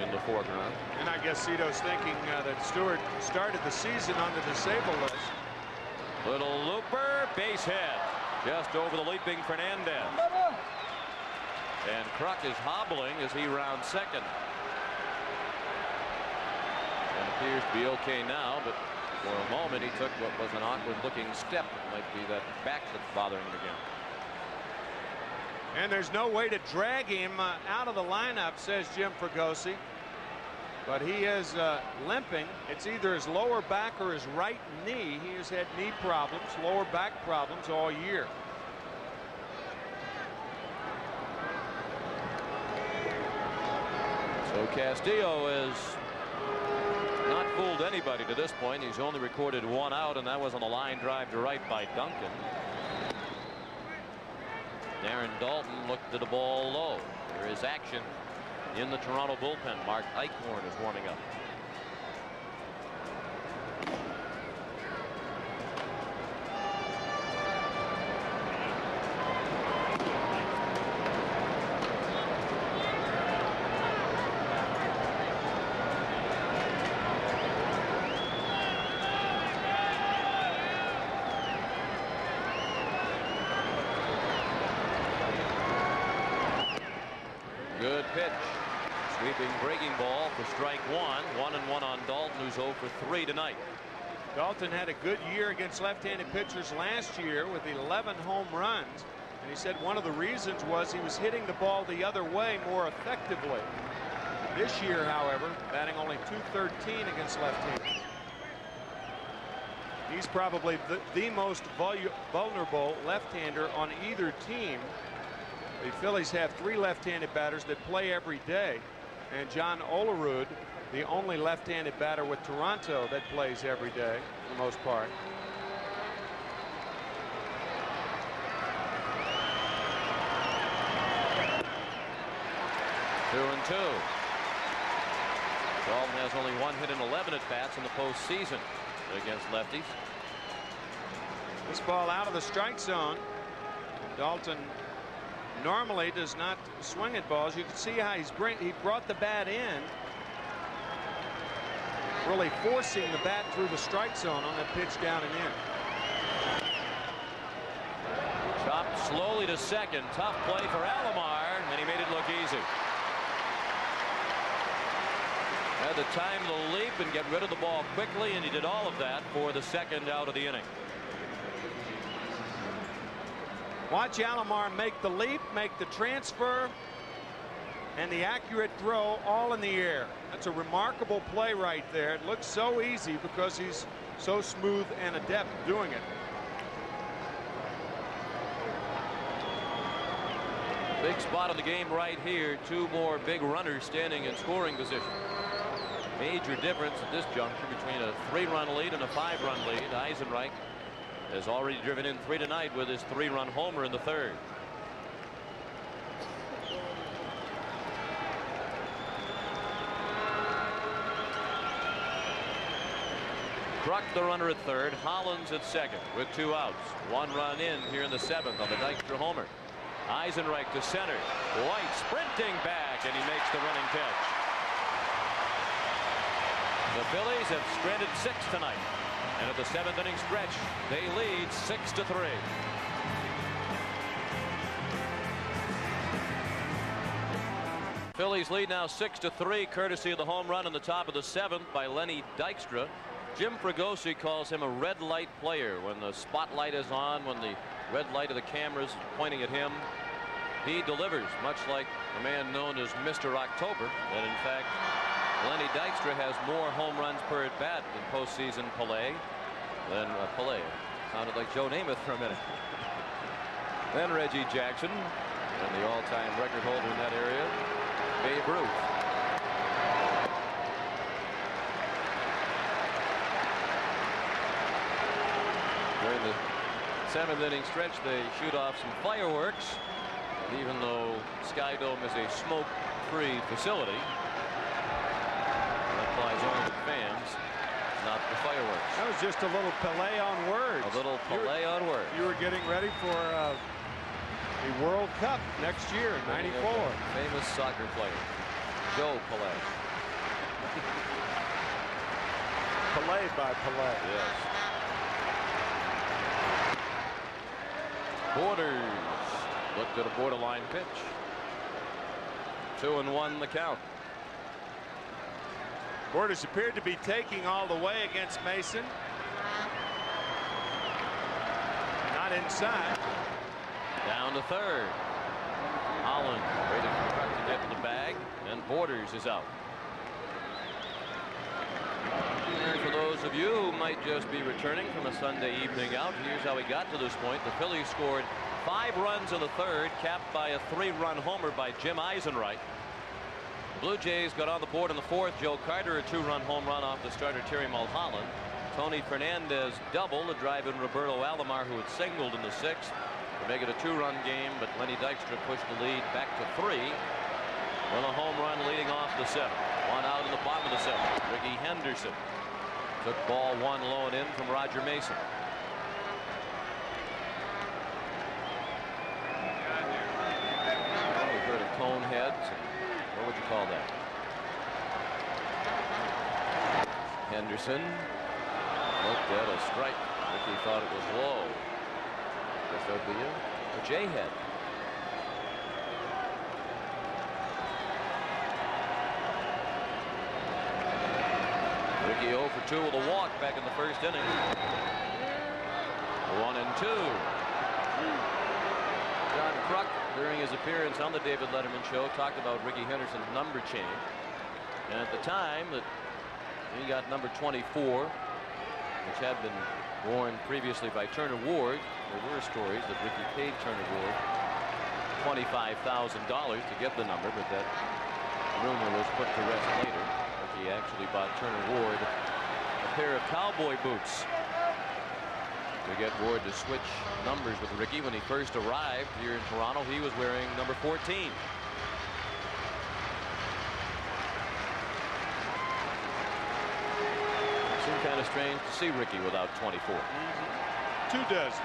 in the foreground. And I guess Cito's thinking that Stewart started the season on the disabled list. Little looper, base hit, just over the leaping Fernandez. And Kruk is hobbling as he rounds second. And appears to be okay now, but for a moment he took what was an awkward looking step. It might be that back that's bothering him again. And there's no way to drag him out of the lineup, says Jim Fregosi. But he is limping. It's either his lower back or his right knee. He has had knee problems, lower back problems all year. So Castillo has not fooled anybody to this point. He's only recorded 1 out, and that was on the line drive to right by Duncan. Darren Daulton looked at the ball low. There is action in the Toronto bullpen. Mark Eichhorn is warming up. Good pitch. Sweeping breaking ball for strike 1. 1-1 on Daulton, who's 0 for 3 tonight. Daulton had a good year against left-handed pitchers last year with 11 home runs. And he said one of the reasons was he was hitting the ball the other way more effectively. This year, however, batting only .213 against left-handers. He's probably the most vulnerable left-hander on either team. The Phillies have 3 left-handed batters that play every day, and John Olerud, the only left-handed batter with Toronto that plays every day for the most part. Two and two. Daulton has only 1 hit in 11 at-bats in the postseason against lefties. This ball out of the strike zone. Daulton normally does not swing at balls. You can see how he brought the bat in, really forcing the bat through the strike zone on that pitch down and in. Chopped slowly to second. Tough play for Alomar, and he made it look easy. Had to time the leap and get rid of the ball quickly, and he did all of that for the 2nd out of the inning. Watch Alomar make the leap, make the transfer, and the accurate throw all in the air. That's a remarkable play right there. It looks so easy because he's so smooth and adept doing it. Big spot in the game right here. Two more big runners standing in scoring position. Major difference at this juncture between a 3-run lead and a 5-run lead. Eisenreich has already driven in 3 tonight with his 3-run homer in the 3rd. Kruk the runner at 3rd. Hollins at 2nd with 2 outs. 1 run in here in the 7th on the Dykstra homer. Eisenreich to center. White sprinting back, and he makes the running catch. The Phillies have stranded 6 tonight, and at the 7th inning stretch they lead 6-3. Phillies lead now 6-3, courtesy of the home run in the top of the 7th by Lenny Dykstra. Jim Fregosi calls him a red light player. When the spotlight is on, when the red light of the cameras is pointing at him, he delivers, much like a man known as Mr. October. And in fact, Lenny Dykstra has more home runs per at bat in postseason play than Pelé. Sounded like Joe Namath for a minute. Then Reggie Jackson, and the all-time record holder in that area, Babe Ruth. During the 7th inning stretch, they shoot off some fireworks. And even though Sky Dome is a smoke-free facility, that applies only to fans, not the fireworks. That was just a little play on words. A little play on words. You were getting ready for the World Cup next year in '94. Famous soccer player, Joe Pelé. Pelé by Pelé. Yes. Borders looked at a borderline pitch. 2-1 the count. Borders appeared to be taking all the way against Mason. Not inside. Down to 3rd. Holland waiting for Kruk to get to the bag, and Borders is out. And for those of you who might just be returning from a Sunday evening out, here's how we got to this point. The Phillies scored 5 runs in the 3rd, capped by a 3-run homer by Jim Eisenreich. The Blue Jays got on the board in the 4th. Joe Carter, a 2-run home run off the starter Terry Mulholland. Tony Fernandez double to drive in Roberto Alomar, who had singled in the 6th to make it a 2-run game, but Lenny Dykstra pushed the lead back to 3 with a home run leading off the 7th. 1 out in the bottom of the 7th. Ricky Henderson took ball 1 low and in from Roger Mason. Well, we've heard of cone heads. What would you call that? Henderson looked at a strike. Ricky thought it was low. Guess that would be a J head. Ricky 0 for 2 with a walk back in the 1st inning. 1-2. John Kruk, during his appearance on the David Letterman show, talked about Ricky Henderson's number change. And at the time that he got number 24, which had been worn previously by Turner Ward, there were stories that Ricky paid Turner Ward $25,000 to get the number, but that rumor was put to rest later. Ricky actually bought Turner Ward a pair of cowboy boots to get Ward to switch numbers with Ricky. When he first arrived here in Toronto, he was wearing number 14. It seemed kind of strange to see Ricky without 24. 2 dozen.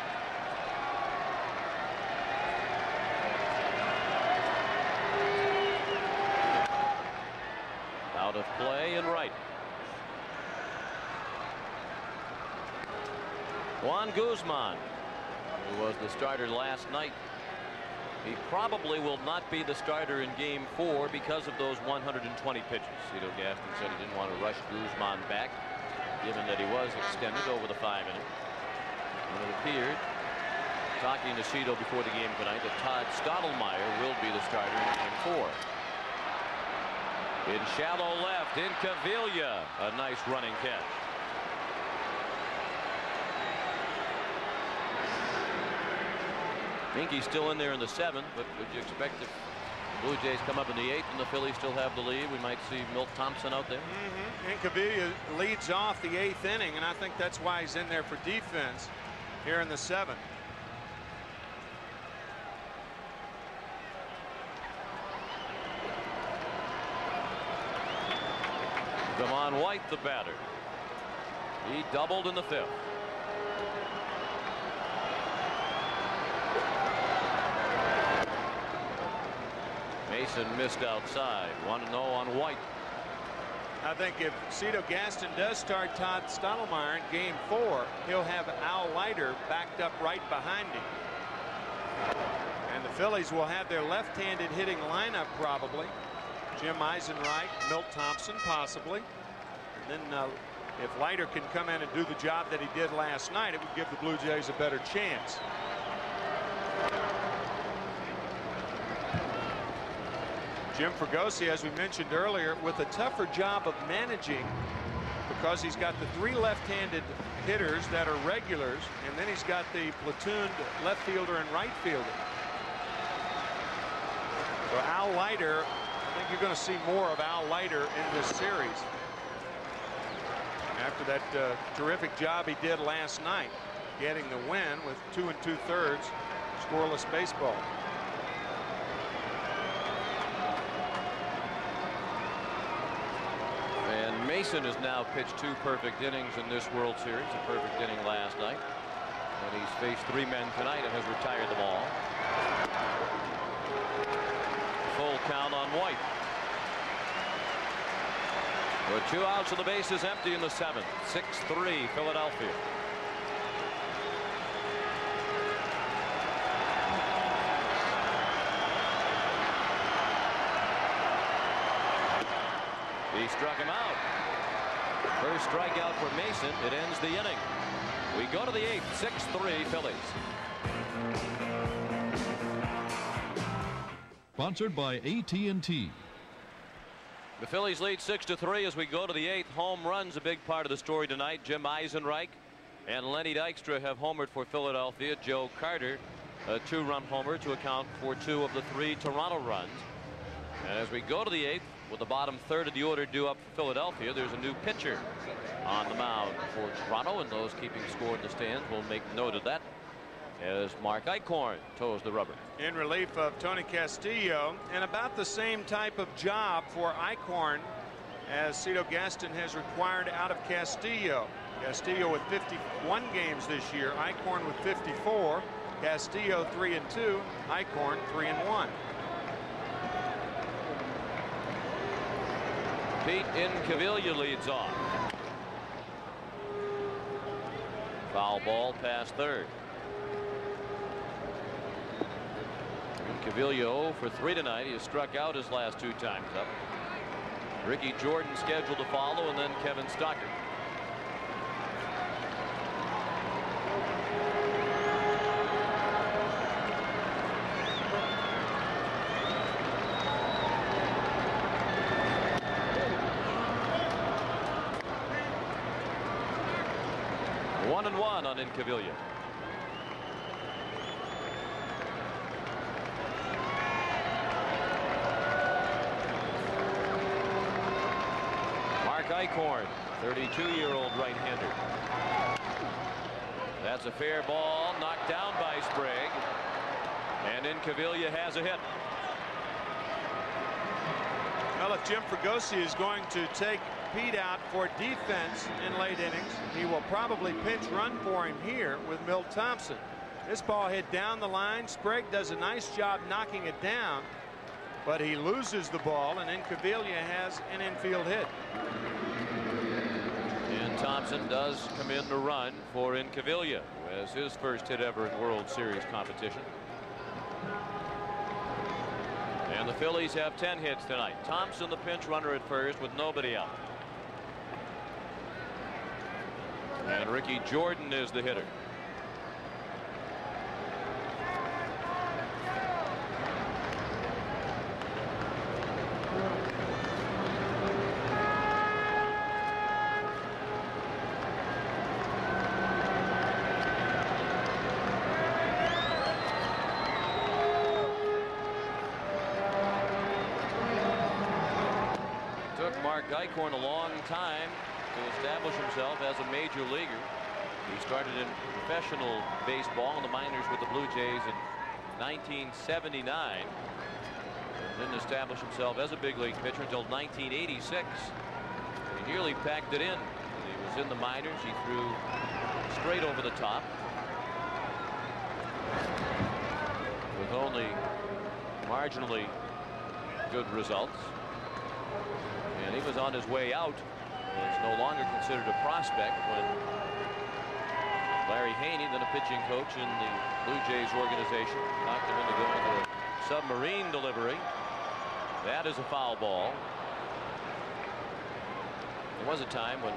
Out of play and right. Juan Guzman, who was the starter last night. He probably will not be the starter in Game 4 because of those 120 pitches. Cito Gaston said he didn't want to rush Guzman back, given that he was extended over the 5 innings. And it appeared, talking to Cito before the game tonight, that Todd Stottlemyre will be the starter in Game 4. In shallow left, Incaviglia, a nice running catch. Minky's still in there in the 7th, but would you expect if Blue Jays come up in the 8th and the Phillies still have the lead, we might see Milt Thompson out there? Incaviglia leads off the 8th inning, and I think that's why he's in there for defense here in the 7th. Devon White, the batter. He doubled in the 5th. Mason missed outside. 1-0 on White. I think if Cito Gaston does start Todd Stottlemyre in game 4, he'll have Al Leiter backed up right behind him. And the Phillies will have their left-handed hitting lineup probably. Jim Eisenreich, Milt Thompson possibly. And then if Leiter can come in and do the job that he did last night, it would give the Blue Jays a better chance. Jim Fregosi, as we mentioned earlier, with a tougher job of managing because he's got the 3 left-handed hitters that are regulars, and then he's got the platooned left fielder and right fielder. So Al Leiter, I think you're going to see more of Al Leiter in this series after that terrific job he did last night, getting the win with 2 2/3 scoreless baseball. And Mason has now pitched 2 perfect innings in this World Series, a perfect inning last night. And he's faced 3 men tonight and has retired them all. Full count on White. With 2 outs and the bases empty in the 7th. 6-3 Philadelphia. He struck him out. First strikeout for Mason. It ends the inning. We go to the 8th. 6-3 Phillies. Sponsored by AT&T. The Phillies lead 6-3 as we go to the 8th. Home runs a big part of the story tonight. Jim Eisenreich and Lenny Dykstra have homered for Philadelphia. Joe Carter, a 2-run homer to account for 2 of the 3 Toronto runs. And as we go to the 8th, with the bottom third of the order due up for Philadelphia, there's a new pitcher on the mound for Toronto, and those keeping score in the stands will make note of that as Mark Eichhorn toes the rubber. In relief of Tony Castillo, and about the same type of job for Eichhorn as Cito Gaston has required out of Castillo. Castillo with 51 games this year, Eichhorn with 54, Castillo 3-2, Eichhorn 3-1. Pete Incaviglia leads off. Foul ball past third. Incaviglia 0 for 3 tonight. He has struck out his last 2 times up. Ricky Jordan scheduled to follow, and then Kevin Stockert. On Incaviglia. Mark Eichhorn, 32-year-old right-hander. That's a fair ball, knocked down by Sprague, and Incaviglia has a hit. Well, if Jim Fregosi is going to take Pete out for defense in late innings, he will probably pinch run for him here with Milt Thompson. This ball hit down the line. Sprague does a nice job knocking it down, but he loses the ball, and Incaviglia has an infield hit. And Thompson does come in to run for Incaviglia, who has his first hit ever in World Series competition. And the Phillies have 10 hits tonight. Thompson the pinch runner at first with nobody out. And Ricky Jordan is the hitter. Mark Eichhorn a long time to establish himself as a major leaguer. He started in professional baseball in the minors with the Blue Jays in 1979. And didn't establish himself as a big league pitcher until 1986. He nearly packed it in. When he was in the minors, he threw straight over the top with only marginally good results. And he was on his way out. Was no longer considered a prospect when Larry Haney, then a pitching coach in the Blue Jays organization, knocked him into going to a submarine delivery. That is a foul ball. There was a time when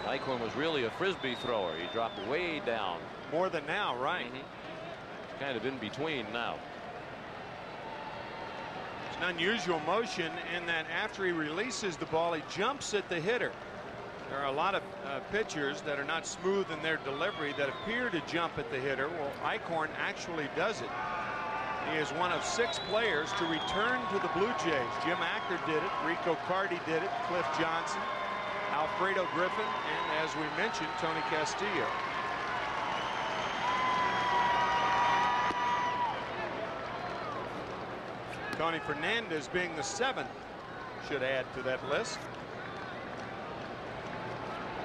Eichhorn was really a frisbee thrower. He dropped way down. More than now, right? It's kind of in between now. It's an unusual motion in that after he releases the ball, he jumps at the hitter. There are a lot of pitchers that are not smooth in their delivery that appear to jump at the hitter. Well, Eichhorn actually does it. He is one of 6 players to return to the Blue Jays. Jim Acker did it. Rico Carty did it. Cliff Johnson, Alfredo Griffin, and as we mentioned, Tony Castillo. Tony Fernandez, being the 7th, should add to that list.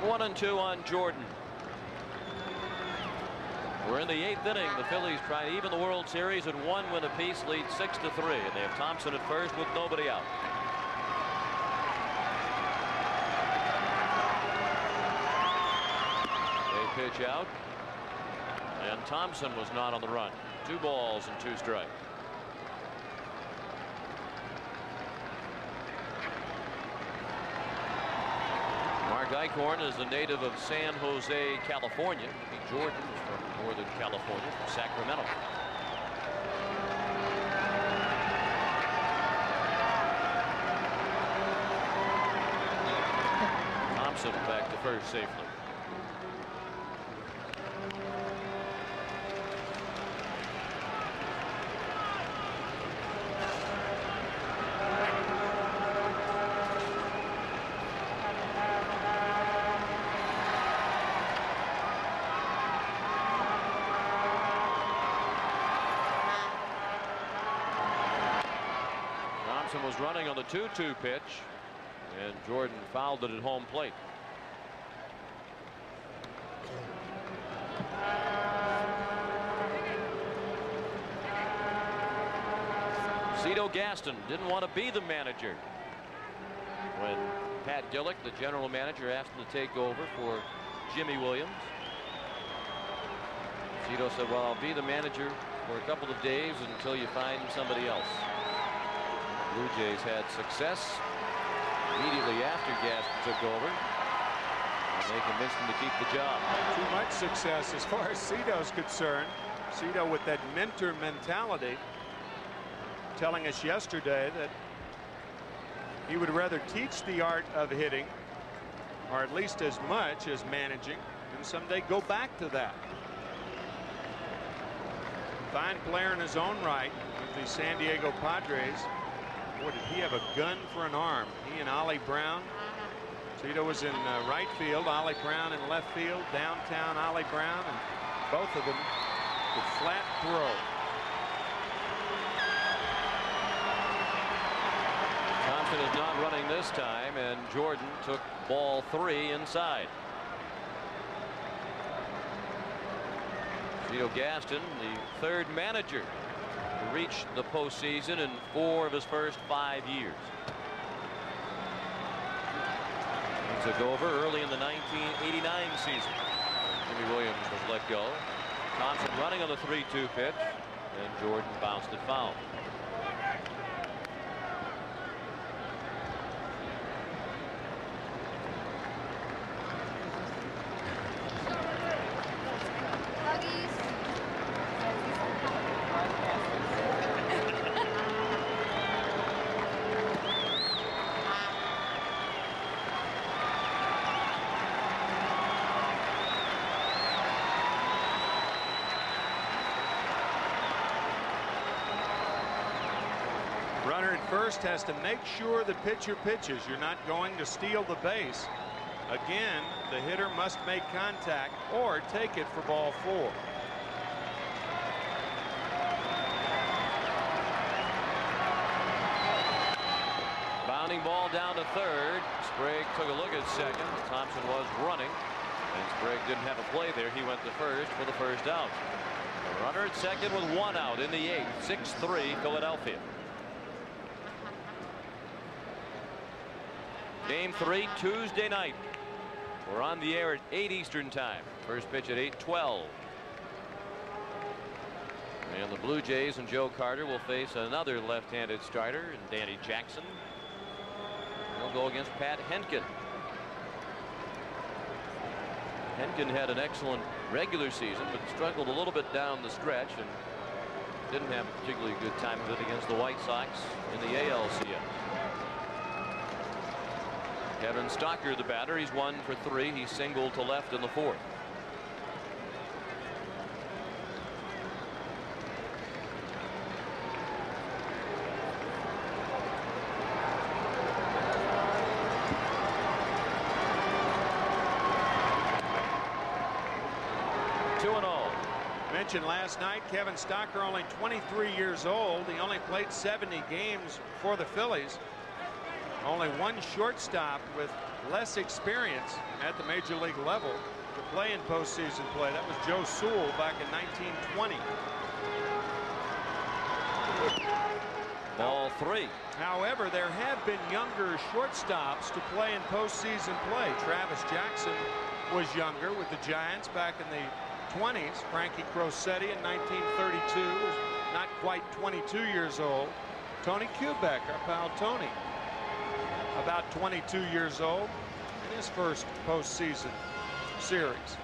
1-2 on Jordan. We're in the 8th inning. The Phillies try to even the World Series at 1 win apiece, lead 6-3, and they have Thompson at first with nobody out. They pitch out, and Thompson was not on the run. 2 balls and 2 strikes. Mark Eichhorn is a native of San Jose, California. Jordan is from Northern California, from Sacramento. Thompson back to first safely. Was running on the 2-2 pitch, and Jordan fouled it at home plate. Cito Gaston didn't want to be the manager when Pat Gillick, the general manager, asked him to take over for Jimmy Williams. Cito said, well, I'll be the manager for a couple of days until you find somebody else. Blue Jays had success immediately after Gaston took over, and they convinced him to keep the job. Too much success as far as Cito's concerned. Cito with that mentor mentality, telling us yesterday that he would rather teach the art of hitting, or at least as much as managing, and someday go back to that. Fine player in his own right with the San Diego Padres. Boy, did he have a gun for an arm. He and Ollie Brown. Cito was in right field, Ollie Brown in left field, downtown Ollie Brown, and both of them with flat throw. Thompson is not running this time, and Jordan took ball 3 inside. Cito Gaston, the 3rd manager to reach the postseason in 4 of his first 5 years. He took over early in the 1989 season. Jimmy Williams was let go. Thompson running on the 3-2 pitch, and Jordan bounced it foul. first has to make sure the pitcher pitches. You're not going to steal the base. Again, the hitter must make contact or take it for ball 4. Bounding ball down to third. Sprague took a look at second. Thompson was running, and Sprague didn't have a play there. He went to first for the first out. A runner at second with 1 out in the 8th. 6-3 Philadelphia. Game 3 Tuesday night. We're on the air at 8 Eastern time. First pitch at 8:12. And the Blue Jays and Joe Carter will face another left-handed starter, and Danny Jackson. He'll go against Pat Henkin. Henkin had an excellent regular season, but struggled a little bit down the stretch and didn't have a particularly good time of it against the White Sox in the ALCS. Kevin Stocker, the batter. He's 1 for 3. He singled to left in the 4th. Mentioned last night, Kevin Stocker, only 23 years old. He only played 70 games for the Phillies. Only one shortstop with less experience at the major league level to play in postseason play. That was Joe Sewell back in 1920. Ball 3. However, there have been younger shortstops to play in postseason play. Travis Jackson was younger with the Giants back in the 20s. Frankie Crosetti in 1932 was not quite 22 years old. Tony Kubek, our pal Tony, about 22 years old in his first postseason series.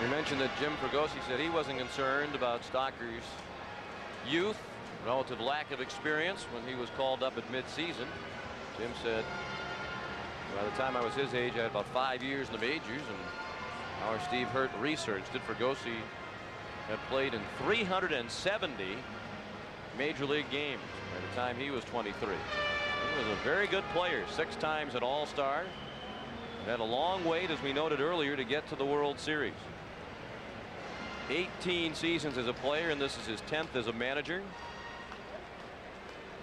We mentioned that Jim Fregosi said he wasn't concerned about Stocker's youth, relative lack of experience when he was called up at midseason. Jim said, by the time I was his age, I had about 5 years in the majors, and our Steve Hurt researched it. Fregosi had played in 370 major league games by the time he was 23. He was a very good player, 6 times an All-Star. Had a long wait, as we noted earlier, to get to the World Series. 18 seasons as a player, and this is his 10th as a manager.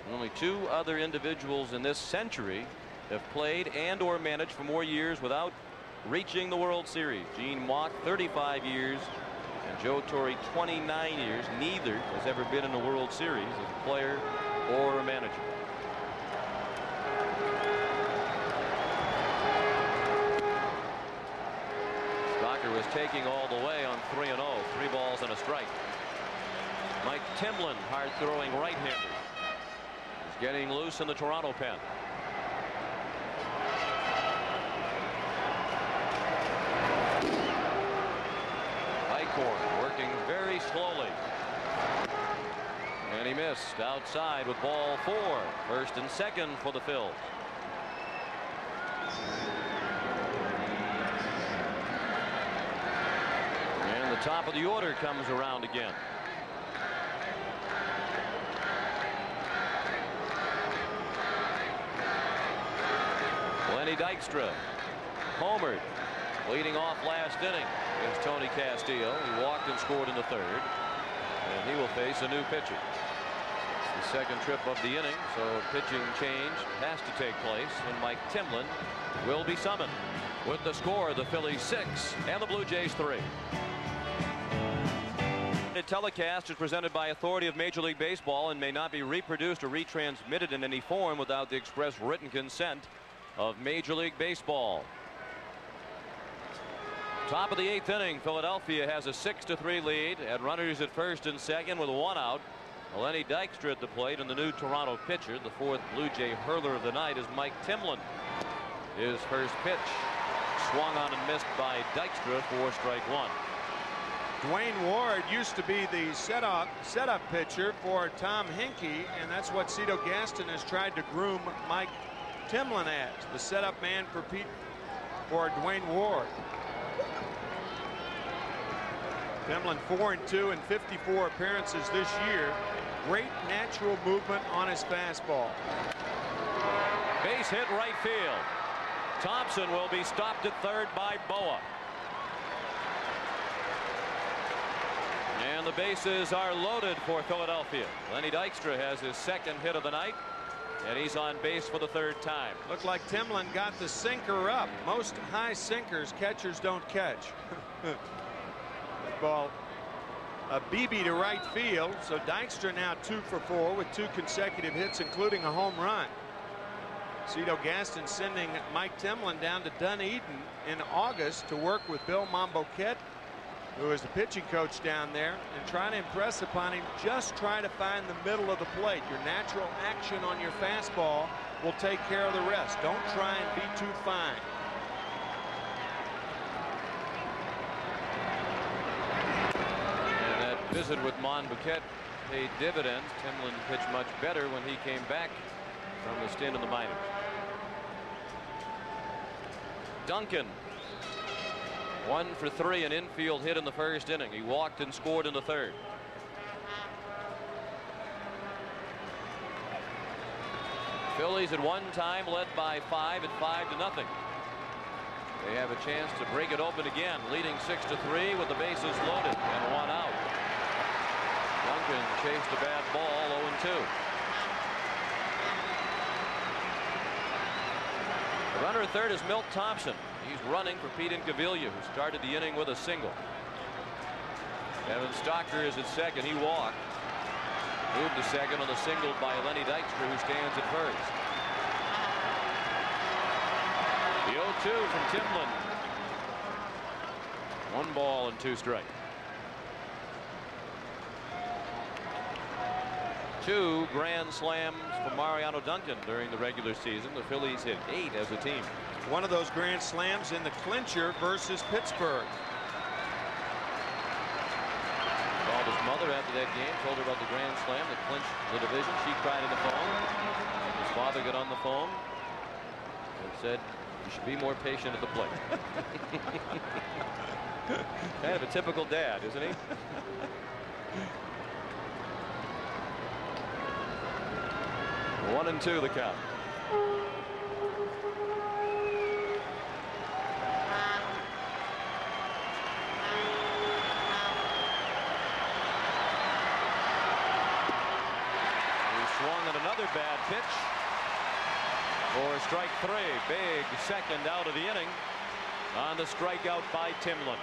And only 2 other individuals in this century have played and or managed for more years without reaching the World Series. Gene Mauch, 35 years, and Joe Torre, 29 years. Neither has ever been in the World Series as a player or a manager. Stocker was taking all the way on 3-0, 3 balls and a strike. Mike Timlin, hard throwing right-hander, is getting loose in the Toronto pen. Working very slowly, and he missed outside with ball 4. First and second for the Phils. And the top of the order comes around again. Lenny Dykstra homered, leading off last inning against Tony Castillo. He walked and scored in the 3rd, and he will face a new pitcher. It's the 2nd trip of the inning, so a pitching change has to take place, and Mike Timlin will be summoned. With the score, the Phillies 6 and the Blue Jays 3. The telecast is presented by authority of Major League Baseball and may not be reproduced or retransmitted in any form without the express written consent of Major League Baseball. Top of the 8th inning, Philadelphia has a 6-3 lead, had runners at first and second with 1 out. Lenny Dykstra at the plate, and the new Toronto pitcher, the 4th Blue Jay hurler of the night, is Mike Timlin. His first pitch swung on and missed by Dykstra for strike 1. Dwayne Ward used to be the setup pitcher for Tom Hinkie, and that's what Cito Gaston has tried to groom Mike Timlin as, the setup man for Dwayne Ward. Timlin 4-2 in 54 appearances this year. Great natural movement on his fastball. Base hit right field. Thompson will be stopped at third by Boa. And the bases are loaded for Philadelphia. Lenny Dykstra has his second hit of the night, and he's on base for the third time. Looked like Timlin got the sinker up. Most high sinkers catchers don't catch. That ball a BB to right field, so Dykstra now 2 for 4 with 2 consecutive hits, including a home run. Cito Gaston sending Mike Timlin down to Dunedin in August to work with Bill Momboquette, who is the pitching coach down there, and trying to impress upon him, just try to find the middle of the plate. Your natural action on your fastball will take care of the rest. Don't try and be too fine. And that visit with Momboquette paid dividends. Timlin pitched much better when he came back from the stint in the minors. Duncan, 1 for 3, an infield hit in the first inning. He walked and scored in the third. Phillies at one time led by 5 at 5-0. They have a chance to break it open again, leading 6-3 with the bases loaded and 1 out. Duncan chased a bad ball, 0-2. The runner at third is Milt Thompson. He's running for Pete Incaviglia, who started the inning with a single. Evan Stocker is at second. He walked. Moved to second on the single by Lenny Dykstra, who stands at first. The 0-2 from Timlin. 1 ball and 2 strikes. 2 grand slams for Mariano Duncan during the regular season. The Phillies hit 8 as a team. One of those grand slams in the clincher versus Pittsburgh. Called his mother after that game, told her about the grand slam that clinched the division. She cried on the phone. His father got on the phone and said, "You should be more patient at the plate." Kind of a typical dad, isn't he? One and 2 the count. Another bad pitch for strike 3. Big second out of the inning on the strikeout by Timlin.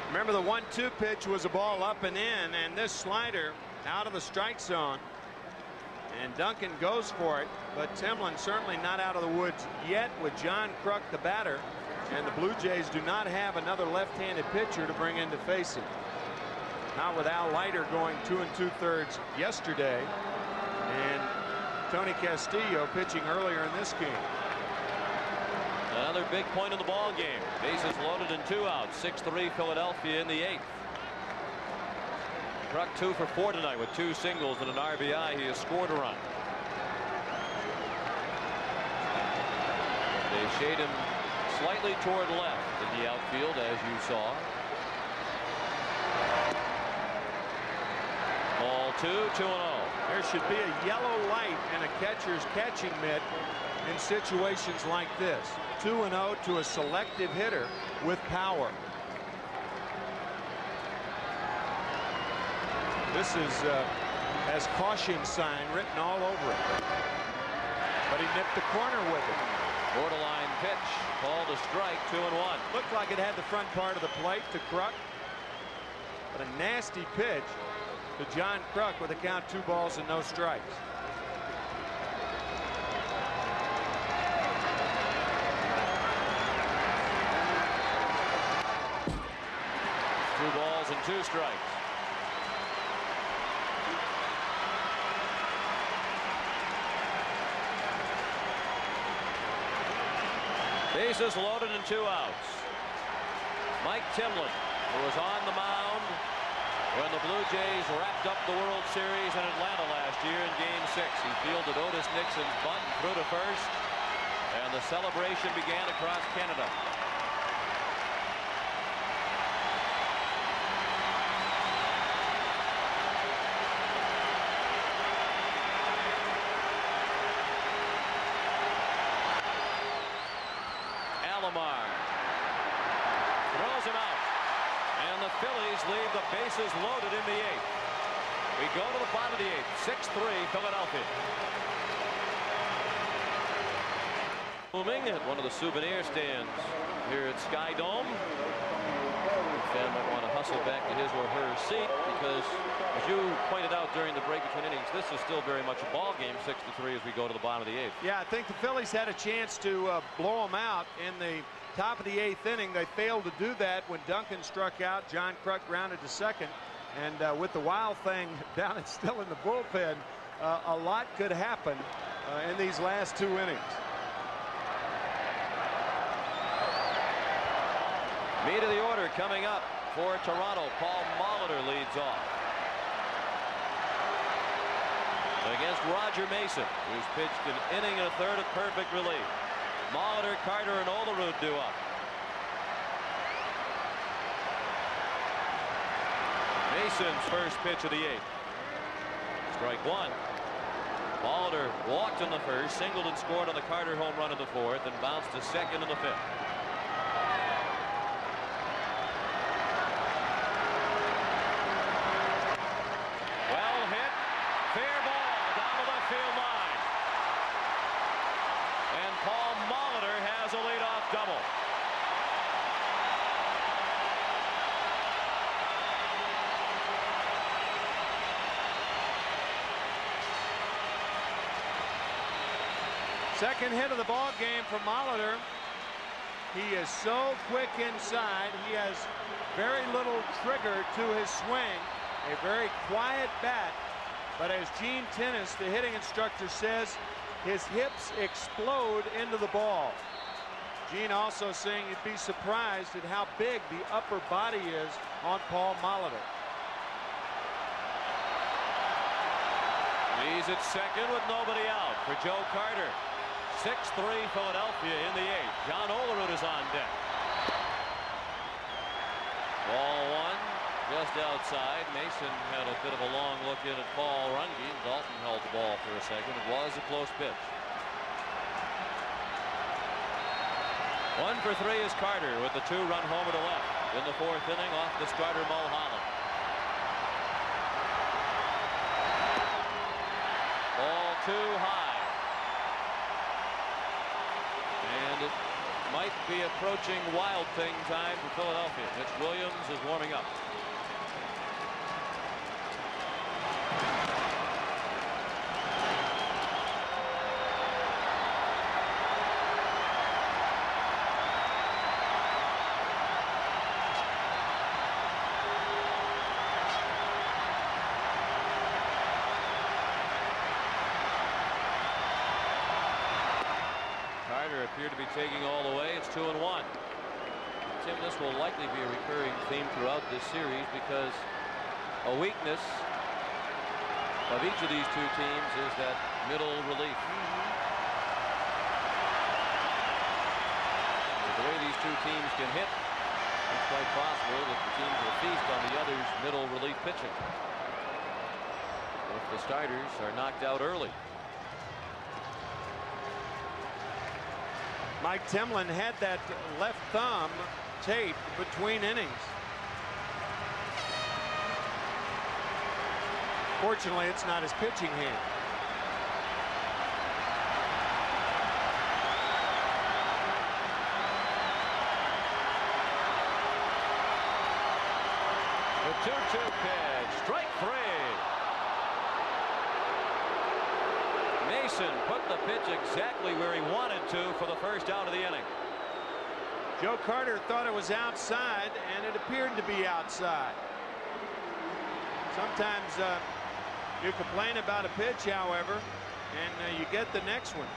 Remember, the 1-2 pitch was a ball up and in, and this slider out of the strike zone, and Duncan goes for it, but Timlin certainly not out of the woods yet with John Kruk the batter, and the Blue Jays do not have another left-handed pitcher to bring in to face him. Not with Al Leiter going 2 2/3 yesterday, and Tony Castillo pitching earlier in this game. Another big point in the ball game. Bases loaded and 2 outs. 6-3 Philadelphia in the 8th. Kruk 2 for 4 tonight with 2 singles and an RBI. He has scored a run. They shade him slightly toward left in the outfield, as you saw. Ball 2, 2-0. There should be a yellow light and a catcher's catching mitt in situations like this. 2-0 to a selective hitter with power. This is has caution sign written all over it. But he nipped the corner with it. Borderline pitch, called a strike, 2-1. Looked like it had the front part of the plate to Kruk. But a nasty pitch to John Kruk with a count 2 balls and no strikes. 2 balls and 2 strikes. Bases loaded and 2 outs. Mike Timlin, who was on the mound when the Blue Jays wrapped up the World Series in Atlanta last year in Game 6. He fielded Otis Nixon's bunt and threw to first, and the celebration began across Canada. Alomar throws him out. And the Phillies leave the bases loaded in the 8th. We go to the bottom of the 8th. 6-3 Philadelphia. Booming at one of the souvenir stands here at Sky Dome. The fan might want to hustle back to his or her seat because, as you pointed out during the break between innings, this is still very much a ball game, 6-3 as we go to the bottom of the 8th. Yeah, I think the Phillies had a chance to blow them out in the top of the 8th inning. They failed to do that when Duncan struck out. John Kruk grounded to second. And with the Wild thing down and still in the bullpen, a lot could happen in these last 2 innings. Meat of the order coming up for Toronto. Paul Molitor leads off against Roger Mason, who's pitched an inning and a third of perfect relief. Molitor, Carter, and Olerud due up. Mason's first pitch of the 8th. Strike 1. Molitor walked in the first, singled and scored on the Carter home run in the 4th, and bounced to second in the 5th. Well hit, fair ball down the left field line. And Paul Molitor has a leadoff double. Second hit of the ball game for Molitor. He is so quick inside. He has very little trigger to his swing. A very quiet bat. But as Gene Tennis, the hitting instructor, says, his hips explode into the ball. Gene also saying you'd be surprised at how big the upper body is on Paul Molitor. He's at second with nobody out for Joe Carter. 6-3 Philadelphia in the 8th. John Olerud is on deck. Ball 1 just outside. Mason had a bit of a long look in at Paul Runge. Dalton held the ball for a second. It was a close pitch. 1 for 3 is Carter with the 2-run homer to left in the 4th inning off the starter Mulholland. Ball 2 high. And it might be approaching Wild Thing time for Philadelphia. Mitch Williams is warming up. Appear to be taking all the way. It's 2-1. Tim, this will likely be a recurring theme throughout this series because a weakness of each of these two teams is that middle relief. With the way these two teams can hit, it's quite possible that the teams will feast on the other's middle relief pitching if the starters are knocked out early. Mike Timlin had that left thumb taped between innings. Fortunately, it's not his pitching hand. The 2-2 pitch, strike 3. Mason put the pitch exactly where he wanted to for the first out of the inning. Joe Carter thought it was outside, and it appeared to be outside. Sometimes you complain about a pitch, however, and you get the next one.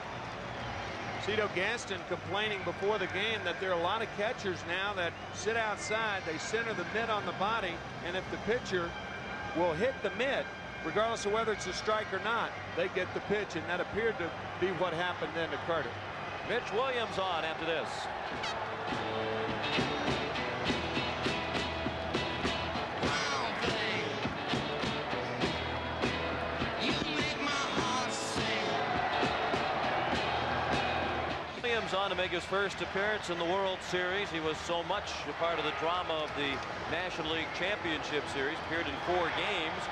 Cito Gaston complaining before the game that there are a lot of catchers now that sit outside. They center the mitt on the body, and if the pitcher will hit the mitt, regardless of whether it's a strike or not, they get the pitch, and that appeared to be what happened then to Carter. Mitch Williams on after this. Williams on on to make his first appearance in the World Series. He was so much a part of the drama of the National League Championship Series. Appeared in 4 games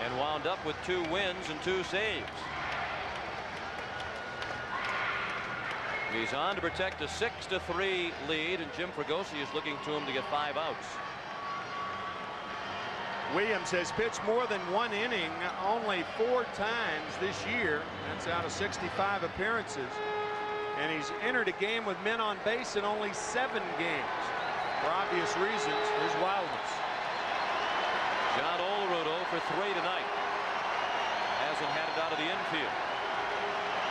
and wound up with 2 wins and 2 saves. He's on to protect a 6-3 lead, and Jim Fregosi is looking to him to get 5 outs. Williams has pitched more than 1 inning only 4 times this year. That's out of 65 appearances. And he's entered a game with men on base in only 7 games. For obvious reasons, his wildness. John Olerud for 3 tonight. Hasn't had it out of the infield.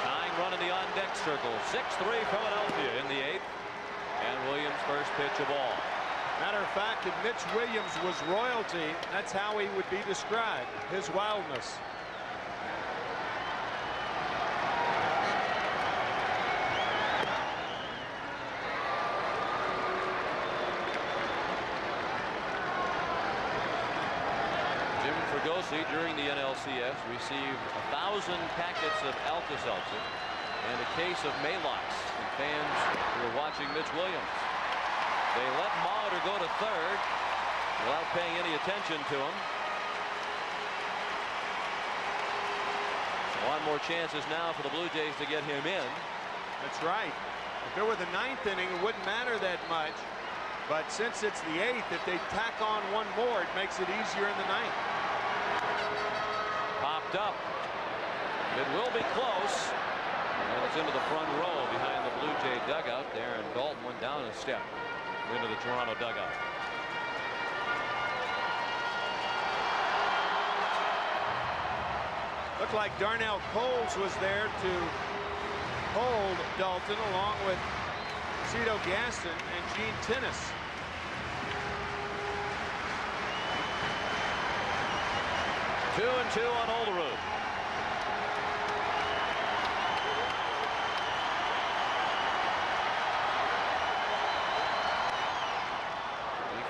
Tying run in the on-deck circle. 6-3 Philadelphia in the 8th. And Williams' first pitch of all. Matter of fact, if Mitch Williams was royalty, that's how he would be described, his wildness. Jim Fregosi during the NLCS received 1,000 packets of Alka-Seltzer and a case of Maalox from fans who were watching Mitch Williams. They let Molitor go to third without paying any attention to him. 1 more chances now for the Blue Jays to get him in. That's right. If it were the 9th inning, it wouldn't matter that much. But since it's the 8th, if they tack on 1 more, it makes it easier in the 9th. Popped up. It will be close. And it's into the front row behind the Blue Jay dugout there, and Dalton went down a step into the Toronto dugout. Looked like Darnell Coles was there to hold Dalton along with Cito Gaston and Gene Tennis. Two and 2 on Olerud.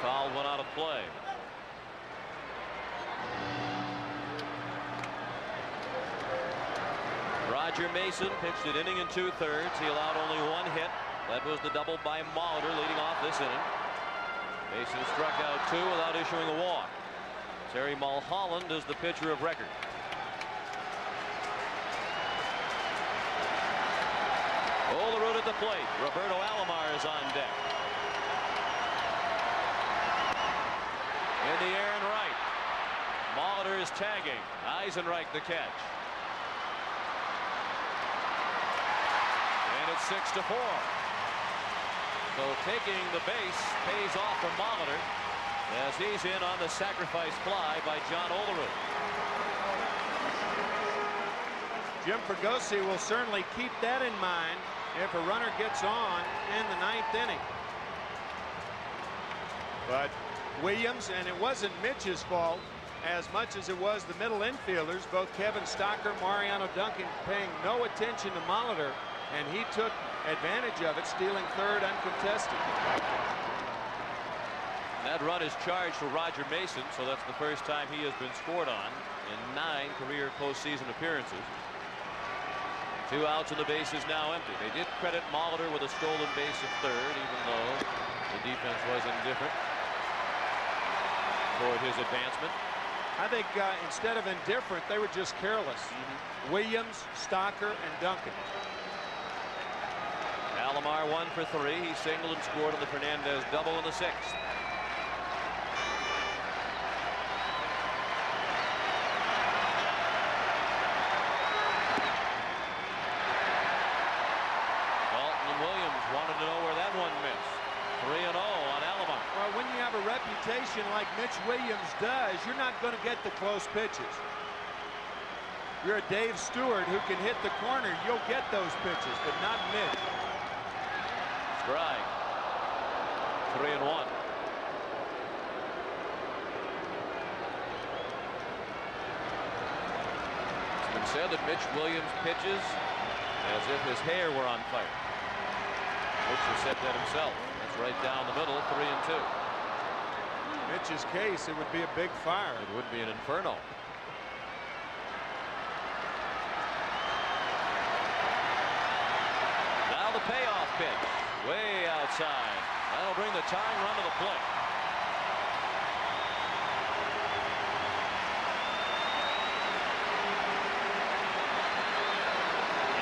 Fouled 1 out of play. Roger Mason pitched an inning and 2/3. He allowed only 1 hit. That was the double by Molitor leading off this inning. Mason struck out 2 without issuing a walk. Terry Mulholland is the pitcher of record. Olerud at the plate. Roberto Alomar is on deck. In the air and right. Molitor is tagging. Eisenreich the catch. And it's 6-4. So taking the base pays off for Molitor as he's in on the sacrifice fly by John Olerud. Jim Fregosi will certainly keep that in mind if a runner gets on in the 9th inning. But Williams, and it wasn't Mitch's fault as much as it was the middle infielders, both Kevin Stocker, Mariano Duncan, paying no attention to Molitor, and he took advantage of it, stealing third uncontested. That run is charged for Roger Mason, so that's the first time he has been scored on in 9 career postseason appearances. 2 outs and the base is now empty. They did credit Molitor with a stolen base of third, even though the defense was indifferent toward his advancement. I think instead of indifferent, they were just careless. Williams, Stocker, and Duncan. Alomar 1 for 3. He singled and scored on the Fernandez double in the 6th. Dalton and Williams wanted to know where that one missed. 3-0 on Alomar. Well, when you have a reputation like Mitch Williams does, you're not going to get the close pitches. You're a Dave Stewart who can hit the corner. You'll get those pitches, but not Mitch. Strike. 3-1. It's been said that Mitch Williams pitches as if his hair were on fire. Mitch has said that himself. That's right down the middle, 3-2. Mitch's case, it would be a big fire. It would be an inferno. Now the payoff pitch. Way outside. That'll bring the tying run to the plate.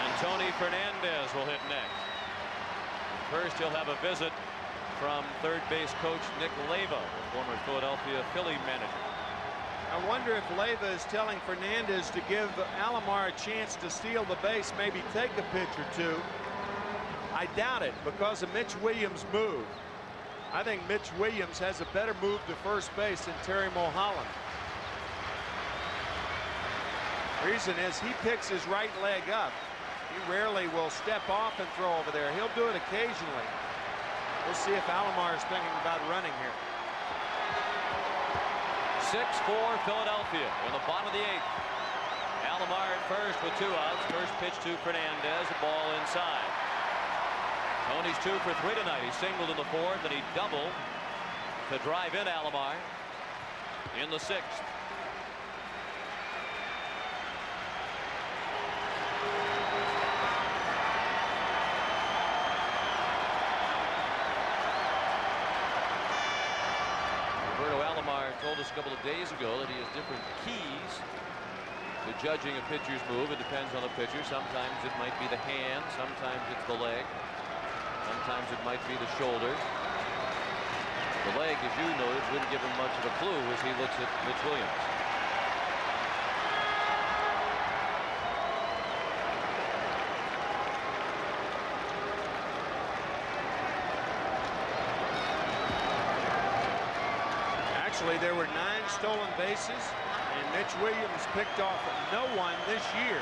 And Tony Fernandez will hit next. First, he'll have a visit from third base coach Nick Leyva, the former Philadelphia Philly manager. I wonder if Leyva is telling Fernandez to give Alomar a chance to steal the base, maybe take a pitch or two. I doubt it because of Mitch Williams' move. I think Mitch Williams has a better move to first base than Terry Mulholland. Reason is he picks his right leg up. He rarely will step off and throw over there. He'll do it occasionally. We'll see if Alomar is thinking about running here. 6-4 Philadelphia in the bottom of the 8th. Alomar at first with 2 outs. First pitch to Fernandez, a ball inside. Tony's 2 for 3 tonight. He singled in the 4th and he doubled to drive in Alomar in the 6th. Told us a couple of days ago that he has different keys to judging a pitcher's move. It depends on the pitcher. Sometimes it might be the hand, sometimes it's the leg, sometimes it might be the shoulder. The leg, as you noted, wouldn't give him much of a clue as he looks at Mitch Williams. Actually, there were 9 stolen bases, and Mitch Williams picked off no one this year.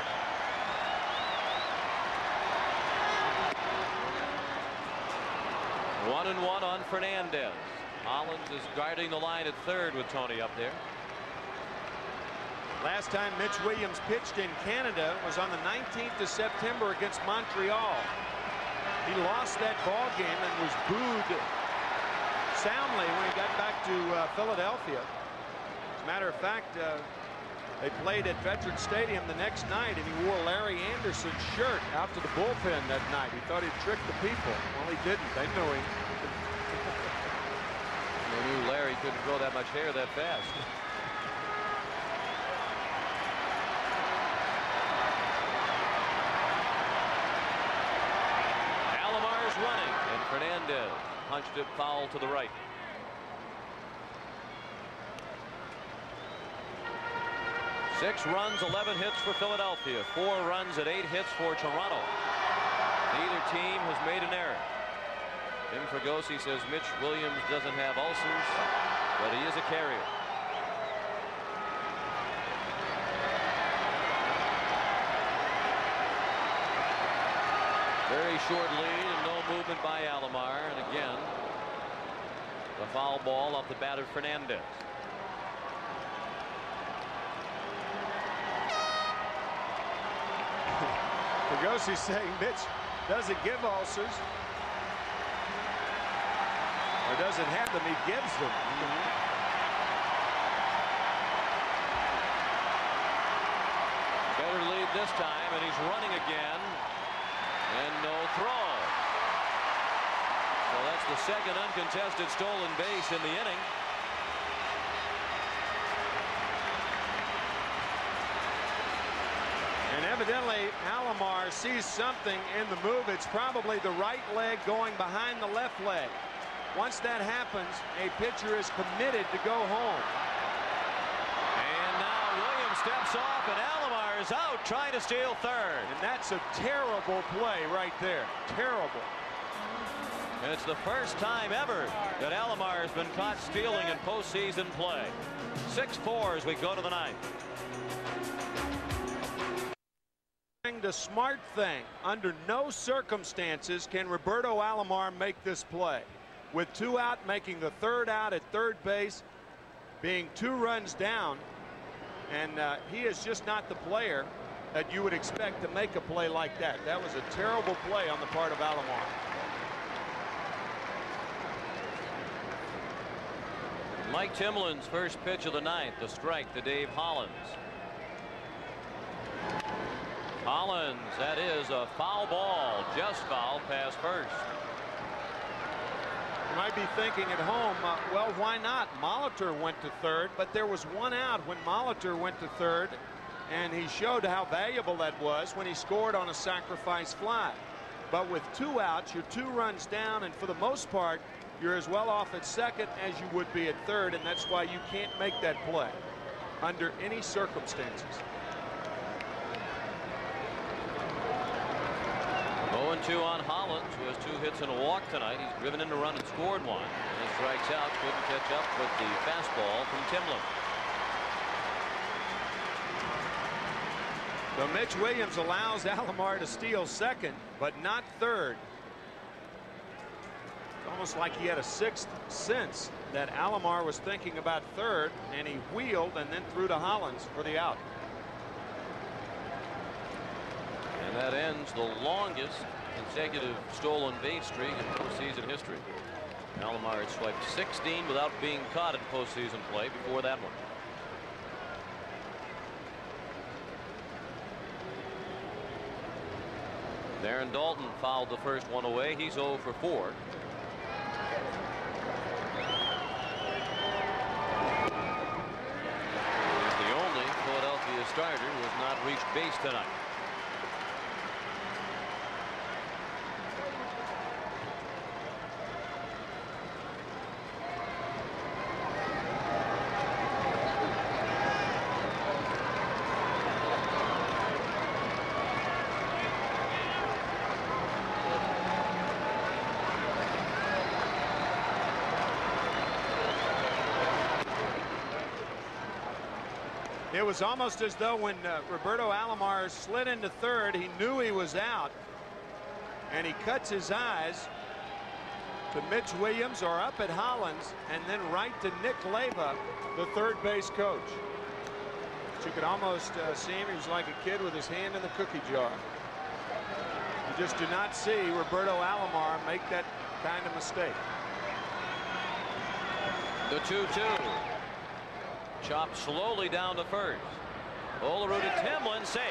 One and one on Fernandez. Holland is guarding the line at third with Tony up there. Last time Mitch Williams pitched in Canada was on the 19th of September against Montreal. He lost that ball game and was booed soundly when he got back to Philadelphia. As a matter of fact, they played at Veterans Stadium the next night, and he wore Larry Anderson's shirt out to the bullpen that night. He thought he'd trick the people. Well, he didn't. They knew him. They knew Larry couldn't grow that much hair that fast. Alomar's running, and Fernandez punched it foul to the right. Six runs, 11 hits for Philadelphia. 4 runs and 8 hits for Toronto. Neither team has made an error. Jim Fregosi says Mitch Williams doesn't have ulcers, but he is a carrier. Very short lead and no movement by Alomar, and again the foul ball off the bat of Fernandez. Fregosi saying Mitch doesn't give ulcers, or doesn't have them, he gives them. Better lead this time, and he's running again. And no throw. So that's the second uncontested stolen base in the inning. And evidently Alomar sees something in the move. It's probably the right leg going behind the left leg. Once that happens, a pitcher is committed to go home. And now Williams steps off, and Alomar is out trying to steal third. And that's a terrible play right there. Terrible. And it's the first time ever that Alomar has been caught stealing in postseason play. 6-4 as we go to the ninth. The smart thing. Under no circumstances can Roberto Alomar make this play. With 2 out, making the 3rd out at third base, being 2 runs down, and he is just not the player that you would expect to make a play like that. That was a terrible play on the part of Alomar. Mike Timlin's first pitch of the ninth, the strike to Dave Hollins. Hollins, that is a foul ball, just foul past first. You might be thinking at home, well, why not? Molitor went to third, but there was one out when Molitor went to third, and he showed how valuable that was when he scored on a sacrifice fly. But with 2 outs, you're 2 runs down, and for the most part, you're as well off at second as you would be at third, and that's why you can't make that play under any circumstances. 0-2 on Hollins, who has 2 hits and a walk tonight. He's driven in a run and scored 1. And he strikes out, couldn't catch up with the fastball from Timlin. So Mitch Williams allows Alomar to steal second, but not third. It's almost like he had a 6th sense that Alomar was thinking about third, and he wheeled and then threw to Hollins for the out. And that ends the longest consecutive stolen base streak in postseason history. Alomar had swiped 16 without being caught in postseason play before that one. Darren Daulton fouled the first one away. He's 0 for 4. He's the only Philadelphia starter who has not reached base tonight. It was almost as though when Roberto Alomar slid into third, he knew he was out, and he cuts his eyes to Mitch Williams or up at Hollins, and then right to Nick Leyva, the third base coach. But you could almost see him. He was like a kid with his hand in the cookie jar. You just do not see Roberto Alomar make that kind of mistake. The 2-2. Chopped slowly down to first. Olerud to Timlin, safe.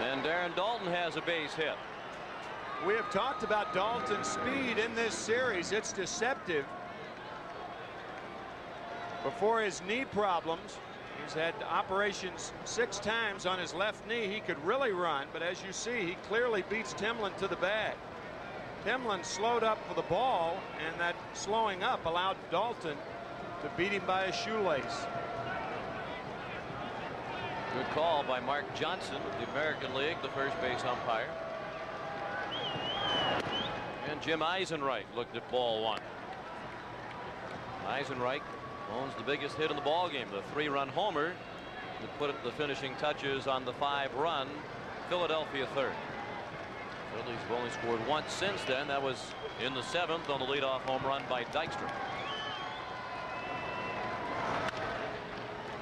And Darren Daulton has a base hit. We have talked about Daulton's speed in this series. It's deceptive. Before his knee problems, he's had operations 6 times on his left knee. He could really run, but as you see, he clearly beats Timlin to the bag. Timlin slowed up for the ball, and that slowing up allowed Daulton to beat him by a shoelace. Good call by Mark Johnson of the American League, the first base umpire. And Jim Eisenreich looked at ball 1. Eisenreich owns the biggest hit in the ball game, the 3-run homer that put the finishing touches on the 5-run Philadelphia third. Phillies have only scored once since then. That was in the 7th on the leadoff home run by Dykstra.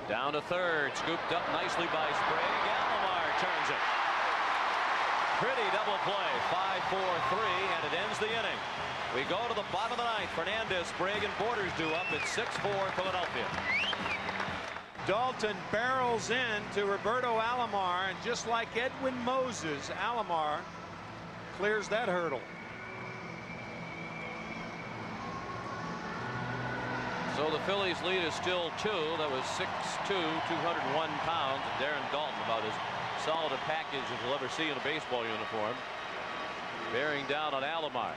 Down to third, scooped up nicely by Sprague. Alomar turns it. Pretty double play, 5-4-3, and it ends the inning. We go to the bottom of the 9th. Fernandez, Sprague, and Borders do up at 6-4 Philadelphia. Daulton barrels in to Roberto Alomar, and just like Edwin Moses, Alomar clears that hurdle. So the Phillies lead is still 2. That was 6'2", 201 pounds. And Darren Daulton, about as solid a package as you'll ever see in a baseball uniform, bearing down on Alomar.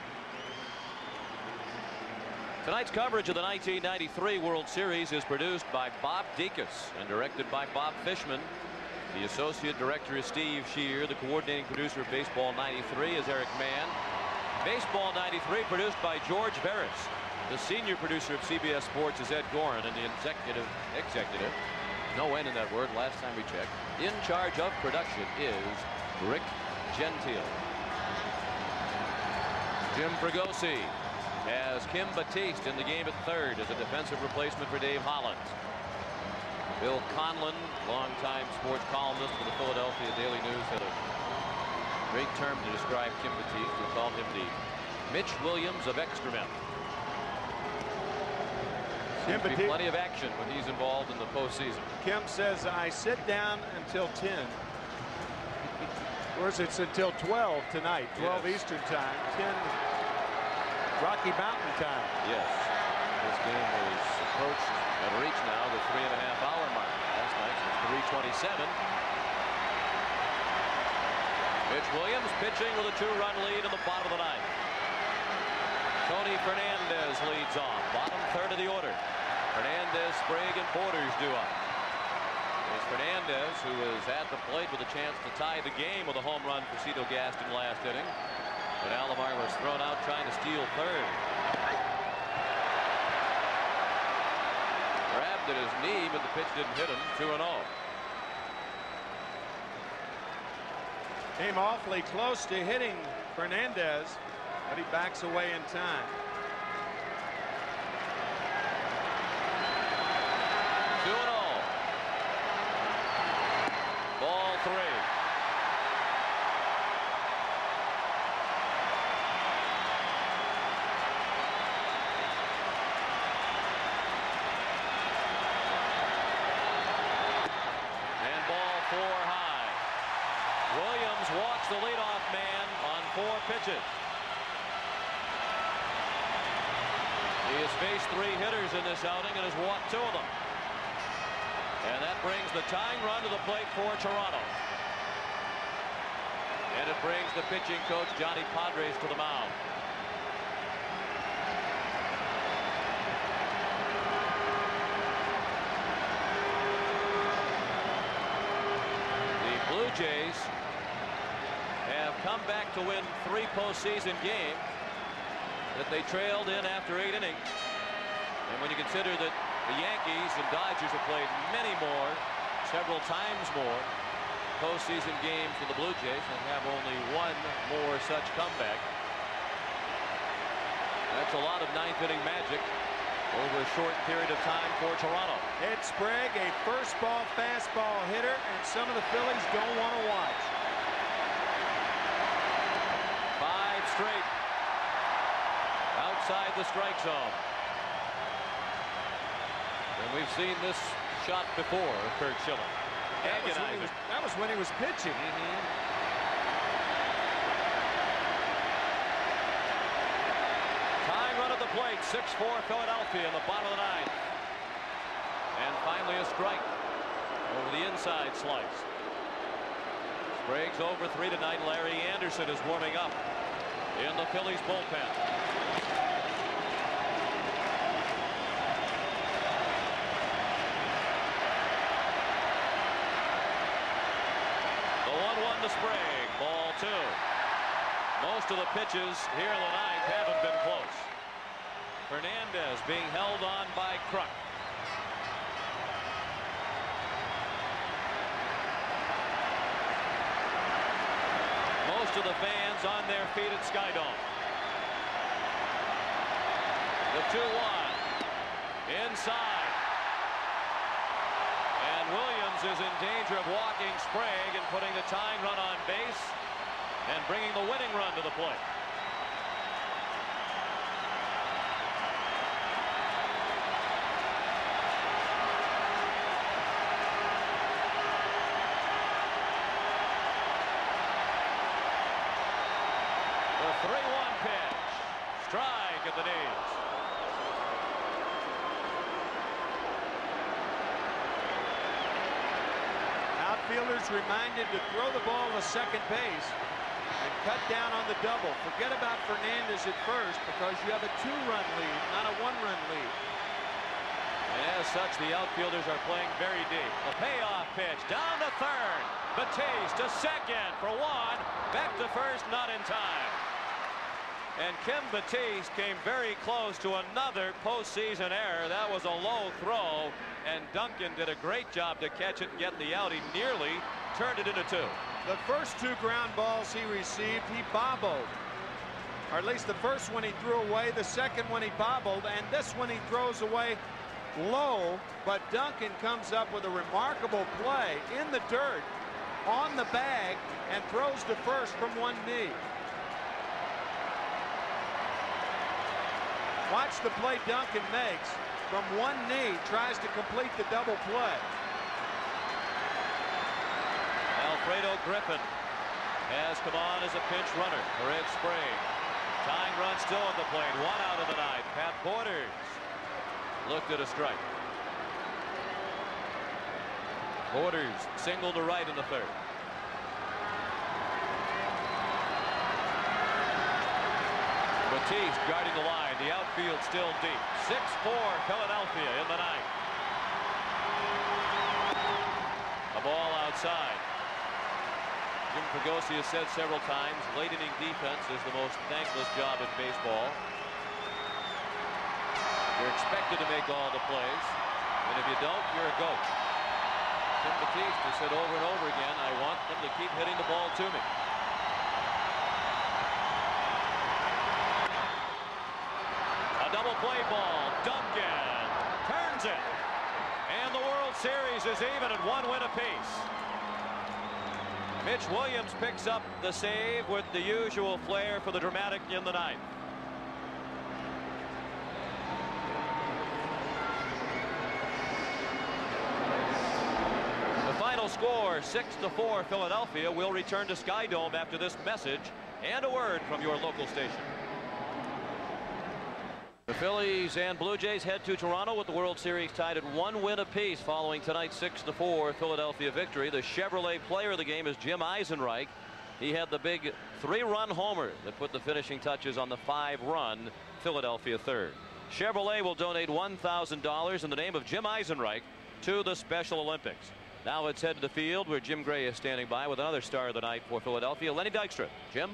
Tonight's coverage of the 1993 World Series is produced by Bob Dekas and directed by Bob Fishman. The associate director is Steve Shear. The coordinating producer of Baseball 93 is Eric Mann. Baseball 93 produced by George Veras. The senior producer of CBS Sports is Ed Gorin, and the executive, no N in that word last time we checked, in charge of production is Rick Gentile. Jim Fregosi has Kim Batiste in the game at third as a defensive replacement for Dave Hollins. Bill Conlon, longtime sports columnist for the Philadelphia Daily News, had a great term to describe Kim Batiste. He called him the Mitch Williams of extra men. Seems to be plenty of action when he's involved in the postseason. Kim says, I sit down until 10. Of course, it's until 12 ttonight, 12 Eastern time, 10 Rocky Mountain time. Yes. This game is approached and reached now the 3.5-hour mark. Last night it was 3:27. Mitch Williams pitching with a 2-run lead in the bottom of the ninth. Tony Fernandez leads off, bottom third of the order. Fernandez, Sprague, and Borders due up. It's Fernandez who is at the plate with a chance to tie the game with a home run for Cito Gaston last inning. But Alomar was thrown out trying to steal third. Grabbed at his knee, but the pitch didn't hit him. 2-0. Came awfully close to hitting Fernandez, but he backs away in time. 2-0. Ball 3. And ball 4 high. Williams walks the leadoff man on 4 pitches. He has faced 3 hitters in this outing and has walked 2 of them. And that brings the tying run to the plate for Toronto. And it brings the pitching coach Johnny Padres to the mound. The Blue Jays have come back to win 3 postseason games that they trailed in after 8 innings. And when you consider that the Yankees and Dodgers have played many more, several times more, postseason games for the Blue Jays and have only 1 more such comeback. That's a lot of 9th-inning magic over a short period of time for Toronto. Ed Sprague, a first ball fastball hitter, and some of the Phillies don't want to watch. 5 straight outside the strike zone. And we've seen this shot before of Curt Schilling. That was when he was pitching. Tying run at the plate, 6-4 Philadelphia in the bottom of the 9th. And finally a strike over the inside slice. Sprague's over 3 tonight. Larry Anderson is warming up in the Phillies bullpen. To Sprague, ball 2. Most of the pitches here in the 9th haven't been close. Fernandez being held on by Kruk. Most of the fans on their feet at Skydome. The 2-1 inside. And Williams is in danger of walking Sprague and putting the tying run on base and bringing the winning run to the plate. The 3-1 pitch. Strike at the knees. Outfielders reminded to throw the ball to second base and cut down on the double. Forget about Fernandez at first because you have a 2-run lead, not a 1-run lead. And as such, the outfielders are playing very deep. The payoff pitch down to third. Batiste to second for 1. Back to first, not in time. And Kim Batiste came very close to another postseason error. That was a low throw, and Duncan did a great job to catch it and get the out. He nearly turned it into 2. The first 2 ground balls he received, he bobbled. Or at least the first one he threw away, the second one he bobbled, and this one he throws away low, but Duncan comes up with a remarkable play in the dirt on the bag and throws to first from 1 knee. Watch the play Duncan makes. from one knee, tries to complete the double play. Alfredo Griffin has come on as a pinch runner for Ed Sprague. Tying run still on the plate. 1 out of the 9th. Pat Borders looked at a strike. Borders single to right in the 3rd. Batiste guarding the line. The outfield still deep. 6-4 Philadelphia in the 9th. A ball outside. Jim Fregosi has said several times, late inning defense is the most thankless job in baseball. You're expected to make all the plays, and if you don't, you're a goat. Tim Batiste has said over and over again, I want them to keep hitting the ball to me. A double play ball. Duncan turns it. And the World Series is even at 1 win apiece. Mitch Williams picks up the save with the usual flair for the dramatic in the 9th. The final score 6-4 Philadelphia. Will return to Sky Dome after this message and a word from your local station. The Phillies and Blue Jays head to Toronto with the World Series tied at 1 win apiece following tonight's 6-4 Philadelphia victory. The Chevrolet player of the game is Jim Eisenreich. He had the big 3-run homer that put the finishing touches on the 5-run Philadelphia 3rd. Chevrolet will donate $1,000 in the name of Jim Eisenreich to the Special Olympics. Now let's head to the field where Jim Gray is standing by with another star of the night for Philadelphia, Lenny Dykstra. Jim?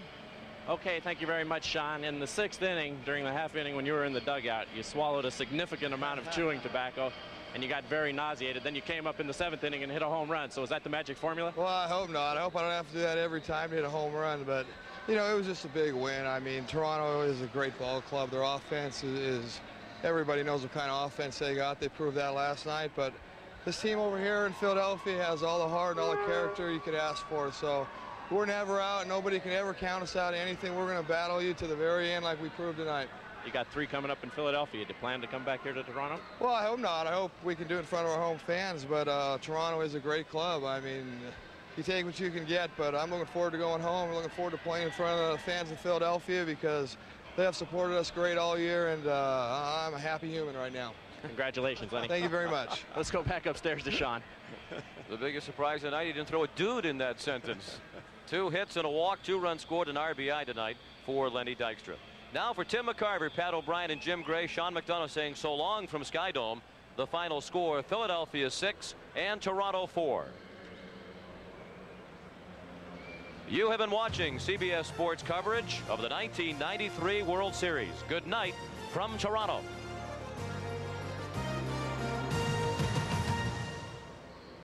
Okay, thank you very much, Sean. In the 6th inning, during the half inning when you were in the dugout, you swallowed a significant amount of chewing tobacco and you got very nauseated. Then you came up in the 7th inning and hit a home run. So is that the magic formula? Well, I hope not. I hope I don't have to do that every time to hit a home run. But, you know, it was just a big win. I mean, Toronto is a great ball club. Their offense is everybody knows what kind of offense they got. They proved that last night. But this team over here in Philadelphia has all the heart and all the character you could ask for. So we're never out. Nobody can ever count us out of anything. We're going to battle you to the very end like we proved tonight. You got 3 coming up in Philadelphia. Do you plan to come back here to Toronto? Well, I hope not. I hope we can do it in front of our home fans. But Toronto is a great club. I mean, you take what you can get. But I'm looking forward to going home. I'm looking forward to playing in front of the fans in Philadelphia because they have supported us great all year. And I'm a happy human right now. Congratulations, Lenny. Thank you very much. Let's go back upstairs to Sean. The biggest surprise tonight, he didn't throw a dude in that sentence. 2 hits and a walk, 2 runs scored, an RBI tonight for Lenny Dykstra. Now for Tim McCarver, Pat O'Brien, and Jim Gray, Sean McDonough saying so long from Sky Dome. The final score, Philadelphia 6 and Toronto 4. You have been watching CBS Sports coverage of the 1993 World Series. Good night from Toronto.